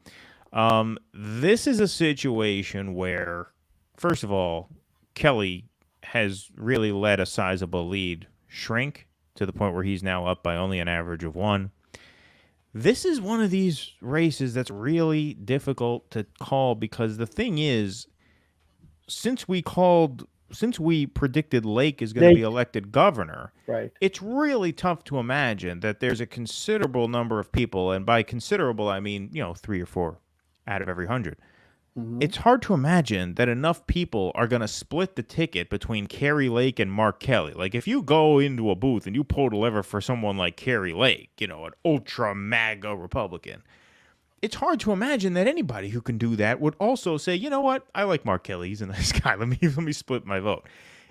This is a situation where, first of all, Kelly has really let a sizable lead shrink to the point where he's now up by only an average of 1. This is one of these races that's really difficult to call because the thing is, since we predicted Lake is going to be elected governor, right? It's really tough to imagine that there's a considerable number of people, and by considerable I mean 3 or 4 out of every 100. Mm-hmm. It's hard to imagine that enough people are going to split the ticket between Kari Lake and Mark Kelly. Like, if you go into a booth and you pull the lever for someone like Kari Lake, an ultra MAGA Republican, it's hard to imagine that anybody who can do that would also say, you know what, I like Mark Kelly. He's a nice guy. Let me split my vote.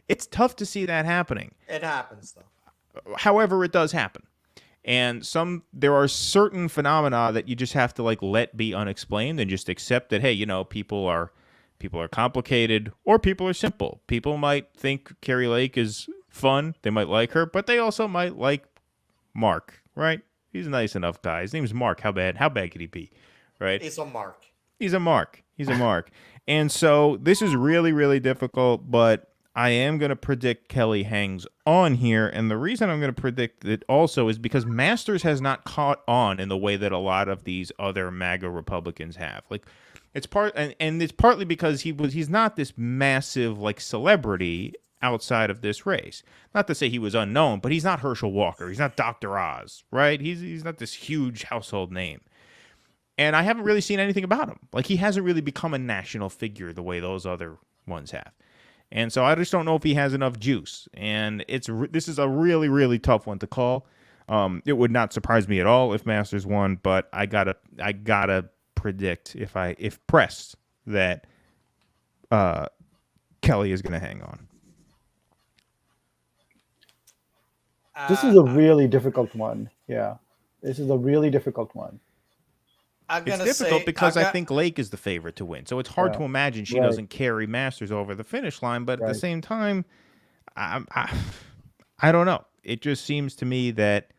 It's tough to see that happening. It happens, though. However, it does happen. And there are certain phenomena that you just have to let be unexplained and just accept that, hey, people are complicated or people are simple. People might think Kari Lake is fun. They might like her, but they also might like Mark, right? He's a nice enough guy. His name's Mark. How bad could he be, right? He's a Mark. He's a Mark. And so this is really, really difficult, but I am going to predict Kelly hangs on here, and the reason I'm going to predict it also is because Masters has not caught on in the way that a lot of these other MAGA Republicans have. It's partly because he's not this massive celebrity outside of this race. Not to say he was unknown, but he's not Herschel Walker. He's not Dr. Oz, right? He's not this huge household name. And I haven't really seen anything about him. He hasn't really become a national figure the way those other ones have. And so I just don't know if he has enough juice. And this is a really, really tough one to call. It would not surprise me at all if Masters won, but I gotta predict if pressed that Kelly is gonna hang on. This is a really difficult one. Yeah, this is a really difficult one. It's difficult because I think Lake is the favorite to win. So it's hard to imagine she doesn't carry Masters over the finish line. But at the same time, I don't know. It just seems to me that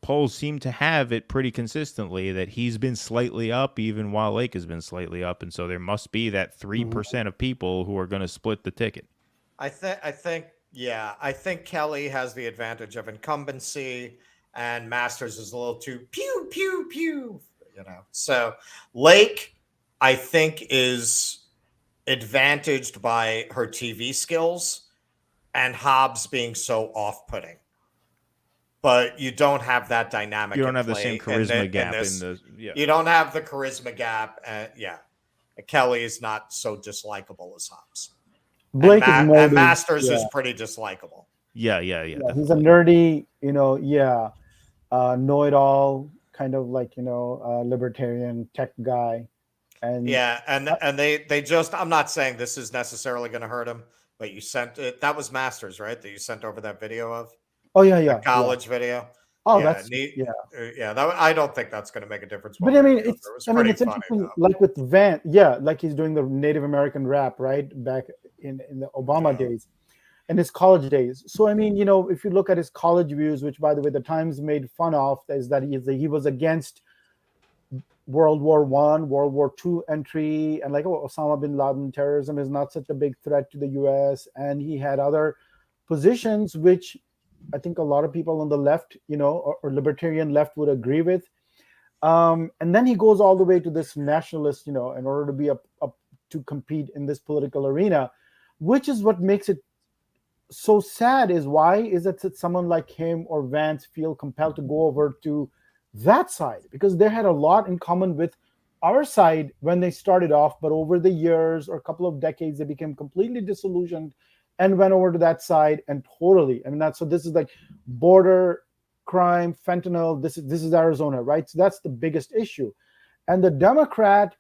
polls seem to have it pretty consistently that he's been slightly up even while Lake has been slightly up. And so there must be that 3% of people who are going to split the ticket. I think Kelly has the advantage of incumbency. And Masters is a little too pew, pew, pew, So Lake, I think, is advantaged by her TV skills and Hobbs being so off-putting. But you don't have that dynamic. You don't have the same charisma gap You don't have the charisma gap. Kelly is not so dislikable as Hobbs. Blake and Masters is pretty dislikable. Yeah. He's a nerdy, know-it-all kind of libertarian tech guy. And they just, I'm not saying this is necessarily going to hurt him, But you sent it. That was Masters, right? That you sent over that video of. Oh yeah. The college video. Oh, yeah, that's neat. yeah. I don't think that's going to make a difference. But I mean, it's funny, interesting. though. Like with Van, like he's doing the Native American rap, right? Back in the Obama days, and his college days. So I mean, if you look at his college views, which by the way, the Times made fun of, is that he was against World War I, World War II entry, and like Osama bin Laden, terrorism is not such a big threat to the U.S. And he had other positions which I think a lot of people on the left, or libertarian left would agree with. And then he goes all the way to this nationalist, in order to be to compete in this political arena, which is what makes it so sad. Is why is it that someone like him or Vance feel compelled to go over to that side, because they had a lot in common with our side when they started off, but over the years or a couple of decades, they became completely disillusioned and went over to that side and totally. I mean, so this is like border crime, fentanyl. This is Arizona, right? So that's the biggest issue. And the Democrats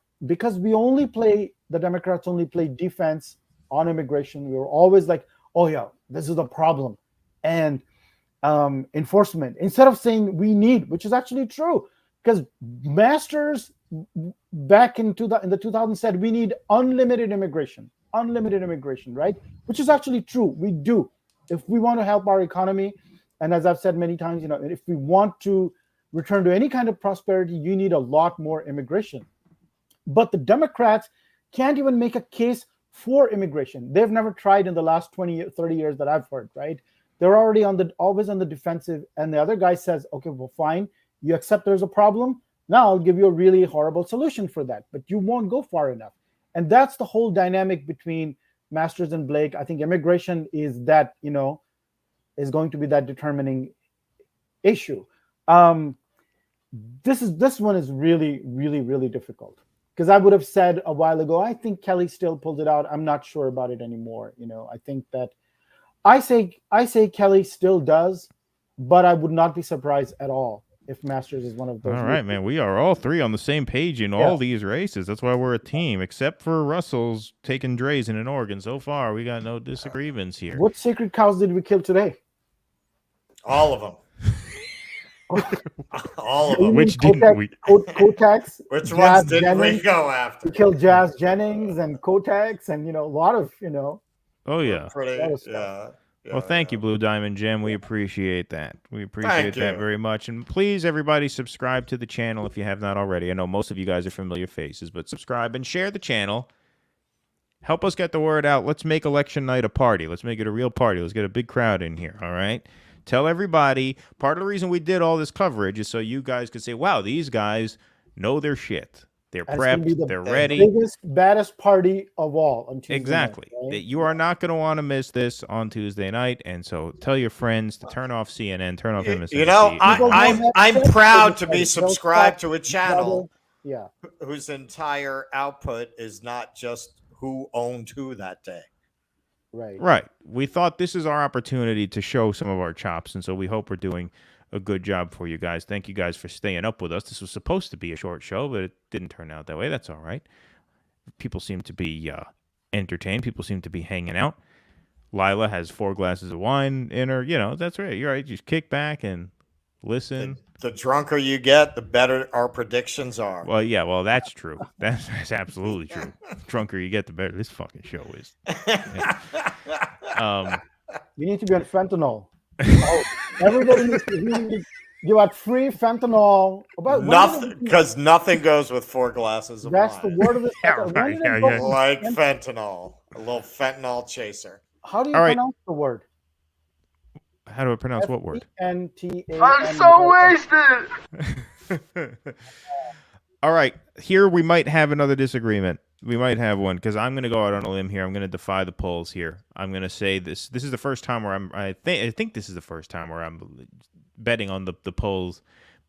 only play defense on immigration. We were always like, oh yeah, this is the problem, and enforcement, instead of saying we need, which is actually true, because Masters back in the 2000s said we need unlimited immigration, right? Which is actually true. We do, if we want to help our economy. And as I've said many times, if we want to return to any kind of prosperity, you need a lot more immigration. But the Democrats can't even make a case for immigration. They've never tried in the last 20, 30 years that I've heard, right? They're already always on the defensive. And the other guy says, okay, well, fine. You accept there's a problem. Now I'll give you a really horrible solution for that, but you won't go far enough. And that's the whole dynamic between Masters and Blake. I think immigration is that, is going to be that determining issue. This one is really, really, really difficult, because I would have said a while ago, I think Kelly still pulled it out. I'm not sure about it anymore. I think that I say Kelly still does, but I would not be surprised at all if Masters is one of those. All right, man. We are all three on the same page in all these races. That's why we're a team, except for Russell's taking Drazen in Oregon. So far, we got no disagreements here. What sacred cows did we kill today? All of them. All of them. Which didn't we? Kotex. Which ones didn't we go after? We killed Jazz Jennings and Kotex, and a lot of Oh yeah. Well, thank you, Blue Diamond Gem. We appreciate that. We appreciate that very much. And please, everybody, subscribe to the channel if you have not already. I know most of you guys are familiar faces, but subscribe and share the channel. Help us get the word out. Let's make election night a party. Let's make it a real party. Let's get a big crowd in here, all right? Tell everybody. Part of the reason we did all this coverage is so you guys could say, wow, these guys know their shit. They're prepped. They're ready. Biggest, baddest party of all on Tuesday exactly. night, right? You are not going to want to miss this on Tuesday night, and so tell your friends to turn off CNN, turn off MSNBC. I'm proud to be subscribed to a channel, yeah, whose entire output is not just who owned who that day. Right. We thought this is our opportunity to show some of our chops, and so we hope we're doing a good job for you guys. Thank you guys for staying up with us. This was supposed to be a short show, but it didn't turn out that way. That's all right. People seem to be entertained. People seem to be hanging out. Lila has 4 glasses of wine in her. That's right. You're right. Just kick back and listen. The drunker you get, the better our predictions are. Well, yeah. Well, that's true. That's absolutely true. The drunker you get, the better this fucking show is. Yeah. You need to be on fentanyl. Everybody needs to you got free fentanyl. Because nothing goes with 4 glasses of wine. That's the word of the Like fentanyl. A little fentanyl chaser. How do you pronounce the word? How do I pronounce what word? F-E-N-T-A-N. I'm so wasted. All right. Here we might have another disagreement. We might have one, because I'm going to go out on a limb here. I'm going to defy the polls here. I'm going to say this. This is the first time where I think this is the first time where I'm betting on the polls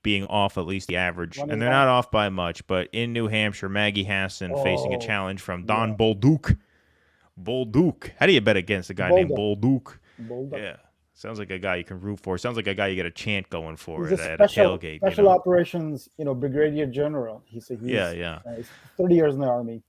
being off at least the average. And they're not off by much. But in New Hampshire, Maggie Hassan facing a challenge from Don Bolduc. Bolduc. How do you bet against a guy named Bolduc? Yeah. Sounds like a guy you can root for. Sounds like a guy you get a chant going for at a tailgate. Special operations, Brigadier General. He's 30 years in the Army.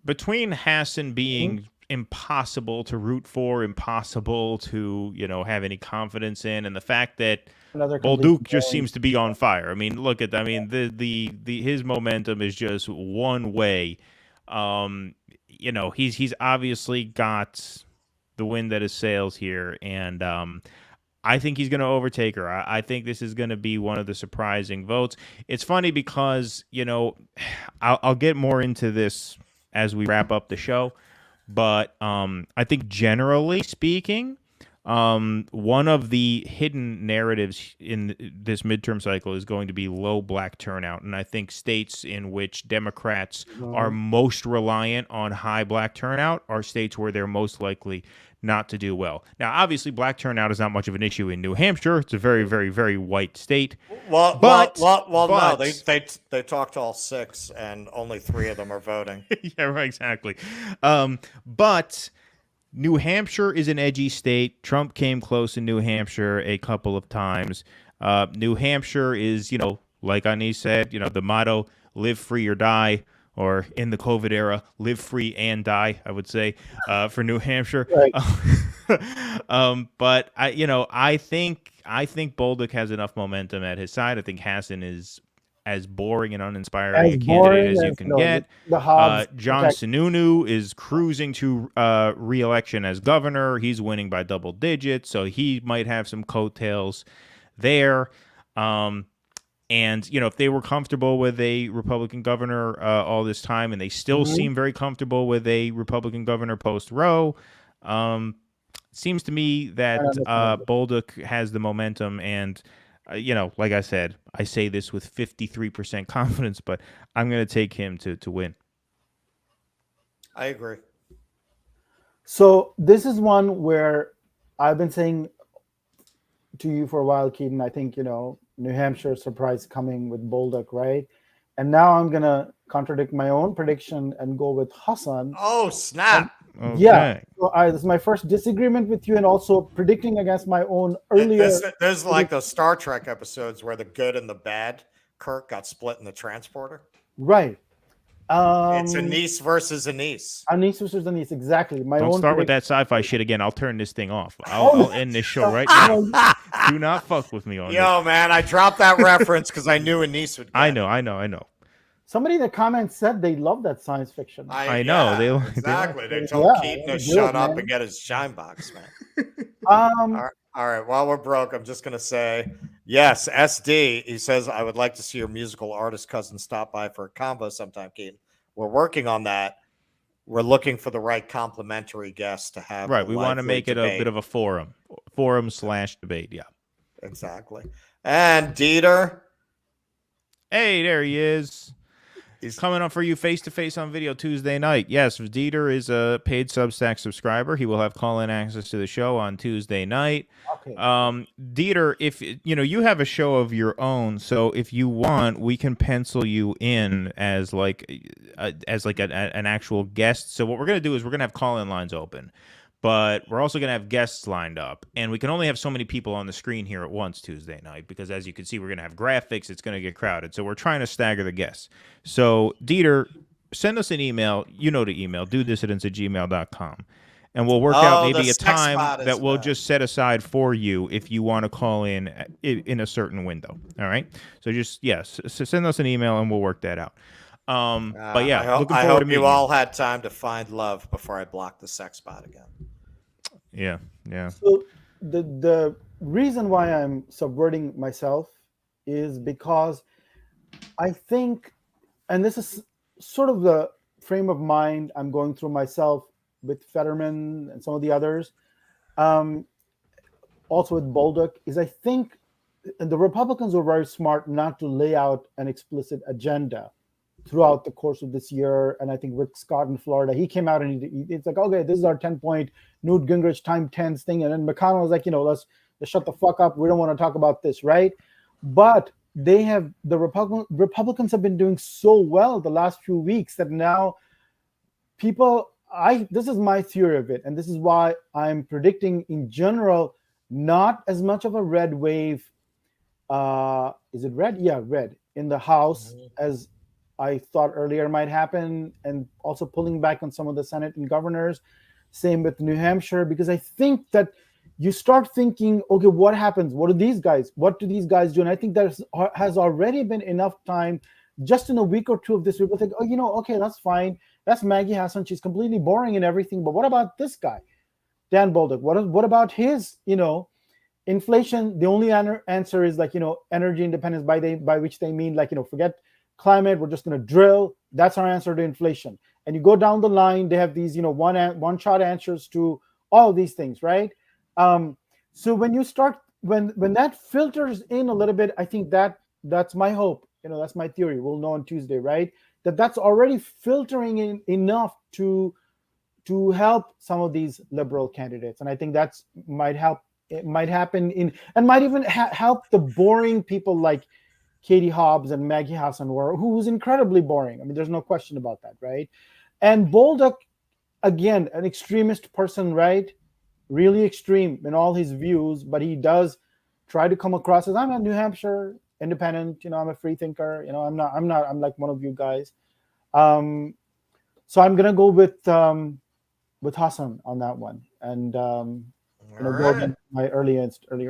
Between Hassan being impossible to root for, impossible to, have any confidence in. And the fact that Bolduc just seems to be on fire. I mean, look at, his momentum is just one way. He's obviously got the wind at his sails here. And, I think he's going to overtake her. I think this is going to be one of the surprising votes. It's funny because, I'll get more into this as we wrap up the show. But I think generally speaking, one of the hidden narratives in this midterm cycle is going to be low black turnout. And I think states in which Democrats are most reliant on high black turnout are states where they're most likely not to do well. Now, obviously, black turnout is not much of an issue in New Hampshire. It's a very, very, very white state. No, they talked to all 6, and only 3 of them are voting. Yeah, right, exactly. But New Hampshire is an edgy state. Trump came close in New Hampshire a couple of times. New Hampshire is, like Anis said, the motto, live free or die. Or in the COVID era, live free and die, I would say, for New Hampshire. Right. But I think Bolduc has enough momentum at his side. I think Hassan is as boring and uninspiring a candidate as you can get. John Sununu is cruising to re-election as governor. He's winning by double digits, so he might have some coattails there. And, if they were comfortable with a Republican governor all this time, and they still seem very comfortable with a Republican governor post-Roe, seems to me that Bolduc has the momentum. And, like I said, I say this with 53% confidence, but I'm going to take him to win. I agree. So this is one where I've been saying to you for a while, Keaton, I think, New Hampshire surprise coming with Bolduc, right? And now I'm going to contradict my own prediction and go with Hassan. Oh, snap. Okay. Yeah. So this is my first disagreement with you and also predicting against my own earlier. There's like those Star Trek episodes where the good and the bad Kirk got split in the transporter. Right. It's Anis versus Anis. Anis versus Anis, exactly. Don't start with that sci-fi shit again. I'll turn this thing off. I'll end this show right now. Do not fuck with me on this. Yo, man, I dropped that reference because I knew Anis would get I know. Somebody in the comments said they love that science fiction. I know. Exactly. They told Keaton to shut up and get his shine box, man. All right. While we're broke, I'm just going to say, yes, SD. He says, I would like to see your musical artist cousin stop by for a convo sometime, Keaton. We're working on that. We're looking for the right complimentary guest to have. Right. We want to make it a bit of a forum/debate. Yeah. Exactly. And Dieter. Hey, there he is. He's coming up for you face-to-face on video Tuesday night. Yes, Dieter is a paid Substack subscriber. He will have call-in access to the show on Tuesday night. Okay. Dieter, if you have a show of your own, so if you want, we can pencil you in as an actual guest. So what we're going to do is we're going to have call-in lines open. But we're also going to have guests lined up. And we can only have so many people on the screen here at once Tuesday night because, as you can see, we're going to have graphics. It's going to get crowded. So we're trying to stagger the guests. So, Dieter, send us an email. You know the email, dudissidents@gmail.com. And we'll work out maybe a time that we'll just set aside for you if you want to call in a certain window. All right? So just, send us an email and we'll work that out. But yeah, I hope you all had time to find love before I block the sex bot again. Yeah. So the reason why I'm subverting myself is because I think, and this is sort of the frame of mind I'm going through myself with Fetterman and some of the others, also with Bolduc, is I think the Republicans were very smart not to lay out an explicit agenda throughout the course of this year. And I think Rick Scott in Florida, he came out and it's like, okay, this is our 10-point Newt Gingrich time 10s thing. And then McConnell was like, let's shut the fuck up. We don't want to talk about this, right? But the Republicans have been doing so well the last few weeks that now this is my theory of it. And this is why I'm predicting in general, not as much of a red wave. Is it red? Yeah, red in the House as I thought earlier might happen, and also pulling back on some of the Senate and governors. Same with New Hampshire, because I think that you start thinking, okay, what happens? What do these guys do? And I think there has already been enough time, just in a week or two of this, people think, oh, okay, that's fine. That's Maggie Hassan. She's completely boring and everything. But what about this guy, Dan Bolduc? What about his, inflation? The only answer is like, energy independence, by which they mean like, forget climate. We're just going to drill. That's our answer to inflation. And you go down the line, they have these, one shot answers to all these things, right? So when you start, when that filters in a little bit, I think that's my hope. That's my theory. We'll know on Tuesday, right? That's already filtering in enough to help some of these liberal candidates, and I think that's might help. It might happen and might even help the boring people like Katie Hobbs and Maggie Hassan, who's incredibly boring. I mean, there's no question about that, right? And Bolduc, again, an extremist person, right? Really extreme in all his views, but he does try to come across as, I'm a New Hampshire independent, I'm a free thinker, I'm like one of you guys. So I'm gonna go with Hassan on that one, and go with my earlier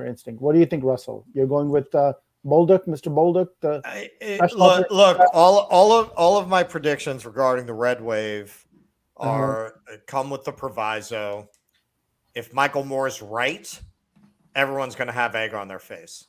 instinct. What do you think, Russell? You're going with Bolduc, Mr. Bolduc? Look, all of my predictions regarding the red wave are come with the proviso. If Michael Moore's right, everyone's going to have egg on their face.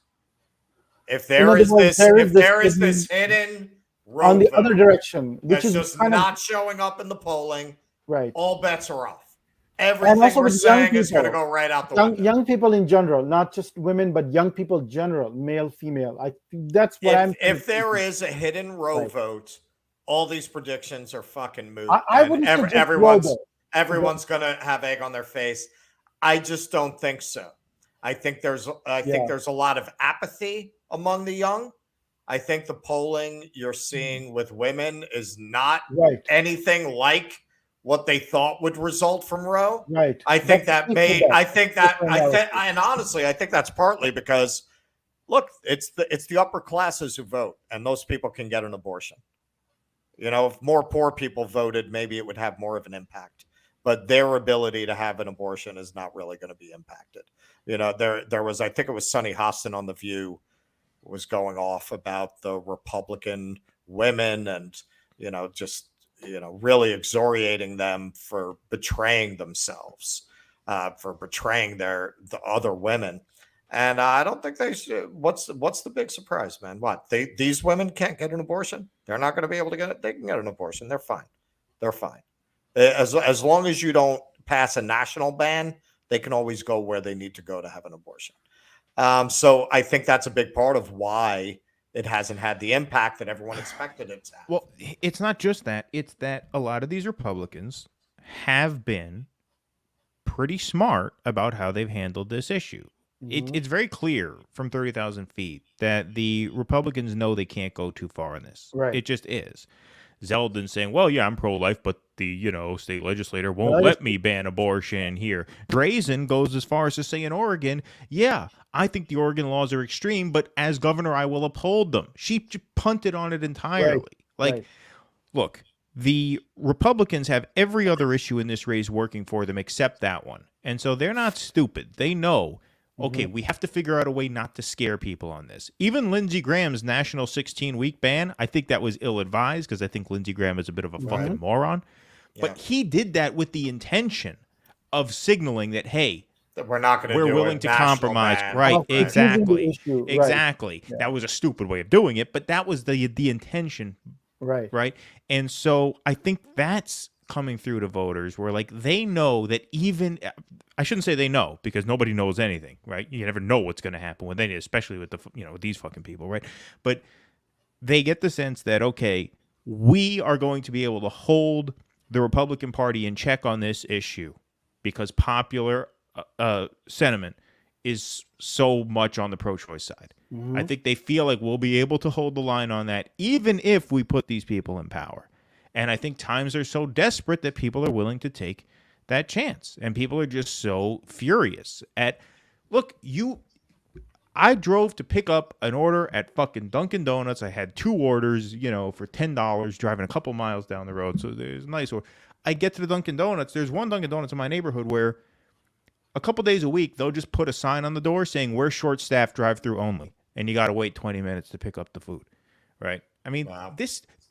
If there is this hidden road on the other direction, which is just not showing up in the polling, right, all bets are off. Everything we're saying is going to go right out the window. Young people in general, not just women, but young people in general, male, female. That's what I'm. If there is a hidden row vote, all these predictions are fucking moot. I wouldn't everyone's going to have egg on their face. I just don't think so. I think there's a lot of apathy among the young. I think the polling you're seeing with women is not anything like what they thought would result from Roe. Right. And honestly, I think that's partly because, look, it's the upper classes who vote, and those people can get an abortion. If more poor people voted, maybe it would have more of an impact. But their ability to have an abortion is not really going to be impacted. There was, I think it was Sonny Hostin on The View, was going off about the Republican women and, really excoriating them for betraying themselves, for betraying the other women. And I don't think they should. What's the big surprise, man? What? These women can't get an abortion? They're not going to be able to get it. They can get an abortion. They're fine. They're fine. As long as you don't pass a national ban, they can always go where they need to go to have an abortion. So I think that's a big part of why it hasn't had the impact that everyone expected it to have. Well, it's not just that. It's that a lot of these Republicans have been pretty smart about how they've handled this issue. Mm-hmm. It's very clear from 30,000 feet that the Republicans know they can't go too far in this. Right. It just is. Zeldin saying, well, yeah, I'm pro-life, but the, state legislator won't let me ban abortion here. Drazen goes as far as to say in Oregon, yeah, I think the Oregon laws are extreme, but as governor, I will uphold them. She punted on it entirely. Look, the Republicans have every other issue in this race working for them except that one. And so they're not stupid. They know, okay, we have to figure out a way not to scare people on this. Even Lindsey Graham's national 16-week ban, I think that was ill-advised because I think Lindsey Graham is a bit of a fucking moron. Yeah. But he did that with the intention of signaling that, hey, that we're not going to we're willing to compromise. Ban. Right, exactly. Right. Exactly. Yeah. That was a stupid way of doing it, but that was the intention. Right. And so I think that's coming through to voters where they know that even I shouldn't say they know because nobody knows anything, right? You never know what's going to happen with any, especially with with these fucking people, right? But they get the sense that, okay, we are going to be able to hold the Republican Party in check on this issue because popular sentiment is so much on the pro-choice side. Mm-hmm. I think they feel like we'll be able to hold the line on that even if we put these people in power. And I think times are so desperate that people are willing to take that chance. And people are just so furious at, look, I drove to pick up an order at fucking Dunkin' Donuts. I had 2 orders, for $10, driving a couple miles down the road. So there's a nice order. I get to the Dunkin' Donuts. There's one Dunkin' Donuts in my neighborhood where a couple days a week, they'll just put a sign on the door saying, we're short-staffed, drive-through only. And you got to wait 20 minutes to pick up the food, right? I mean,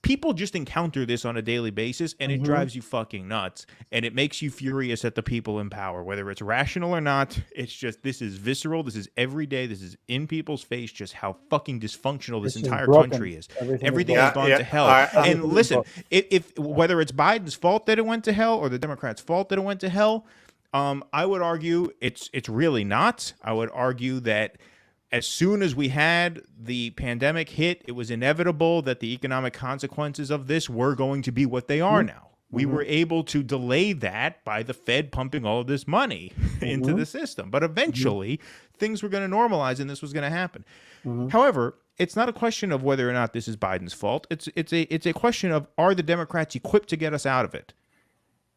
people just encounter this on a daily basis, and it drives you fucking nuts. And it makes you furious at the people in power, whether it's rational or not. It's just, this is visceral. This is every day. This is in people's face, just how fucking dysfunctional this entire country is. Everything has gone to hell. And listen, if whether it's Biden's fault that it went to hell or the Democrats' fault that it went to hell, I would argue it's really not. I would argue that as soon as we had the pandemic hit, it was inevitable that the economic consequences of this were going to be what they are now. We were able to delay that by the Fed pumping all of this money into the system. But eventually, things were going to normalize and this was going to happen. However, it's not a question of whether or not this is Biden's fault. It's a question of, are the Democrats equipped to get us out of it?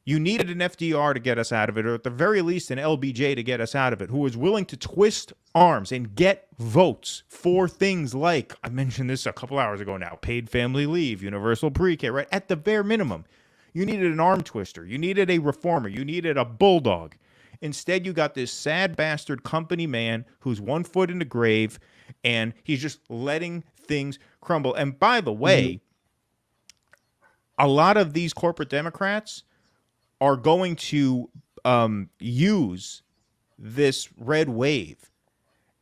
You needed an FDR to get us out of it, or at the very least an LBJ to get us out of it, who was willing to twist arms and get votes for things like, I mentioned this a couple hours ago now, paid family leave, universal pre-K, right? At the bare minimum, you needed an arm twister. You needed a reformer. You needed a bulldog. Instead, you got this sad bastard company man who's 1 foot in the grave, and he's just letting things crumble. And by the way, a lot of these corporate Democrats are going to use this red wave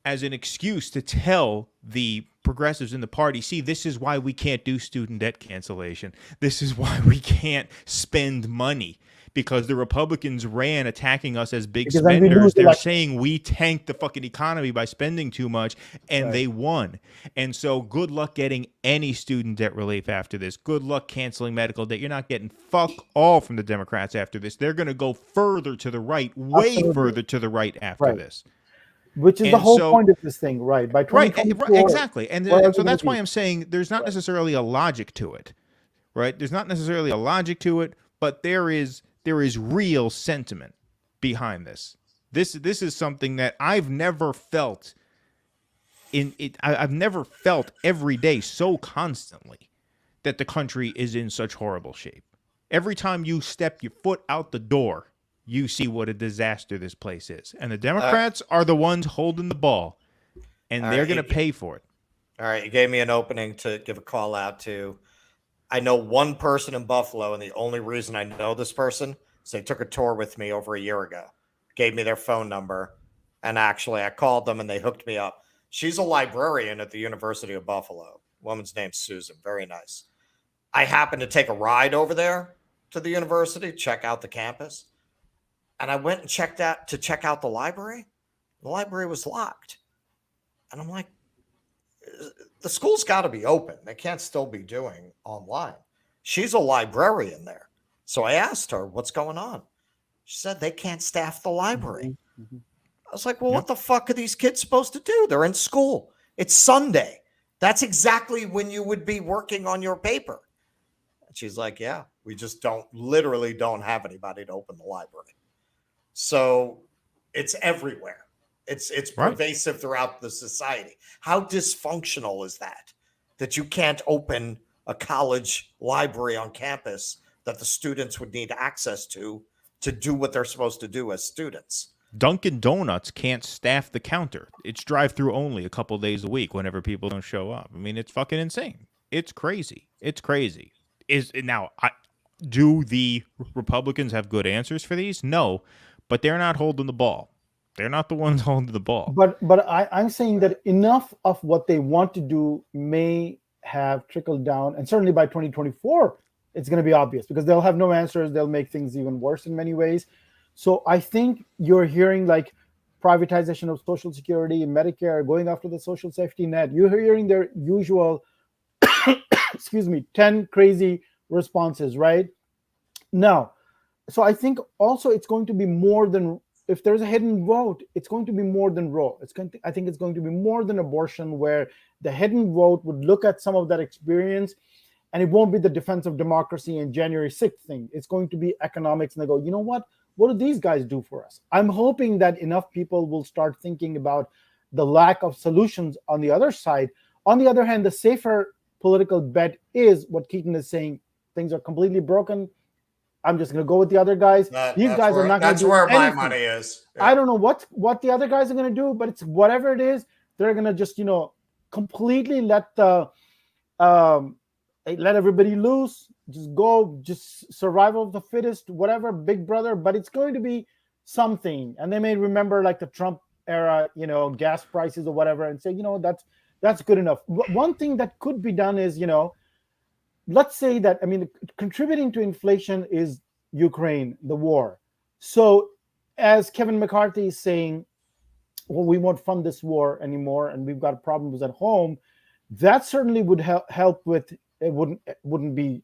as an excuse to tell the progressives in the party, see, this is why we can't do student debt cancellation. This is why we can't spend money, because the Republicans ran attacking us as big spenders. They're saying we tanked the fucking economy by spending too much, and they won. And so good luck getting any student debt relief after this. Good luck canceling medical debt. You're not getting fuck all from the Democrats after this. They're going to go further to the right, way further to the right after this. Which is the whole point of this thing, right? By 2024, right, exactly. And so that's why I'm saying there's not necessarily a logic to it, right? There's not necessarily a logic to it, but there is real sentiment behind this. This is something that I've never felt I've never felt every day so constantly that the country is in such horrible shape. Every time you step your foot out the door, you see what a disaster this place is. And the Democrats are the ones holding the ball, and they're going to pay for it. All right, you gave me an opening to give a call out to. I know one person in Buffalo, and the only reason I know this person is they took a tour with me over a year ago, gave me their phone number, and actually I called them and they hooked me up. She's a librarian at the University of Buffalo. Woman's name's Susan. Very nice. I happened to take a ride over there to the university, check out the campus. And I went and check out the library. The library was locked. And I'm like, the school's got to be open. They can't still be doing online. She's a librarian there. So I asked her, what's going on? She said they can't staff the library. I was like, well, what the fuck are these kids supposed to do? They're in school. It's Sunday. That's exactly when you would be working on your paper. And she's like, yeah, we just literally don't have anybody to open the library. So it's everywhere. It's pervasive throughout the society. How dysfunctional is that you can't open a college library on campus that the students would need access to do what they're supposed to do as students? Dunkin' Donuts can't staff the counter. It's drive-through only a couple days a week whenever people don't show up. I mean, it's fucking insane. It's crazy. It's crazy. Do the Republicans have good answers for these? No. But they're not holding the ball. They're not the ones holding the ball. But I'm saying that enough of what they want to do may have trickled down. And certainly by 2024, it's going to be obvious because they'll have no answers. They'll make things even worse in many ways. So I think you're hearing like privatization of Social Security and Medicare, going after the social safety net. You're hearing their usual, 10 crazy responses, right? Now, so I think also it's going to be more than, if there's a hidden vote, it's going to be more than Roe. I think it's going to be more than abortion, where the hidden vote would look at some of that experience, and it won't be the defense of democracy and January 6th thing. It's going to be economics, and they go, you know what do these guys do for us? I'm hoping that enough people will start thinking about the lack of solutions on the other side. On the other hand, the safer political bet is what Keaton is saying. Things are completely broken. I'm just going to go with the other guys. These guys are not going to do That's where anything. my money is. Yeah. I don't know what the other guys are going to do, but it's whatever it is, they're going to just, completely let everybody loose, just go, just survival of the fittest, whatever, big brother, but it's going to be something. And they may remember like the Trump era, gas prices or whatever, and say, that's good enough. One thing that could be done is, let's say that, contributing to inflation is Ukraine, the war. So as Kevin McCarthy is saying, well, we won't fund this war anymore and we've got problems at home, that certainly would help with, it wouldn't be,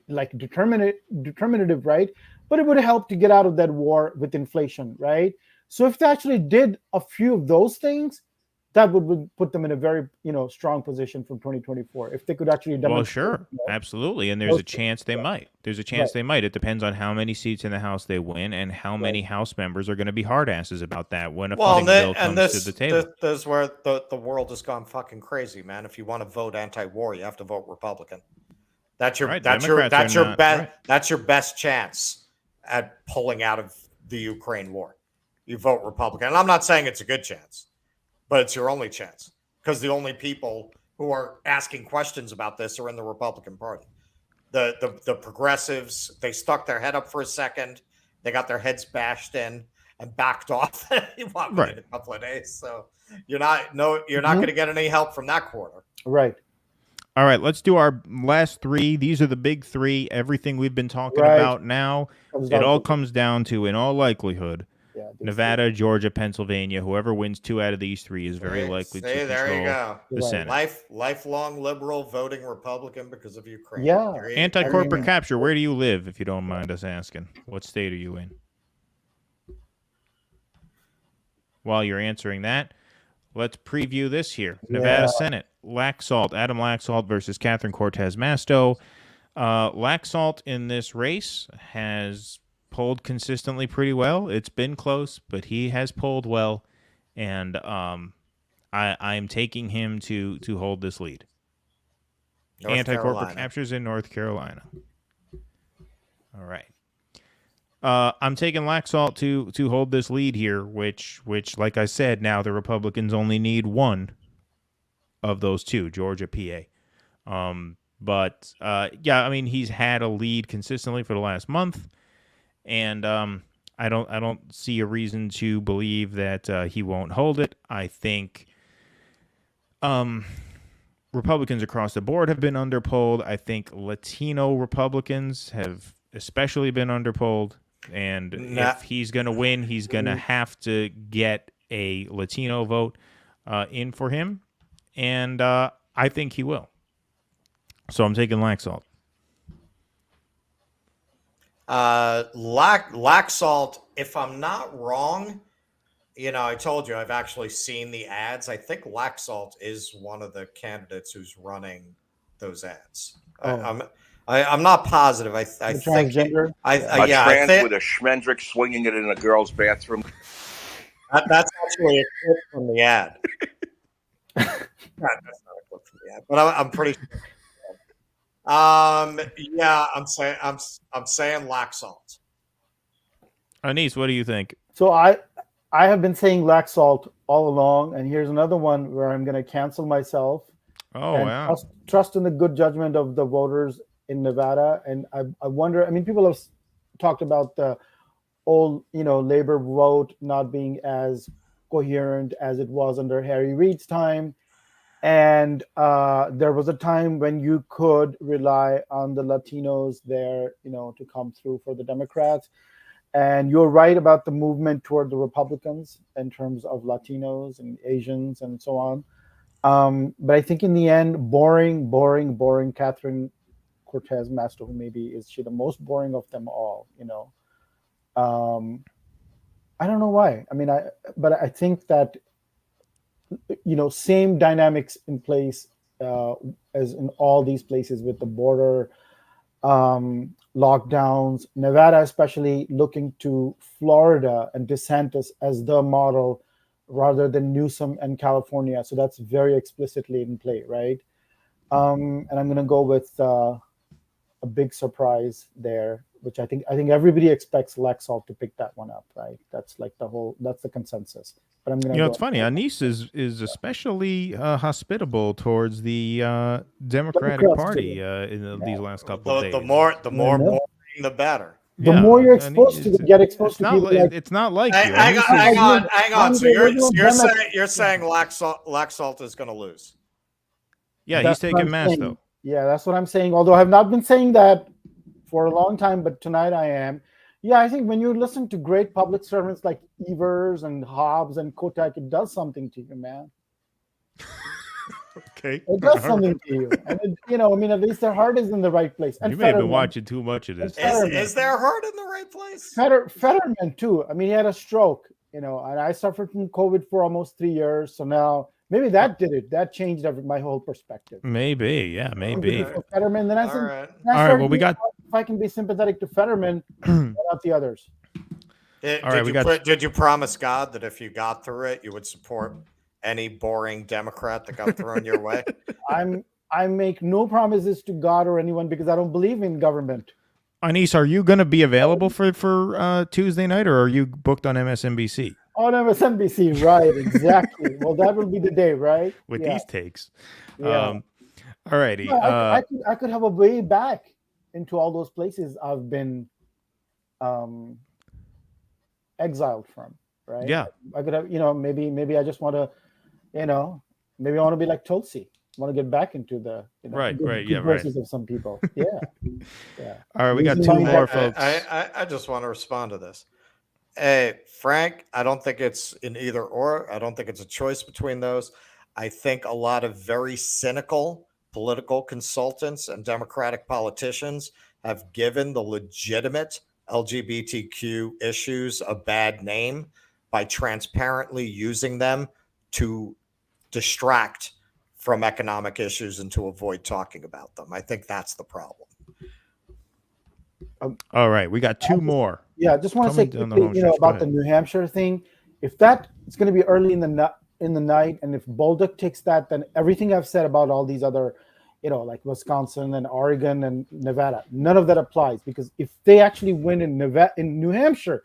like determinative, right? But it would help to get out of that war with inflation, right? So if they actually did a few of those things, that would put them in a very, strong position from 2024. If they could actually demonstrate. Well, sure, absolutely, and there's a chance they might. There's a chance they might. It depends on how many seats in the House they win and how many House members are going to be hard asses about that when a funding bill comes to the table. This is where the world has gone fucking crazy, man. If you want to vote anti-war, you have to vote Republican. That's your best chance at pulling out of the Ukraine war. You vote Republican, and I'm not saying it's a good chance, but it's your only chance, because the only people who are asking questions about this are in the Republican Party. The progressives, they stuck their head up for a second, they got their heads bashed in and backed off in a couple of days. So you're not going to get any help from that quarter. Right. All right, let's do our last three. These are the big three. Everything we've been talking about now, it all comes down to, in all likelihood, Nevada, Georgia, Pennsylvania. Whoever wins 2 out of these 3 is very likely to control the Senate. Lifelong liberal voting Republican because of Ukraine. Yeah. Anti-corporate capture. Where do you live, if you don't mind us asking? What state are you in? While you're answering that, let's preview this here. Nevada Senate. Laxalt. Adam Laxalt versus Catherine Cortez Masto. Laxalt in this race has polled consistently pretty well. It's been close, but he has polled well, and I'm taking him to hold this lead. Anti-corporate captures in North Carolina. All right. I'm taking Laxalt to hold this lead here, which, like I said, now the Republicans only need one of those 2, Georgia, PA. But he's had a lead consistently for the last month, and I don't see a reason to believe that he won't hold it. I think Republicans across the board have been underpolled. I think Latino Republicans have especially been underpolled. And if he's going to win, he's going to have to get a Latino vote in for him. And I think he will. So I'm taking Laxalt. Laxalt, if I'm not wrong, I told you I've actually seen the ads. I think Laxalt is one of the candidates who's running those ads. I'm not positive. I think transgender. Trans with a Schmendrick swinging it in a girl's bathroom. That's actually a clip from the ad. That's not a clip from the ad, but I'm pretty sure. I'm saying Laxalt. Anise, what do you think? So I have been saying Laxalt all along, and here's another one where I'm going to cancel myself. Oh, wow. Trust in the good judgment of the voters in Nevada. And I wonder, people have talked about the old, labor vote not being as coherent as it was under Harry Reid's time. And there was a time when you could rely on the Latinos there, to come through for the Democrats. And you're right about the movement toward the Republicans in terms of Latinos and Asians and so on. But I think in the end, boring Catherine Cortez Masto, who maybe is she the most boring of them all, I don't know why. But I think that, same dynamics in place as in all these places with the border lockdowns, Nevada especially looking to Florida and DeSantis as the model rather than Newsom and California. So that's very explicitly in play, right? And I'm going to go with a big surprise there which I think everybody expects Laxalt to pick that one up, right? That's like that's the consensus. But I'm gonna. It's funny. Anis is especially hospitable towards the Democratic Party in these last couple of days. The more boring, the better. The more you're exposed to get exposed to people it's not like you. Hang on. So you're saying Laxalt is going to lose? Yeah, he's taking mass though. Yeah, that's what I'm saying. Although I have not been saying that for a long time, but tonight I am. Yeah, I think when you listen to great public servants like Evers and Hobbs and Kotak, it does something to you, man. Okay. It does something to you. And, at least their heart is in the right place. And you may have been watching too much of this. Is their heart in the right place? Fetterman, too. I mean, he had a stroke, and I suffered from COVID for almost 3 years. So now maybe that did it. That changed my whole perspective. Maybe. Yeah, maybe. Fetterman, then I said, all right, well, we got... If I can be sympathetic to Fetterman, not the others. Did you promise God that if you got through it, you would support any boring Democrat that got thrown your way? I make no promises to God or anyone because I don't believe in government. Anis, are you going to be available for Tuesday night, or are you booked on MSNBC? On MSNBC, right? Exactly. Well, that will be the day, right? With these takes. Yeah. All righty. Yeah, I could have a way back into all those places I've been exiled from, right? Yeah. I could have, maybe I just want to, maybe I want to be like Tulsi. I want to get back into the good voices of some people. Yeah. Yeah. All right, we got two more folks. I just want to respond to this. Hey, Frank, I don't think it's an either or. I don't think it's a choice between those. I think a lot of very cynical political consultants and Democratic politicians have given the legitimate LGBTQ issues a bad name by transparently using them to distract from economic issues and to avoid talking about them. I think that's the problem. All right, we got two more. Yeah, I just want to say quickly, about the New Hampshire thing. If that it's going to be early in the night, and if Bolduc takes that, then everything I've said about all these other, like Wisconsin and Oregon and Nevada, none of that applies, because if they actually win in New Hampshire,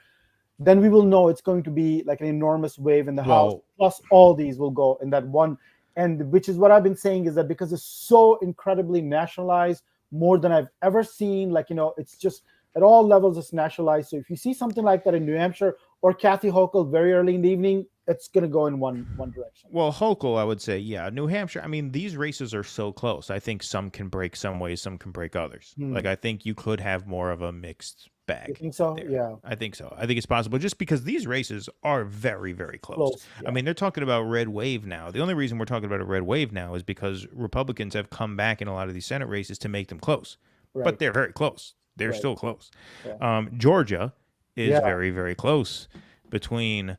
then we will know it's going to be like an enormous wave in the House. Plus, all these will go in that one. And which is what I've been saying, is that because it's so incredibly nationalized, more than I've ever seen, it's just at all levels it's nationalized. So if you see something like that in New Hampshire or Kathy Hochul very early in the evening, it's going to go in one direction. Well, Hochul, I would say, yeah. New Hampshire, I mean, these races are so close. I think some can break some ways, some can break others. Like, I think you could have more of a mixed bag. You think so? There. Yeah. I think so. I think it's possible, just because these races are very, very close. Yeah. I mean, they're talking about red wave now. The only reason we're talking about a red wave now is because Republicans have come back in a lot of these Senate races to make them close. Right. But they're very close. They're still close. Yeah. Georgia is very, very close between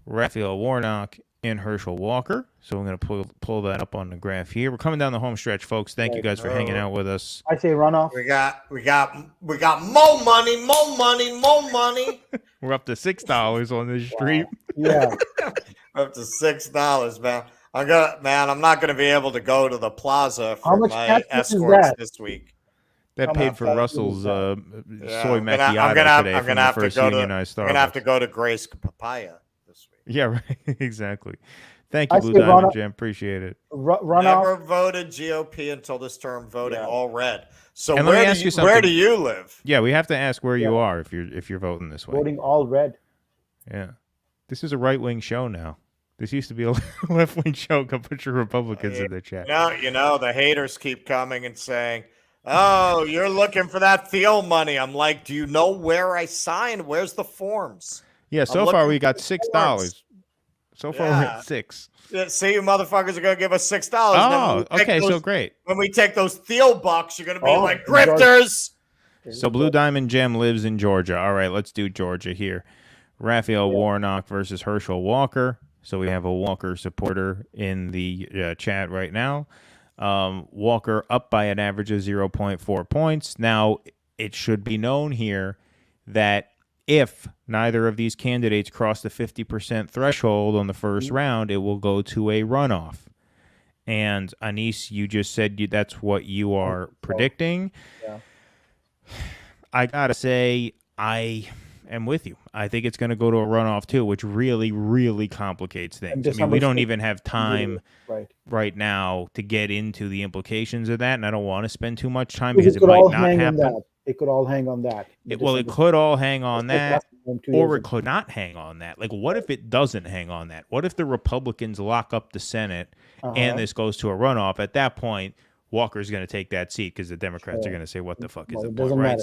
Raphael Warnock and Herschel Walker. So we're going to pull that up on the graph here. We're coming down the home stretch, folks. Thank you guys for hanging out with us. I say runoff. We got more money. We're up to $6 on this stream. Yeah. Up to $6, man. I'm not gonna be able to go to the plaza for my escorts this week. That paid for Russell's soy macchiato today. I'm gonna have to go to. I'm gonna have to go to Grace Papaya this week. Yeah, right. Exactly. Thank you, Blue Diamond Jam. Appreciate it. Never voted GOP until this term, voting all red. So where do you live? Yeah, we have to ask where you are if you're voting this way. Voting all red. Yeah, this is a right-wing show now. This used to be a left-wing show. Come put your Republicans in the chat. The haters keep coming and saying, "Oh, you're looking for that Thiel money." I'm like, "Do you know where I signed? Where's the forms?" Yeah, so far we got $6. So far we're at $6. Yeah, see, you motherfuckers are gonna give us $6. Oh, okay, so great. When we take those Thiel bucks, you're gonna be like grifters. So Blue Diamond Gem lives in Georgia. All right, let's do Georgia here. Raphael Warnock versus Herschel Walker. So we have a Walker supporter in the chat right now. Walker up by an average of 0.4 points. Now, it should be known here that if neither of these candidates cross the 50% threshold on the first round, it will go to a runoff. And Anis, you just said that's what you are predicting. Yeah. I gotta say, I am with you. I think it's going to go to a runoff too, which really, really complicates things. I mean, we don't even have time right now to get into the implications of that, and I don't want to spend too much time because it might not happen. It could all hang on that. It could all hang on that, or it could not hang on that. Like, what if it doesn't hang on that? What if the Republicans lock up the Senate and this goes to a runoff? At that point, Walker's going to take that seat because the Democrats are going to say, "What the fuck is the point?" Right?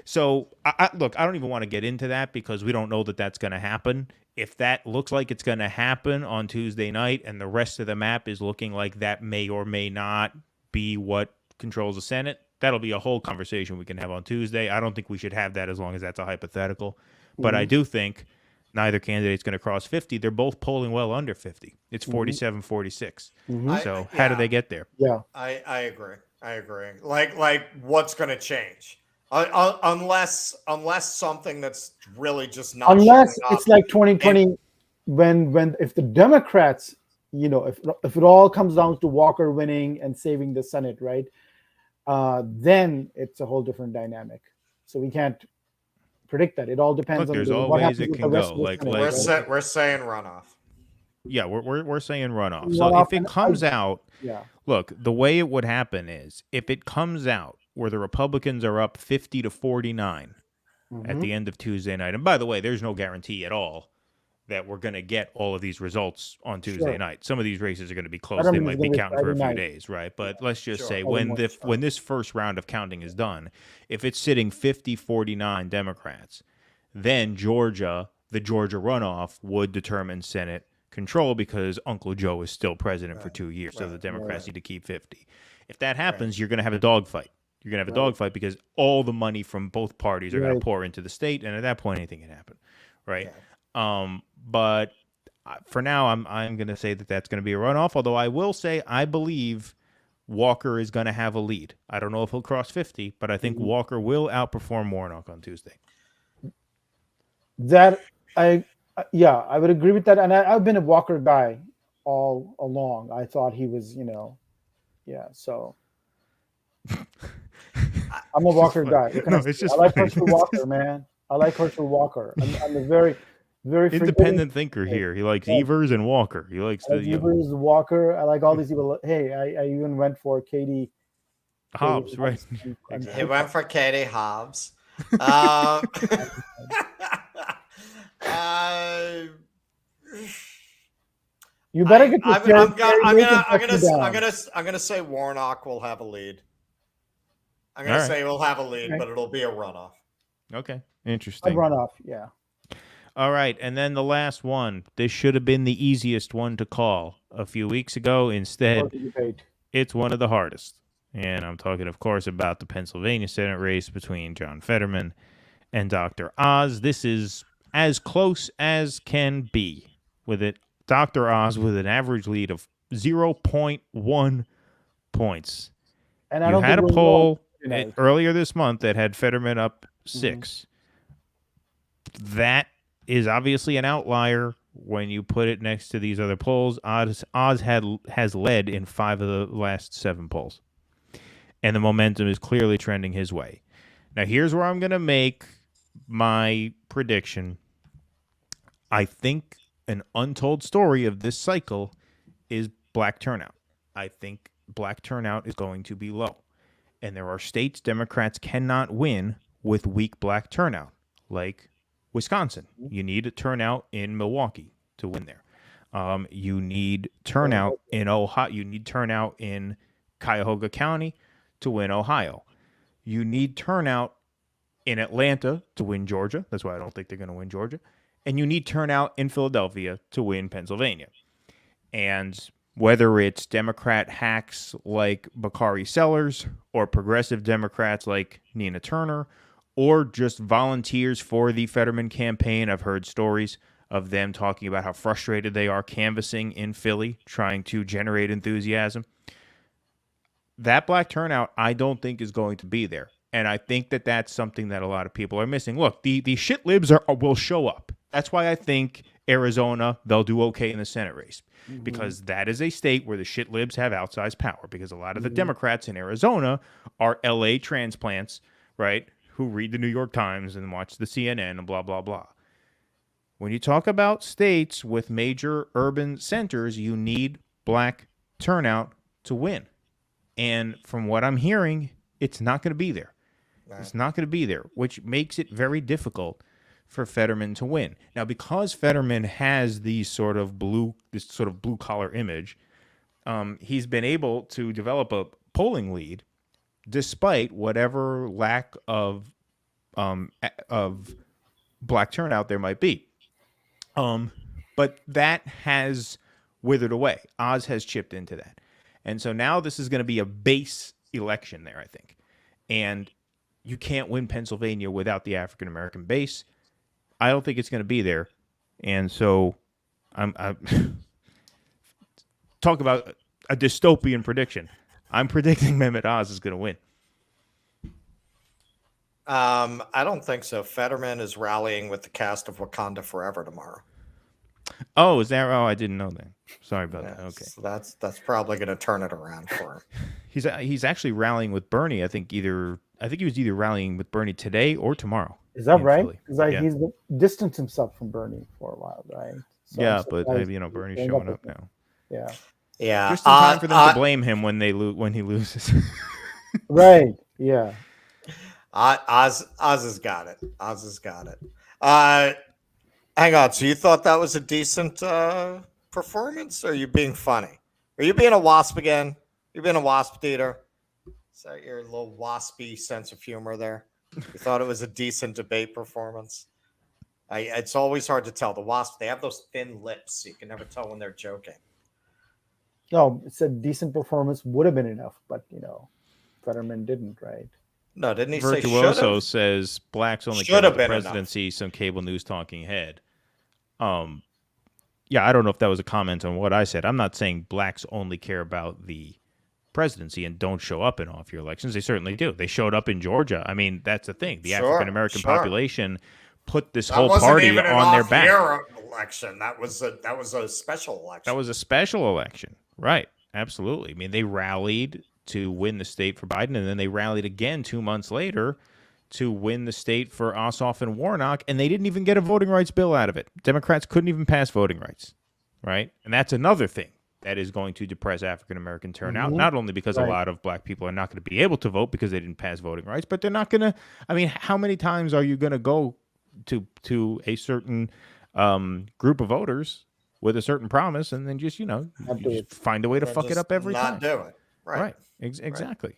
So, look, I don't even want to get into that because we don't know that that's going to happen. If that looks like it's going to happen on Tuesday night, and the rest of the map is looking like that may or may not be what controls the Senate, that'll be a whole conversation we can have on Tuesday. I don't think we should have that as long as that's a hypothetical, but I do think neither candidate's going to cross 50. They're both polling well under 50. It's 47-46. So how do they get there? Yeah, I agree. Like what's going to change? Unless something that's really just not. Unless it's like 2020, when if the Democrats, if it all comes down to Walker winning and saving the Senate, right? Then it's a whole different dynamic. So we can't predict that. It all depends on there's what always happens it with can the rest go. of the Like Senate, we're saying runoff. Yeah, we're saying runoff. So if it comes out, look, the way it would happen is if it comes out where the Republicans are up 50-49 at the end of Tuesday night. And by the way, there's no guarantee at all that we're going to get all of these results on Tuesday night. Some of these races are going to be close. They might be counting for a few days, right? But let's just say when this first round of counting is done, if it's sitting 50-49 Democrats, then the Georgia runoff would determine Senate control because Uncle Joe is still president for 2 years. So the Democrats need to keep 50. If that happens, you're going to have a dogfight. You're going to have a dogfight because all the money from both parties are going to pour into the state. And at that point, anything can happen, right? But for now, I'm going to say that that's going to be a runoff, although I will say I believe Walker is going to have a lead. I don't know if he'll cross 50, but I think Walker will outperform Warnock on Tuesday. I would agree with that. And I've been a Walker guy all along. I thought he was, so I'm a Walker guy. I like Herschel Walker, man. I like Herschel Walker. I'm a very, very independent thinker here. He likes Evers and Walker. He likes Evers, Walker. I like all these people. Hey, I even went for Katie Hobbs, right? He went for Katie Hobbs. You better get. I'm gonna say Warnock will have a lead. I'm gonna say we'll have a lead, but it'll be a runoff. Okay, interesting. A runoff, yeah. All right, and then the last one. This should have been the easiest one to call a few weeks ago. Instead, it's one of the hardest. And I'm talking, of course, about the Pennsylvania Senate race between John Fetterman and Dr. Oz. This is as close as can be with it. Dr. Oz with an average lead of 0.1 points. And you had a poll earlier this month that had Fetterman up 6. That is obviously an outlier when you put it next to these other polls. Oz has led in 5 of the last 7 polls. And the momentum is clearly trending his way. Now, here's where I'm going to make my prediction. I think an untold story of this cycle is black turnout. I think black turnout is going to be low. And there are states Democrats cannot win with weak black turnout, like Wisconsin. You need a turnout in Milwaukee to win there. You need turnout in Ohio. You need turnout in Cuyahoga County to win Ohio. You need turnout in Atlanta to win Georgia. That's why I don't think they're going to win Georgia. And you need turnout in Philadelphia to win Pennsylvania. And whether it's Democrat hacks like Bakari Sellers or progressive Democrats like Nina Turner or just volunteers for the Fetterman campaign, I've heard stories of them talking about how frustrated they are canvassing in Philly, trying to generate enthusiasm. That black turnout, I don't think is going to be there. And I think that that's something that a lot of people are missing. Look, the shit libs will show up. That's why I think Arizona, they'll do okay in the Senate race. Because that is a state where the shit libs have outsized power. Because a lot of the Democrats in Arizona are LA transplants, right, who read the New York Times and watch the CNN and blah, blah, blah. When you talk about states with major urban centers, you need black turnout to win. And from what I'm hearing, it's not going to be there. Right. It's not going to be there, which makes it very difficult for Fetterman to win. Now, because Fetterman has this sort of blue collar image, he's been able to develop a polling lead despite whatever lack of black turnout there might be. But that has withered away. Oz has chipped into that. And so now this is going to be a base election there, I think. And you can't win Pennsylvania without the African-American base. I don't think it's going to be there. And so I'm talk about a dystopian prediction. I'm predicting Mehmet Oz is going to win. I don't think so. Fetterman is rallying with the cast of Wakanda Forever tomorrow. Oh, is that? Oh, I didn't know that. Sorry about that. Okay, so that's probably going to turn it around for him. He's actually rallying with Bernie. I think he was either rallying with Bernie today or tomorrow. Is that right? Because he's distanced himself from Bernie for a while, right? So yeah, but Bernie's showing up now. Yeah. Just in time for them to blame him when he loses. Right. Yeah. Oz has got it. Oz has got it. Hang on. So you thought that was a decent performance? Or are you being funny? Are you being a wasp again? You being a wasp, Dieter? Is that your little waspy sense of humor there? You thought it was a decent debate performance? It's always hard to tell. The wasp, they have those thin lips. So you can never tell when they're joking. No, it's a decent performance. Would have been enough, but Fetterman didn't, right? No, didn't he Virtuoso says blacks only care about the presidency, some cable news talking head. Yeah, I don't know if that was a comment on what I said. I'm not saying blacks only care about the presidency and don't show up in off-year elections. They certainly do. They showed up in Georgia. I mean, that's the thing. The African-American population put this whole party on their back. Election. That was a special election. That was a special election. Right. Absolutely. I mean, they rallied to win the state for Biden, and then they rallied again 2 months later to win the state for Ossoff and Warnock, and they didn't even get a voting rights bill out of it. Democrats couldn't even pass voting rights, right? And that's another thing that is going to depress African-American turnout, not only because a lot of black people are not going to be able to vote because they didn't pass voting rights, but they're not going to – I mean, how many times are you going to go to a certain group of voters with a certain promise and then just, you just find a way to fuck it up every time? Not do it. Right. Exactly.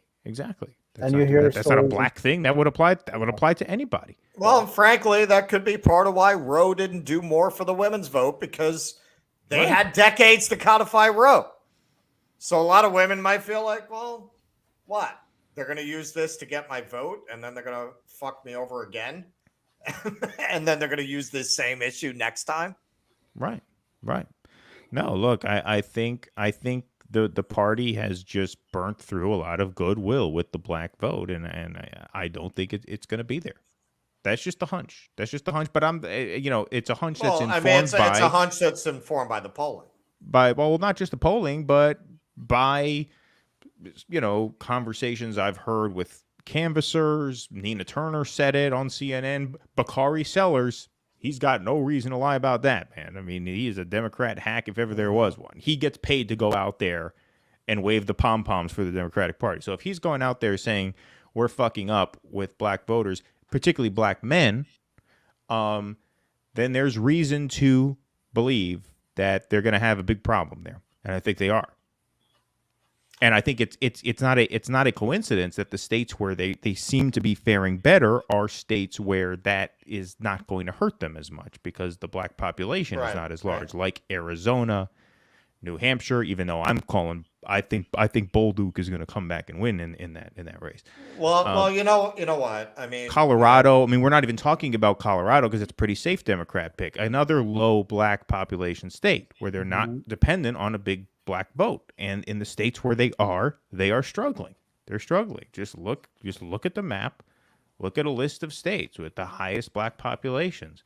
And you hear that's not a black thing. That would apply to anybody. Well, and frankly, that could be part of why Roe didn't do more for the women's vote, because they had decades to codify Roe. So a lot of women might feel like, well, what? They're going to use this to get my vote, and then they're going to fuck me over again, and then they're going to use this same issue next time. Right. No, look, I think the party has just burnt through a lot of goodwill with the black vote, and I don't think it's going to be there. That's just a hunch. But it's a hunch that's informed it's a hunch that's informed by the polling. Not just the polling, but by conversations I've heard with canvassers. Nina Turner said it on CNN. Bakari Sellers, he's got no reason to lie about that, man. I mean, he is a Democrat hack if ever there was one. He gets paid to go out there and wave the pom-poms for the Democratic Party. So if he's going out there saying we're fucking up with black voters, particularly black men, then there's reason to believe that they're going to have a big problem there. And I think they are. And I think it's not a coincidence that the states where they seem to be faring better are states where that is not going to hurt them as much, because the black population is not as large, like Arizona, New Hampshire. Even though I think Bolduc is going to come back and win in that race. Well, you know what I mean. Colorado. I mean, we're not even talking about Colorado because it's a pretty safe Democrat pick. Another low black population state where they're not dependent on a big black vote, and in the states where they are struggling. They're struggling. Just look at the map. Look at a list of states with the highest black populations.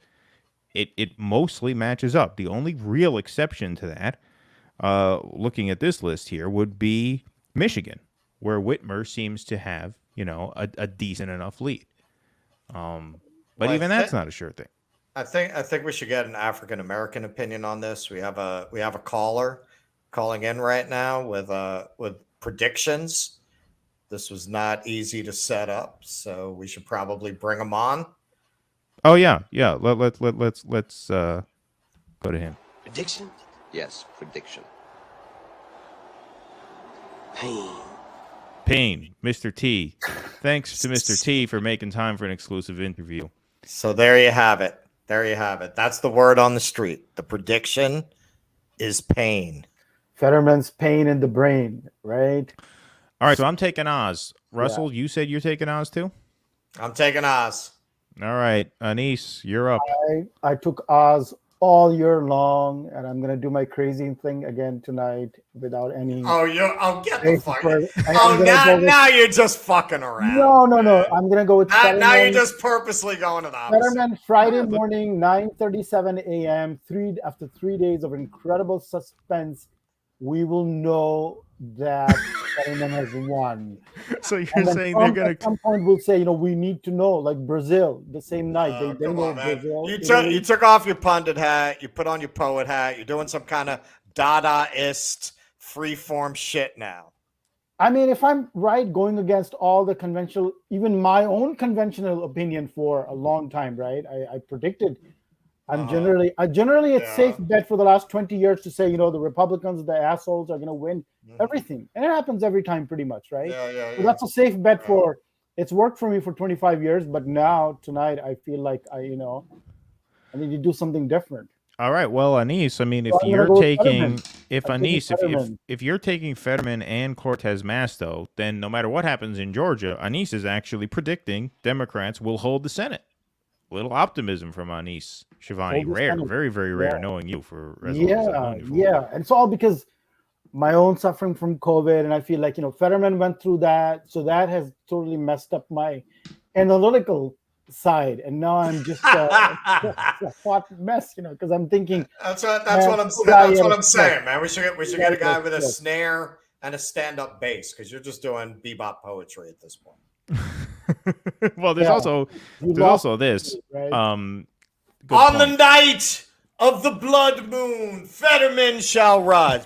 It mostly matches up. The only real exception to that, looking at this list here, would be Michigan, where Whitmer seems to have a decent enough lead. But even that's not a sure thing. I think we should get an African American opinion on this. We have a caller calling in right now with predictions. This was not easy to set up, so we should probably bring him on. Oh yeah. Let's go to him. Prediction? Yes, prediction. Pain, Mr. T. Thanks to Mr. T for making time for an exclusive interview. So there you have it. That's the word on the street. The prediction is pain. Fetterman's pain in the brain, right? All right, so I'm taking Oz. Russell, you said you're taking Oz too? I'm taking Oz. All right, Anise, you're up. I took Oz all year long, and I'm gonna do my crazy thing again tonight without any. Get the fuck. Now you're just fucking around. No. I'm gonna go with. Now you're just purposely going to the opposite. Fetterman Friday morning, 9:37 a.m. After 3 days of incredible suspense, we will know that Fetterman has won. So you're saying they're gonna at some point we'll say, we need to know, like Brazil, the same night. They know Brazil. You took off your pundit hat, you put on your poet hat, you're doing some kind of Dadaist freeform shit now. I mean, if I'm right, going against all the conventional, even my own conventional opinion for a long time, right? I predicted. Generally it's safe bet for the last 20 years to say, the Republicans, the assholes, are going to win everything. And it happens every time pretty much, right? So that's a safe bet for, it's worked for me for 25 years, but now tonight I feel like I need to do something different. All right. Well, Anise, I mean, if you're taking Fetterman and Cortez Masto, then no matter what happens in Georgia, Anise is actually predicting Democrats will hold the Senate. Little optimism from Anise Shivani. Rare, very, very rare knowing you for Yeah. And it's all because my own suffering from COVID, and I feel like, Fetterman went through that, so that has totally messed up my analytical side, and now I'm just a hot mess, because I'm thinking. That's what I'm saying, man. We should get a guy with a snare and a stand-up bass, because you're just doing bebop poetry at this point. Well, there's also this. Right? On the night of the blood moon, Fetterman shall rise.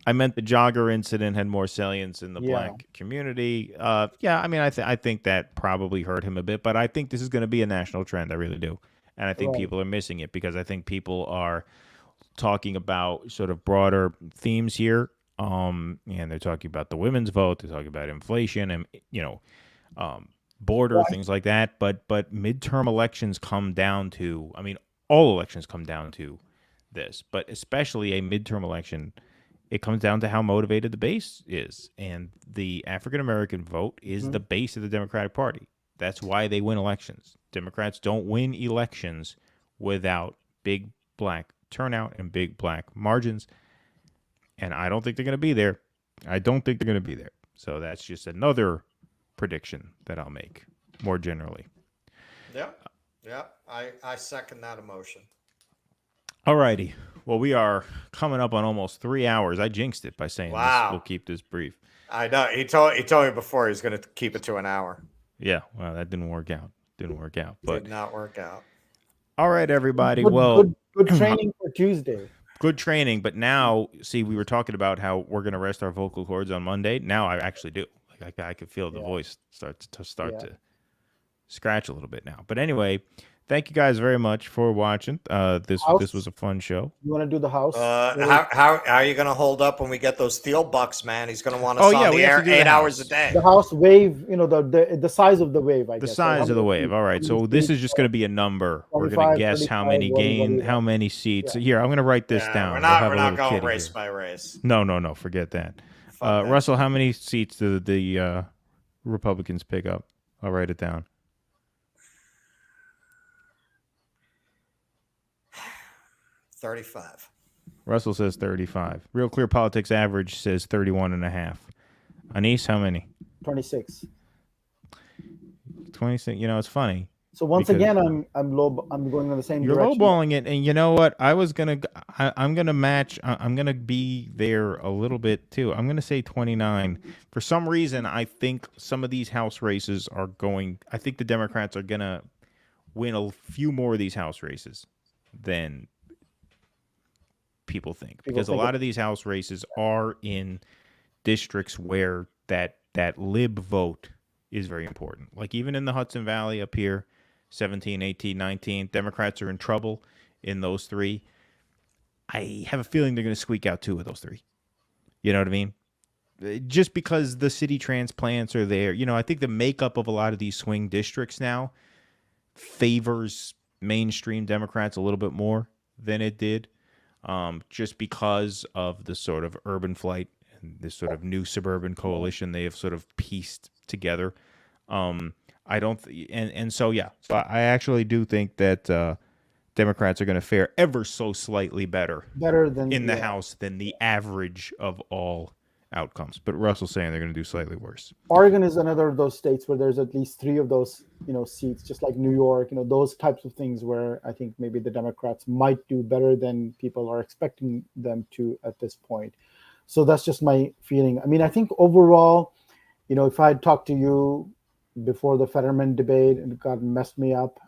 I meant the jogger incident had more salience in the black community. I mean, I think that probably hurt him a bit, but I think this is going to be a national trend. I really do. And I think people are missing it because I think people are talking about sort of broader themes here. And they're talking about the women's vote, they're talking about inflation and, border, things like that. But midterm elections come down to, I mean, all elections come down to this, but especially a midterm election, it comes down to how motivated the base is. And the African-American vote is the base of the Democratic Party. That's why they win elections. Democrats don't win elections without big black turnout and big black margins. And I don't think they're going to be there. So that's just another prediction that I'll make more generally. Yeah. I second that emotion. All righty. Well, we are coming up on almost 3 hours. I jinxed it by saying this. We'll keep this brief. I know. He told me before he was going to keep it to an hour. Yeah. Well, that didn't work out. But did not work out. All right, everybody. Good training for Tuesday. Good training, but now, see, we were talking about how we're going to rest our vocal cords on Monday. Now I actually do. Like I could feel the voice start to scratch a little bit now. But anyway, thank you guys very much for watching. This was a fun show. You want to do the house? How are you going to hold up when we get those Thiel bucks, man? He's going to want us on the air 8 hours a day. The house wave, the size of the wave, I guess. The size of the wave. All right. So this is just going to be a number. We're going to guess how many seats. Yeah. Here, I'm going to write this down. We're not going race by race. No. Forget that. Russell, how many seats did the Republicans pick up? I'll write it down. 35. Russell says 35. Real Clear Politics average says 31.5. Anise, how many? 26. 26. It's funny. So once again, I'm going in the same you're direction. lowballing it, and you know what? I'm gonna match. I'm gonna be there a little bit too. I'm gonna say 29. For some reason, I think some of these House races are going. I think the Democrats are gonna win a few more of these House races than people think, because a lot of these House races are in districts where that lib vote is very important. Like even in the Hudson Valley up here, 17, 18, 19, Democrats are in trouble in those three. I have a feeling they're going to squeak out 2 of those 3. You know what I mean? Just because the city transplants are there. I think the makeup of a lot of these swing districts now favors mainstream Democrats a little bit more than it did, just because of the sort of urban flight and this sort of new suburban coalition they have sort of pieced together. I don't, so I actually do think that Democrats are going to fare ever so slightly better than in the House than the average of all outcomes. But Russell's saying they're going to do slightly worse. Oregon is another of those states where there's at least 3 of those, seats, just like New York, those types of things where I think maybe the Democrats might do better than people are expecting them to at this point. So that's just my feeling. I mean, I think overall, if I had talked to you before the Fetterman debate and it got messed me up,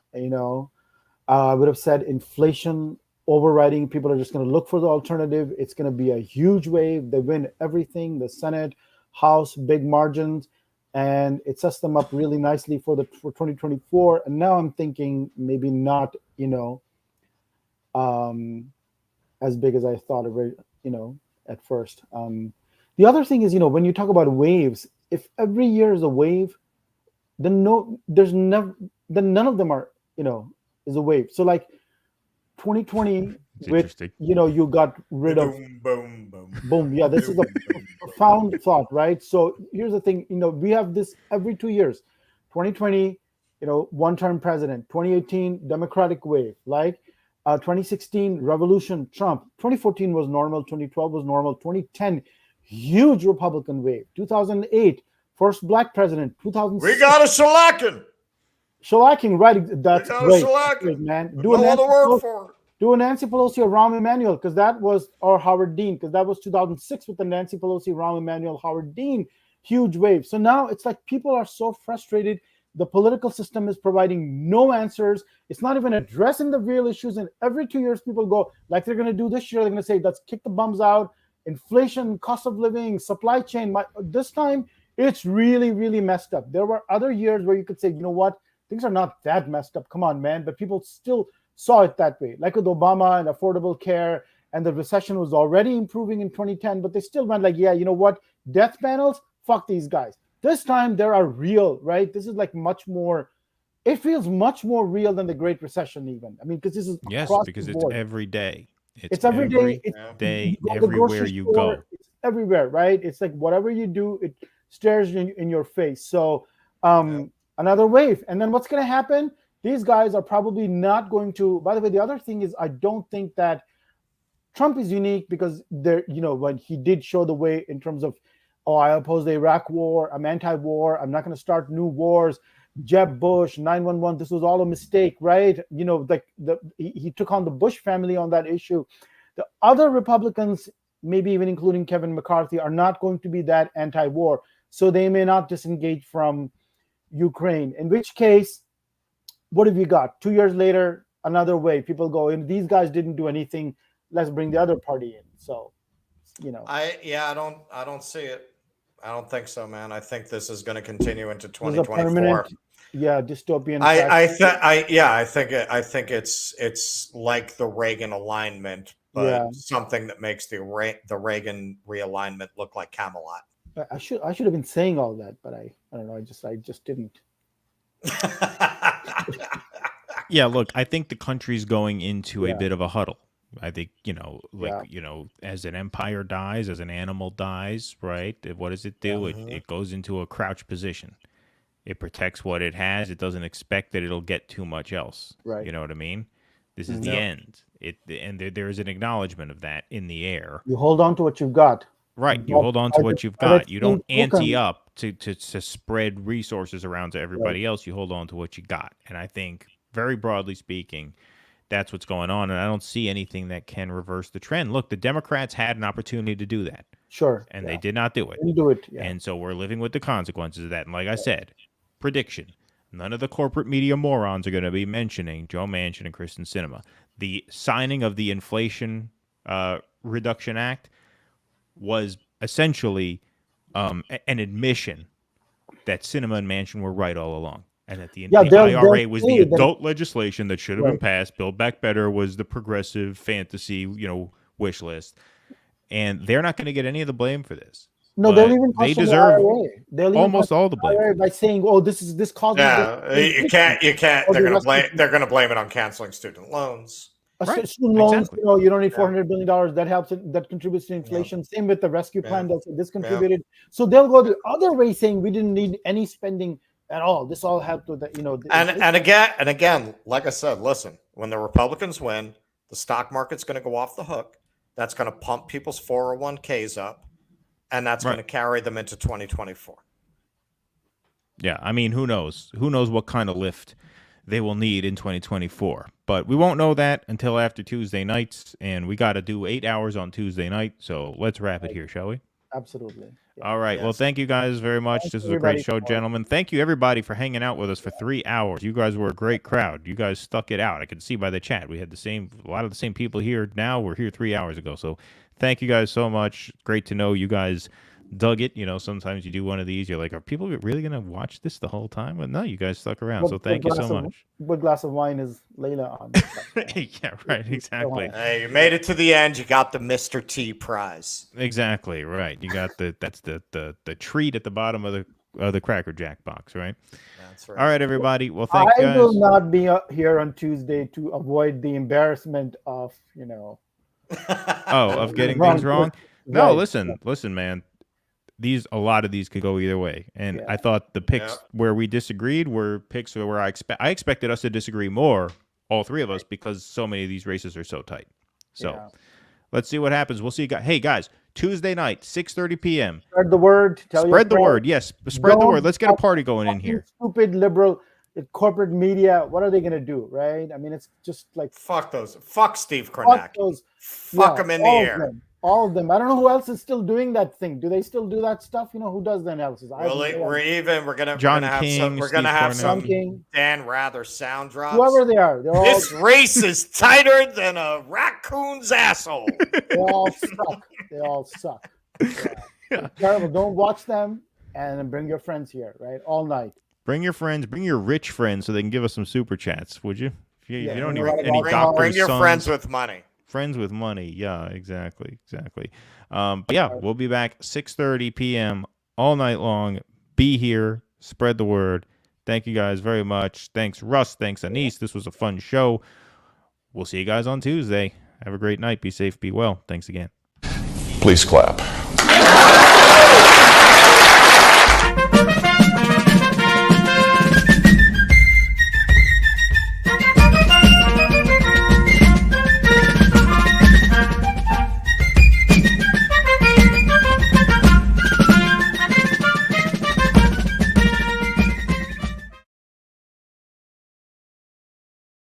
I would have said inflation overriding. People are just going to look for the alternative. It's going to be a huge wave. They win everything, the Senate, House, big margins, and it sets them up really nicely for 2024. And now I'm thinking maybe not, as big as I thought of it, at first. The other thing is, when you talk about waves, if every year is a wave, then none of them are, is a wave. So like 2020, you got rid of boom. Yeah, this is a profound thought, right? So here's the thing, we have this every 2 years. 2020, one-term president. 2018, Democratic wave. Like 2016, revolution, Trump. 2014 was normal. 2012 was normal. 2010, huge Republican wave. 2008, first black president. 2006, we got a shellacking. Shellacking, right? That's great, man. Do no other word for it. Do a Nancy Pelosi or Rahm Emanuel, because that was, or Howard Dean, because that was 2006 with the Nancy Pelosi, Rahm Emanuel, Howard Dean, huge wave. So now it's like people are so frustrated. The political system is providing no answers. It's not even addressing the real issues. And every 2 years, people go, like they're going to do this year, they're going to say, let's kick the bums out, inflation, cost of living, supply chain. This time, it's really, really messed up. There were other years where you could say, you know what, things are not that messed up. Come on, man. But people still saw it that way, like with Obama and Affordable Care, and the recession was already improving in 2010, but they still went like, yeah, you know what, death panels, fuck these guys. This time they are real, right? This is like much more, it feels much more real than the Great Recession even. I mean, because this is because it's every day. It's every day. Day, everywhere you go. It's everywhere, right? It's like whatever you do, it stares in your face. So another wave. And then what's going to happen? These guys are probably not going to, by the way, the other thing is I don't think that Trump is unique because when he did show the way in terms of, I oppose the Iraq war, I'm anti-war, I'm not going to start new wars, Jeb Bush, 9/11, this was all a mistake, right? He took on the Bush family on that issue. The other Republicans, maybe even including Kevin McCarthy, are not going to be that anti-war. So they may not disengage from Ukraine, in which case, what have you got? 2 years later, another wave. People go, and these guys didn't do anything. Let's bring the other party in. So, I don't see it. I don't think so, man. I think this is going to continue into 2024. Dystopian. I think it's like the Reagan alignment, but something that makes the Reagan realignment look like Camelot. I should have been saying all that, but I don't know. I just didn't. Yeah, look, I think the country's going into a bit of a huddle. I think, as an empire dies, as an animal dies, right? What does it do? It goes into a crouch position. It protects what it has. It doesn't expect that it'll get too much else. Right. You know what I mean? This is the end. And there is an acknowledgement of that in the air. You hold on to what you've got. Right. You hold on to what you've got. You don't ante up to spread resources around to everybody else, you hold on to what you got. And I think, very broadly speaking, that's what's going on. And I don't see anything that can reverse the trend. Look, the Democrats had an opportunity to do that. Sure. And they did not do it. Didn't do it. Yeah. And so we're living with the consequences of that. And like I said, prediction. None of the corporate media morons are going to be mentioning Joe Manchin and Kristen Sinema. The signing of the Inflation Reduction Act was essentially an admission that Sinema and Manchin were right all along. And that the IRA was the adult legislation that should have been passed. Build Back Better was the progressive fantasy, wish list. And they're not going to get any of the blame for this. No, they'll even they deserve almost all the blame by saying, "Oh, this causes." Yeah, you can't. They're going to blame it on canceling student loans. Student loans, you don't need $400 billion. That helps. That contributes to inflation. Same with the rescue plan. They'll say this contributed. So they'll go the other way, saying we didn't need any spending at all. This all helped with the, And again, like I said, listen. When the Republicans win, the stock market's going to go off the hook. That's going to pump people's 401ks up. And that's going to carry them into 2024. Yeah, I mean, who knows? Who knows what kind of lift they will need in 2024? But we won't know that until after Tuesday nights, and we got to do 8 hours on Tuesday night. So let's wrap it here, shall we? Absolutely. Yeah. All right. Yes. Well, thank you guys very much. This was a great show, gentlemen. Thank you, everybody, for hanging out with us for 3 hours. You guys were a great crowd. You guys stuck it out. I could see by the chat. We had a lot of the same people here now. We're here 3 hours ago. So thank you guys so much. Great to know you guys dug it. Sometimes you do one of these. You're like, are people really going to watch this the whole time? But no, you guys stuck around. So thank you so much. What glass of wine is Layla on? Yeah, right. Exactly. Hey, you made it to the end. You got the Mr. T prize. Exactly. Right. You got that's the treat at the bottom of the Cracker Jack box, right? That's right. All right, everybody. Well, thank you guys. I will not be here on Tuesday to avoid the embarrassment of, of getting things wrong. No, listen, man. A lot of these could go either way, and I thought the picks where we disagreed were picks where I expected us to disagree more, all three of us, because so many of these races are so tight. So let's see what happens. We'll see. Hey guys, Tuesday night, 6:30 p.m. Spread the word. Spread the word. Yes, spread the word. Let's get a party going in here. Stupid liberal corporate media. What are they gonna do, right? I mean, it's just like fuck those. Fuck Steve Kornacki. Fuck them in the air. All of them. I don't know who else is still doing that thing. Do they still do that stuff? Who does the analysis? We're gonna have some Dan Rather sound drops. Whoever they are, this race is tighter than a raccoon's asshole. They all suck. Yeah. Terrible. Don't watch them, and bring your friends here, right? All night. Bring your friends. Bring your rich friends so they can give us some super chats. Would you? If you don't need any doctors. Bring your friends with money. Friends with money. Yeah, exactly. We'll be back 6:30 p.m. all night long. Be here. Spread the word. Thank you guys very much. Thanks, Russ. Thanks, Anise. This was a fun show. We'll see you guys on Tuesday. Have a great night. Be safe. Be well. Thanks again. Please clap.